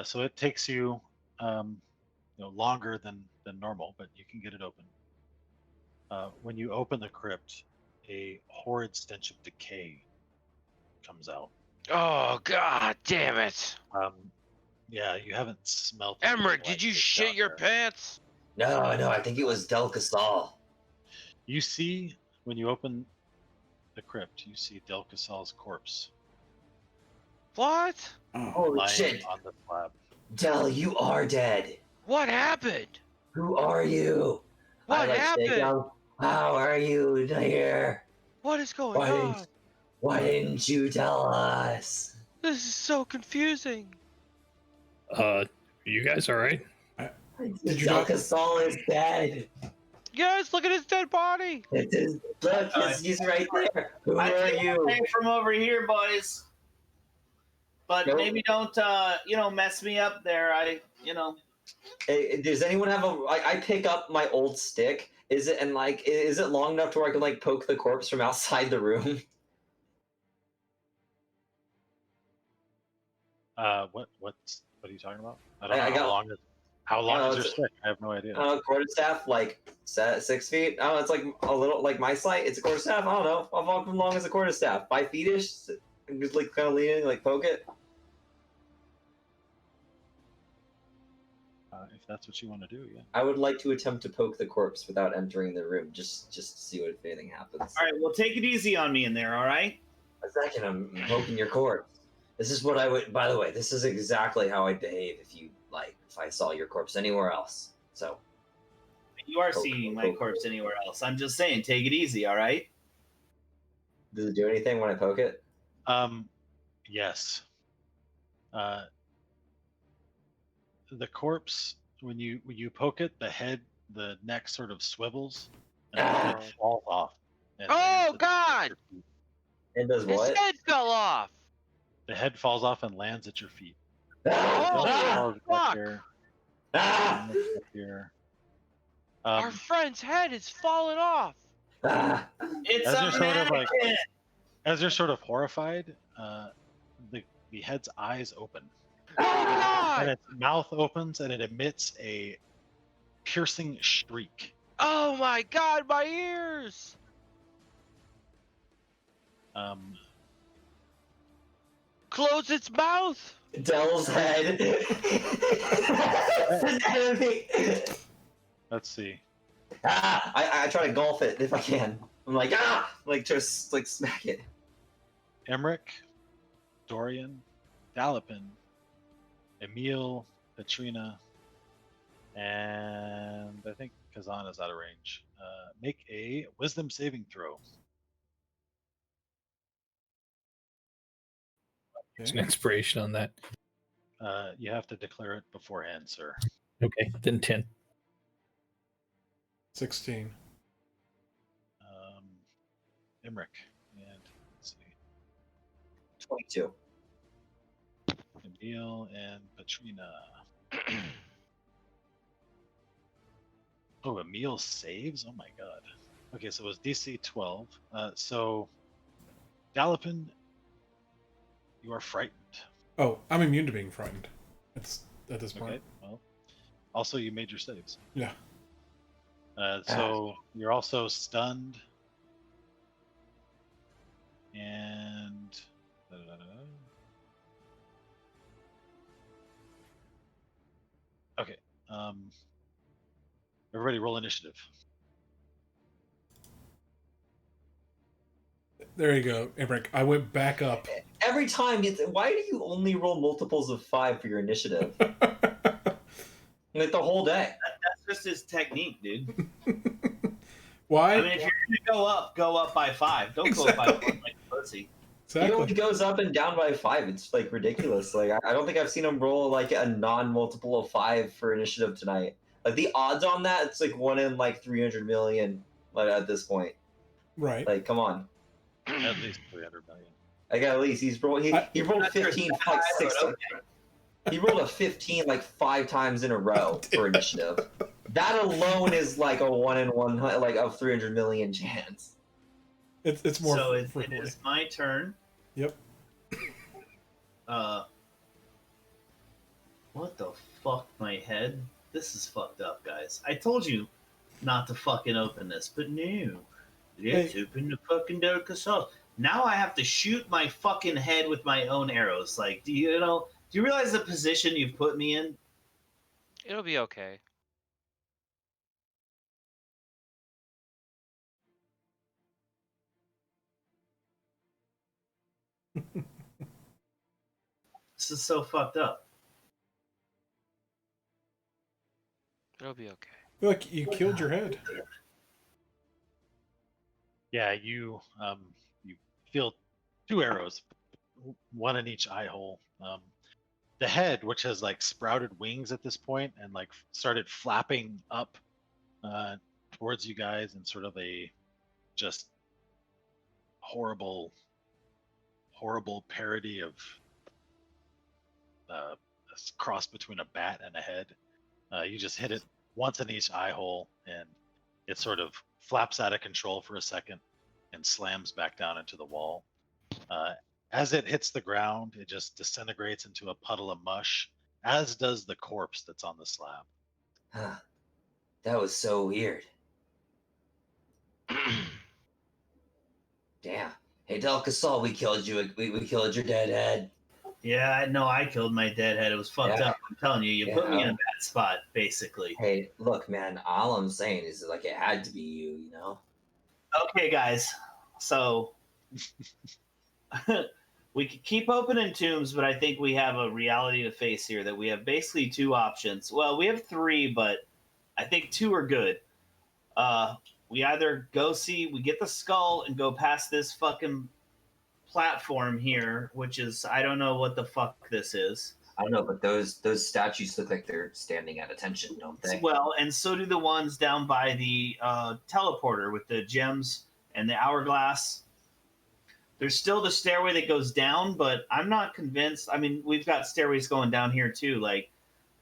So it takes you, longer than normal, but you can get it open. When you open the crypt, a horrid stench of decay comes out. Oh god damn it! Yeah, you haven't smelled. Emmerich, did you shit your pants? No, I think it was Del Casal. You see, when you open the crypt, you see Del Casal's corpse What? Holy lying shit. on the slab. Del, you are dead. What happened? Who are you? What happened? How are you here? What is going on? Why didn't you tell us? This is so confusing. You guys all right? Did you Del not? Casal is dead. Guys, look at his dead body. Look, he's right there. Who I are think you? I'll pay from over here, boys. But Nope. maybe don't, mess me up there. Hey, does anyone have I pick up my old stick. Is it long enough to where I can like poke the corpse from outside the room? What are you talking about? I don't I know got- how long is your it's- stick? I have no idea. Quarterstaff, like 6 feet. I don't know, it's like a little like my slight. It's a quarterstaff. I don't know. How long is a quarterstaff? 5 feet-ish? Just like kind of leaning, like poke it. if that's what you want to do, yeah. I would like to attempt to poke the corpse without entering the room, just to see what if anything happens. All right, well, take it easy on me in there. All right. A second, I'm poking your corpse. This is what I would. By the way, this is exactly how I'd behave if I saw your corpse anywhere else. So You are Poke, seeing my poke. corpse anywhere else. I'm just saying, take it easy. All right. does it do anything when I poke it? Yes. The corpse, when you poke it, the neck sort of swivels, and the head falls off. and Oh, lands at God! your feet. It does His what? head fell off. The head falls off and lands at your feet. Oh, Tails back fuck! here, Ah! arms back here. Our friend's head is falling off. Ah! It's As a you're sort of mannequin. as you're sort of horrified, the head's eyes open, Ah! and God! its mouth opens, and it emits a piercing shriek. Oh my God, my ears! Close its mouth. Dell's head. An enemy. Let's see. I try to golf it if I can. I'm like just like smack it. Emmerich, Dorian, Dalipin, Emil, Katrina, and I think Kazan is out of range. Make a wisdom saving throw. It's an inspiration on that. You have to declare it beforehand, sir. Okay, then 10. 16. Emmerich, and let's see, 22. Emil and Katrina. Oh, Emil saves? Oh my god. Okay, so it was DC 12. So, Dalipin, you are frightened. Oh, I'm immune to being frightened. It's at this point. Okay, well, also you made your saves. Yeah. So you're also stunned. And okay. Everybody roll initiative. There you go, Emmerich. I went back up. Every time, why do you only roll multiples of 5 for your initiative? Like the whole day. That's just his technique, dude. Why? I mean, if you're gonna go up by 5. Don't go up by 1 like a pussy. He Exactly. only goes up and down by 5. It's like ridiculous. Like I don't think I've seen him roll like a non-multiple of 5 for initiative tonight. Like the odds on that, it's like 1 in like 300 million. Like at this point, Right. like come on. At least 300 million. Like at least he rolled That's 15 your like side, 6 but okay. He rolled a 15 like 5 times in a row for initiative. That alone is like a 1 in 100 like of 300 million chance. It's more. So it frequently. is my turn. Yep. What the fuck, my head? This is fucked up, guys. I told you not to fucking open this, but no. Let's open the fucking dark assault. Now I have to shoot my fucking head with my own arrows. Like, do you realize the position you've put me in? It'll be okay. This is so fucked up. It'll be okay. Look, you killed your head. Yeah, you feel 2 arrows, 1 in each eye hole. The head, which has like sprouted wings at this point and like started flapping up towards you guys in sort of a just horrible parody of a cross between a bat and a head. You just hit it once in each eye hole, and it sort of flaps out of control for a second and slams back down into the wall. As it hits the ground, it just disintegrates into a puddle of mush, as does the corpse that's on the slab. Huh. That was so weird. Damn. Hey, Del Casal, we killed you. We killed your dead head. Yeah, I know. I killed my deadhead. It was fucked Yeah. up. I'm telling you, you Yeah. put me in a bad spot, basically. Hey, look, man. All I'm saying is like it had to be you, you know. Okay, guys. So we could keep opening tombs, but I think we have a reality to face here that we have basically two options. Well, we have three, but I think two are good. Uh, we either we get the skull and go past this fucking platform here, which is I don't know what the fuck this is. I don't know, but those statues look like they're standing at attention, don't they? Well, and so do the ones down by the teleporter with the gems and the hourglass. There's still the stairway that goes down, but I'm not convinced. I mean, we've got stairways going down here too. Like,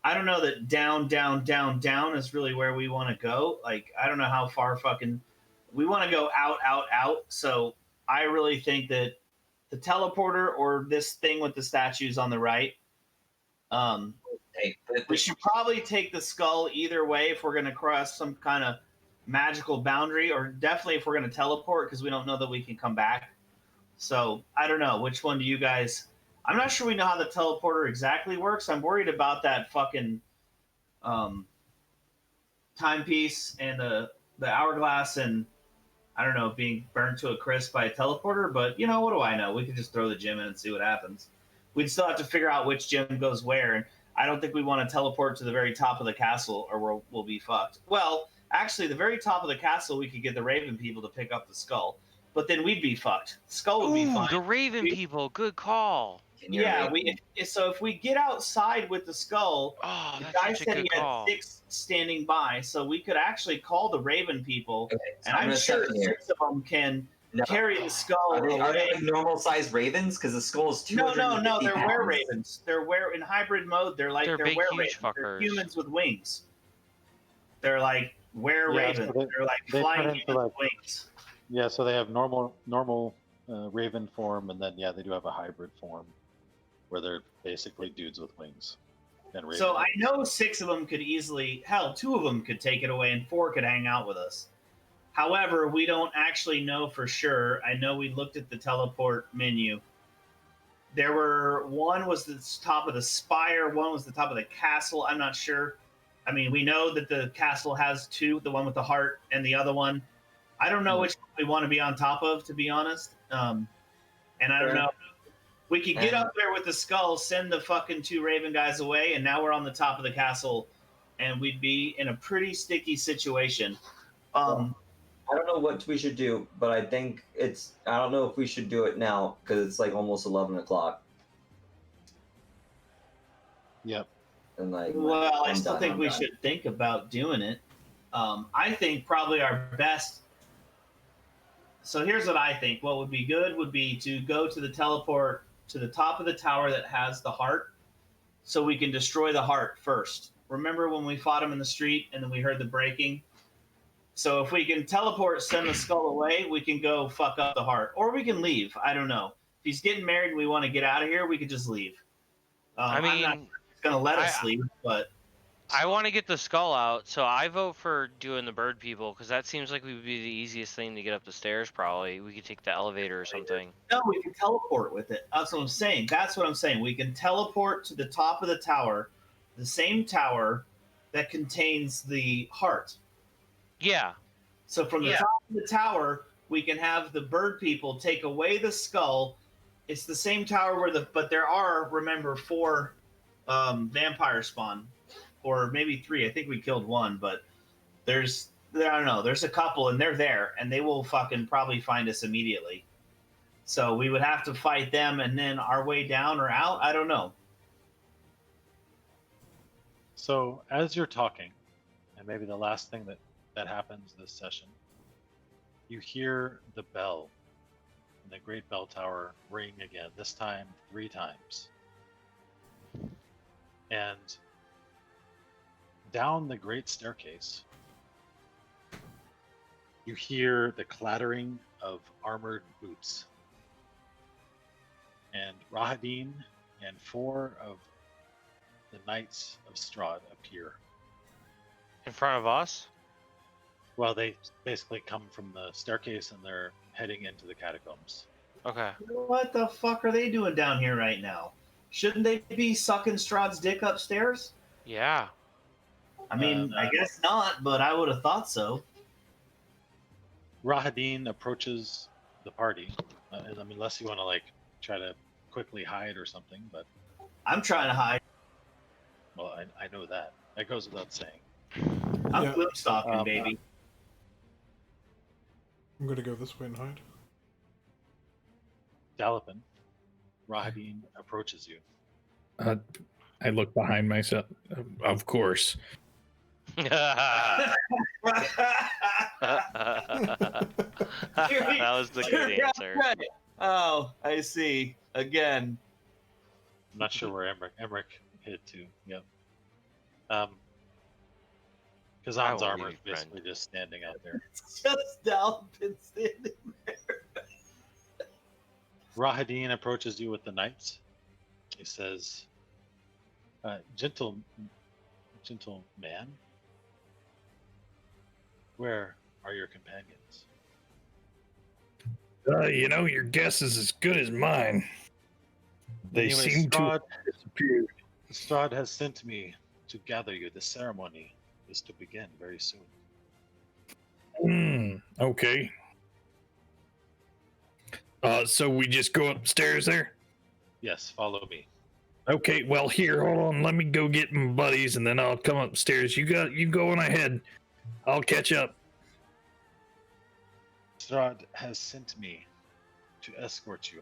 I don't know that down, down, down, down is really where we want to go. Like, I don't know how far fucking we want to go out, out, out. So I really think that the teleporter or this thing with the statues on the right. Hey, We should probably take the skull either way if we're going to cross some kind of magical boundary, or definitely if we're going to teleport because we don't know that we can come back. So I don't know. Which one do you guys? I'm not sure we know how the teleporter exactly works. I'm worried about that fucking timepiece and the hourglass and I don't know being burnt to a crisp by a teleporter. But you know what do I know? We could just throw the gem in and see what happens. We'd still have to figure out which gem goes where, and I don't think we want to teleport to the very top of the castle or we'll be fucked. Well, actually, the very top of the castle, we could get the Raven people to pick up the skull, but then we'd be fucked. The skull would be Ooh, fine. the Raven people. Good call. Yeah, so if we get outside with the skull, Oh, the that's guy such a said good he had call. 6 standing by, so we could actually call the Raven people, Okay, so and I'm gonna sure step in here. 6 of them can No. carry the skull Are they away. like normal sized ravens? Because the skull is No, 250 they're pounds. were ravens. They're in hybrid mode. They're They're big, were huge ravens. They're fuckers. humans with wings. They're like were Yeah, ravens. so They're like they flying turn humans into, with like- wings. Yeah, so they have normal raven form, and then yeah, they do have a hybrid form where they're basically dudes with wings. And raven So I wings. know 6 of them could easily, hell, 2 of them could take it away, and 4 could hang out with us. However, we don't actually know for sure. I know we looked at the teleport menu. There were one was the top of the spire, one was the top of the castle. I'm not sure. I mean, we know that the castle has 2, the one with the heart and the other one. I don't know which one we want to be on top of, to be honest. And I don't know. We could get up there with the skull, send the fucking 2 Raven guys away, and now we're on the top of the castle, and we'd be in a pretty sticky situation. I don't know what we should do, but I think I don't know if we should do it now because it's like almost 11 o'clock. Yep. And like, Well, I still think we should think about doing it. I think probably our best. So here's what I think. What would be good would be to go to the teleport to the top of the tower that has the heart, so we can destroy the heart first. Remember when we fought him in the street and then we heard the breaking? So if we can teleport, send the skull away, we can go fuck up the heart, or we can leave. I don't know. If he's getting married and we want to get out of here, we could just leave. I mean, I'm not gonna let us leave, but I want to get the skull out, so I vote for doing the bird people because that seems like would be the easiest thing to get up the stairs. Probably we could take the elevator or something. no, we can teleport with it. That's what I'm saying. That's what I'm saying. We can teleport to the top of the tower, the same tower that contains the heart. Yeah. So from the top of the tower, we can have the bird people take away the skull. It's the same tower but there are, remember, 4 vampire spawn, or maybe 3. I think we killed 1, but I don't know. There's a couple, and they're there, and they will fucking probably find us immediately. So we would have to fight them, and then our way down or out. I don't know. So as you're talking, and maybe the last thing that happens this session, you hear the bell in the great bell tower ring again, this time 3 times. And down the great staircase, you hear the clattering of armored boots. And Rahadin and 4 of the Knights of Strahd appear. In front of us? Well, they basically come from the staircase and they're heading into the catacombs. Okay. What the fuck are they doing down here right now? Shouldn't they be sucking Strahd's dick upstairs? Yeah. I mean, I guess not, but I would have thought so. Rahadin approaches the party. I mean, unless you want to like try to quickly hide or something, but I'm trying to hide. well, I know that. That goes without saying. I'm Yeah. flip stalking, baby. I'm gonna go this way and hide. Dalipin, Rahadin approaches you. I look behind myself. Of course. That was the good answer. Oh, I see. Again. I'm not sure where Emmerich hid to. Yep. Kazan's will armor leave is you, basically just standing out there. It's just Dalpin standing there. Rahadin approaches you with the knights. He says, gentle man, where are your companions? You know, your guess is as good as mine. They Anyway, seem to have disappeared. Strahd has sent me to gather you. The ceremony is to begin very soon. Okay. So we just go upstairs there? Yes, follow me. Okay, well here, hold on, let me go get my buddies and then I'll come upstairs. You go on ahead. I'll catch up. Strahd has sent me to escort you.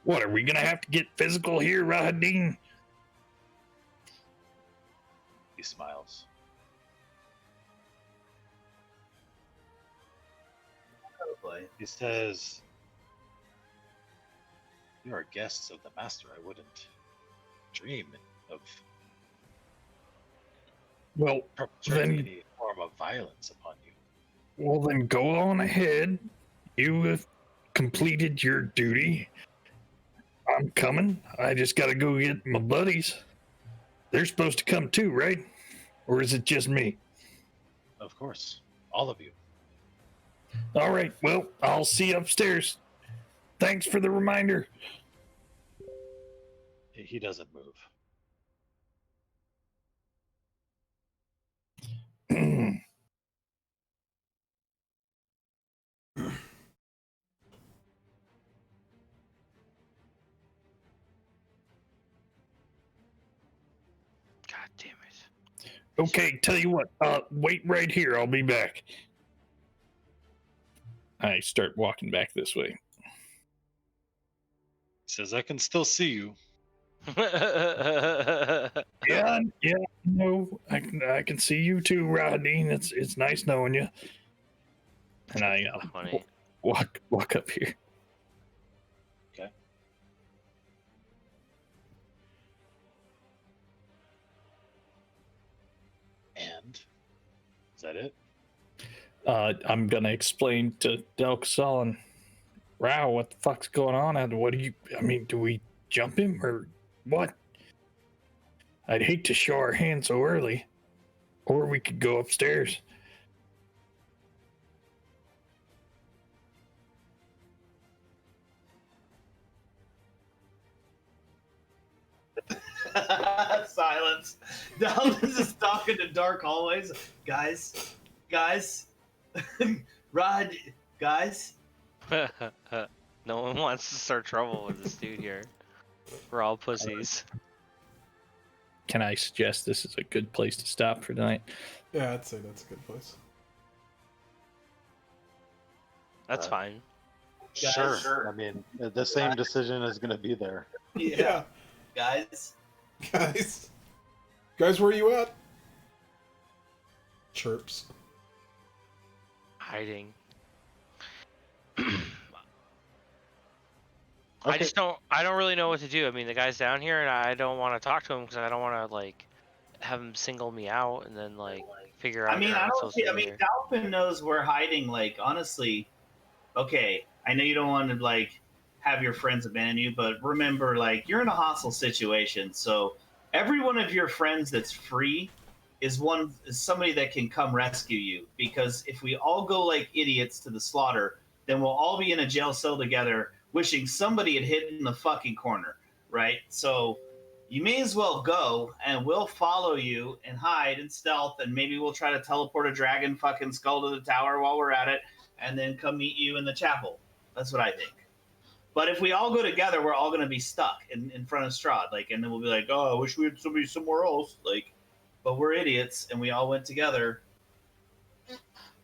What, are we gonna have to get physical here, Rahadin? He smiles. Oh boy. He says, you are guests of the master. I wouldn't dream of Well, perpetrating then- any form of violence upon you. Well, then go on ahead. You have completed your duty. I'm coming. I just gotta go get my buddies. They're supposed to come too, right? Or is it just me? Of course, all of you. All right, well, I'll see you upstairs. Thanks for the reminder. He doesn't move. God damn it. Okay, tell you what, wait right here. I'll be back. I start walking back this way. He says, I can still see you. Yeah, no, I can see you too, Rodney. It's nice knowing you. And I Funny. walk up here. Okay. And is that it? I'm gonna explain to Delcasol and Rao what the fuck's going on, and do we jump him or what? I'd hate to show our hand so early, or we could go upstairs. Silence. Dalvin's just talking to dark hallways. Guys. Rod, guys. No one wants to start trouble with this dude here. We're all pussies. Can I suggest this is a good place to stop for tonight? Yeah, I'd say that's a good place. That's fine. Guys, Sure. I mean, the same decision is going to be there. Yeah. Guys. Guys, where you at? Chirps. Hiding. Okay. I don't really know what to do. I mean, the guy's down here and I don't want to talk to him because I don't want to like have him single me out and then like figure out. I mean, that I'm I don't supposed see. to I be mean, there. Dalpin knows we're hiding. Like, honestly, okay. I know you don't want to like have your friends abandon you, but remember, like, you're in a hostile situation. So every one of your friends that's free is somebody that can come rescue you. Because if we all go like idiots to the slaughter, then we'll all be in a jail cell together wishing somebody had hidden the fucking corner, right? So you may as well go, and we'll follow you and hide and stealth, and maybe we'll try to teleport a dragon fucking skull to the tower while we're at it, and then come meet you in the chapel. That's what I think. But if we all go together, we're all going to be stuck in front of Strahd, like, and then we'll be like, oh, I wish we had somebody somewhere else, like. But we're idiots, and we all went together.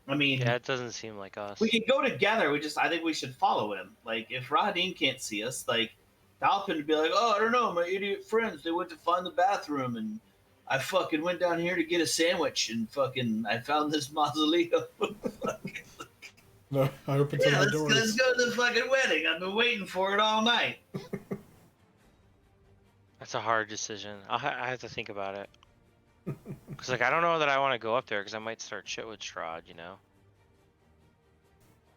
I mean, Yeah, it doesn't seem like us. we could go together. I think we should follow him. Like, if Rahadin can't see us, like, Dalpin would be like, oh, I don't know, my idiot friends, they went to find the bathroom, and I fucking went down here to get a sandwich, and fucking, I found this mausoleum. No, I opened some Yeah, of the let's doors. go to the fucking wedding. I've been waiting for it all night. That's a hard decision. I have to think about it. Cause like I don't know that I want to go up there because I might start shit with Strahd, you know.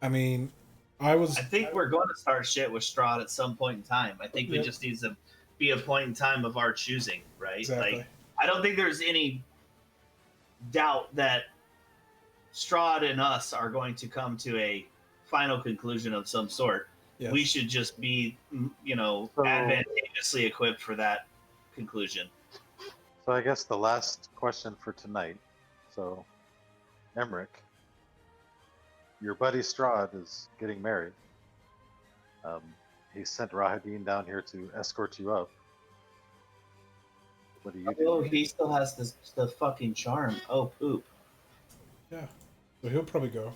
I mean, I think we're going to start shit with Strahd at some point in time. I think Yep. it just needs to be a point in time of our choosing, right? Exactly. Like, I don't think there's any doubt that Strahd and us are going to come to a final conclusion of some sort. Yes. We should just be, So- advantageously equipped for that conclusion. So I guess the last question for tonight. So, Emmerich, your buddy Strahd is getting married. He sent Rahadin down here to escort you up. What do you do? Oh, he still has the fucking charm. Oh, poop. Yeah. So he'll probably go.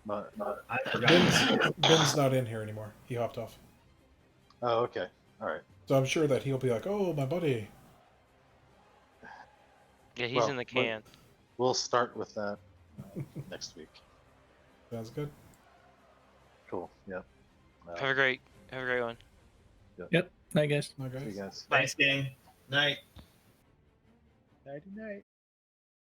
But, I forgot. Ben's not in here anymore. He hopped off. oh, okay. All right. So I'm sure that he'll be like, "Oh, my buddy." Yeah, he's Well, in the can. We'll start with that next week. Sounds good. Cool. Yep. Have a great one. Yep. Night, guys. My See you guys. guys. Thanks, gang. Night. Nighty night.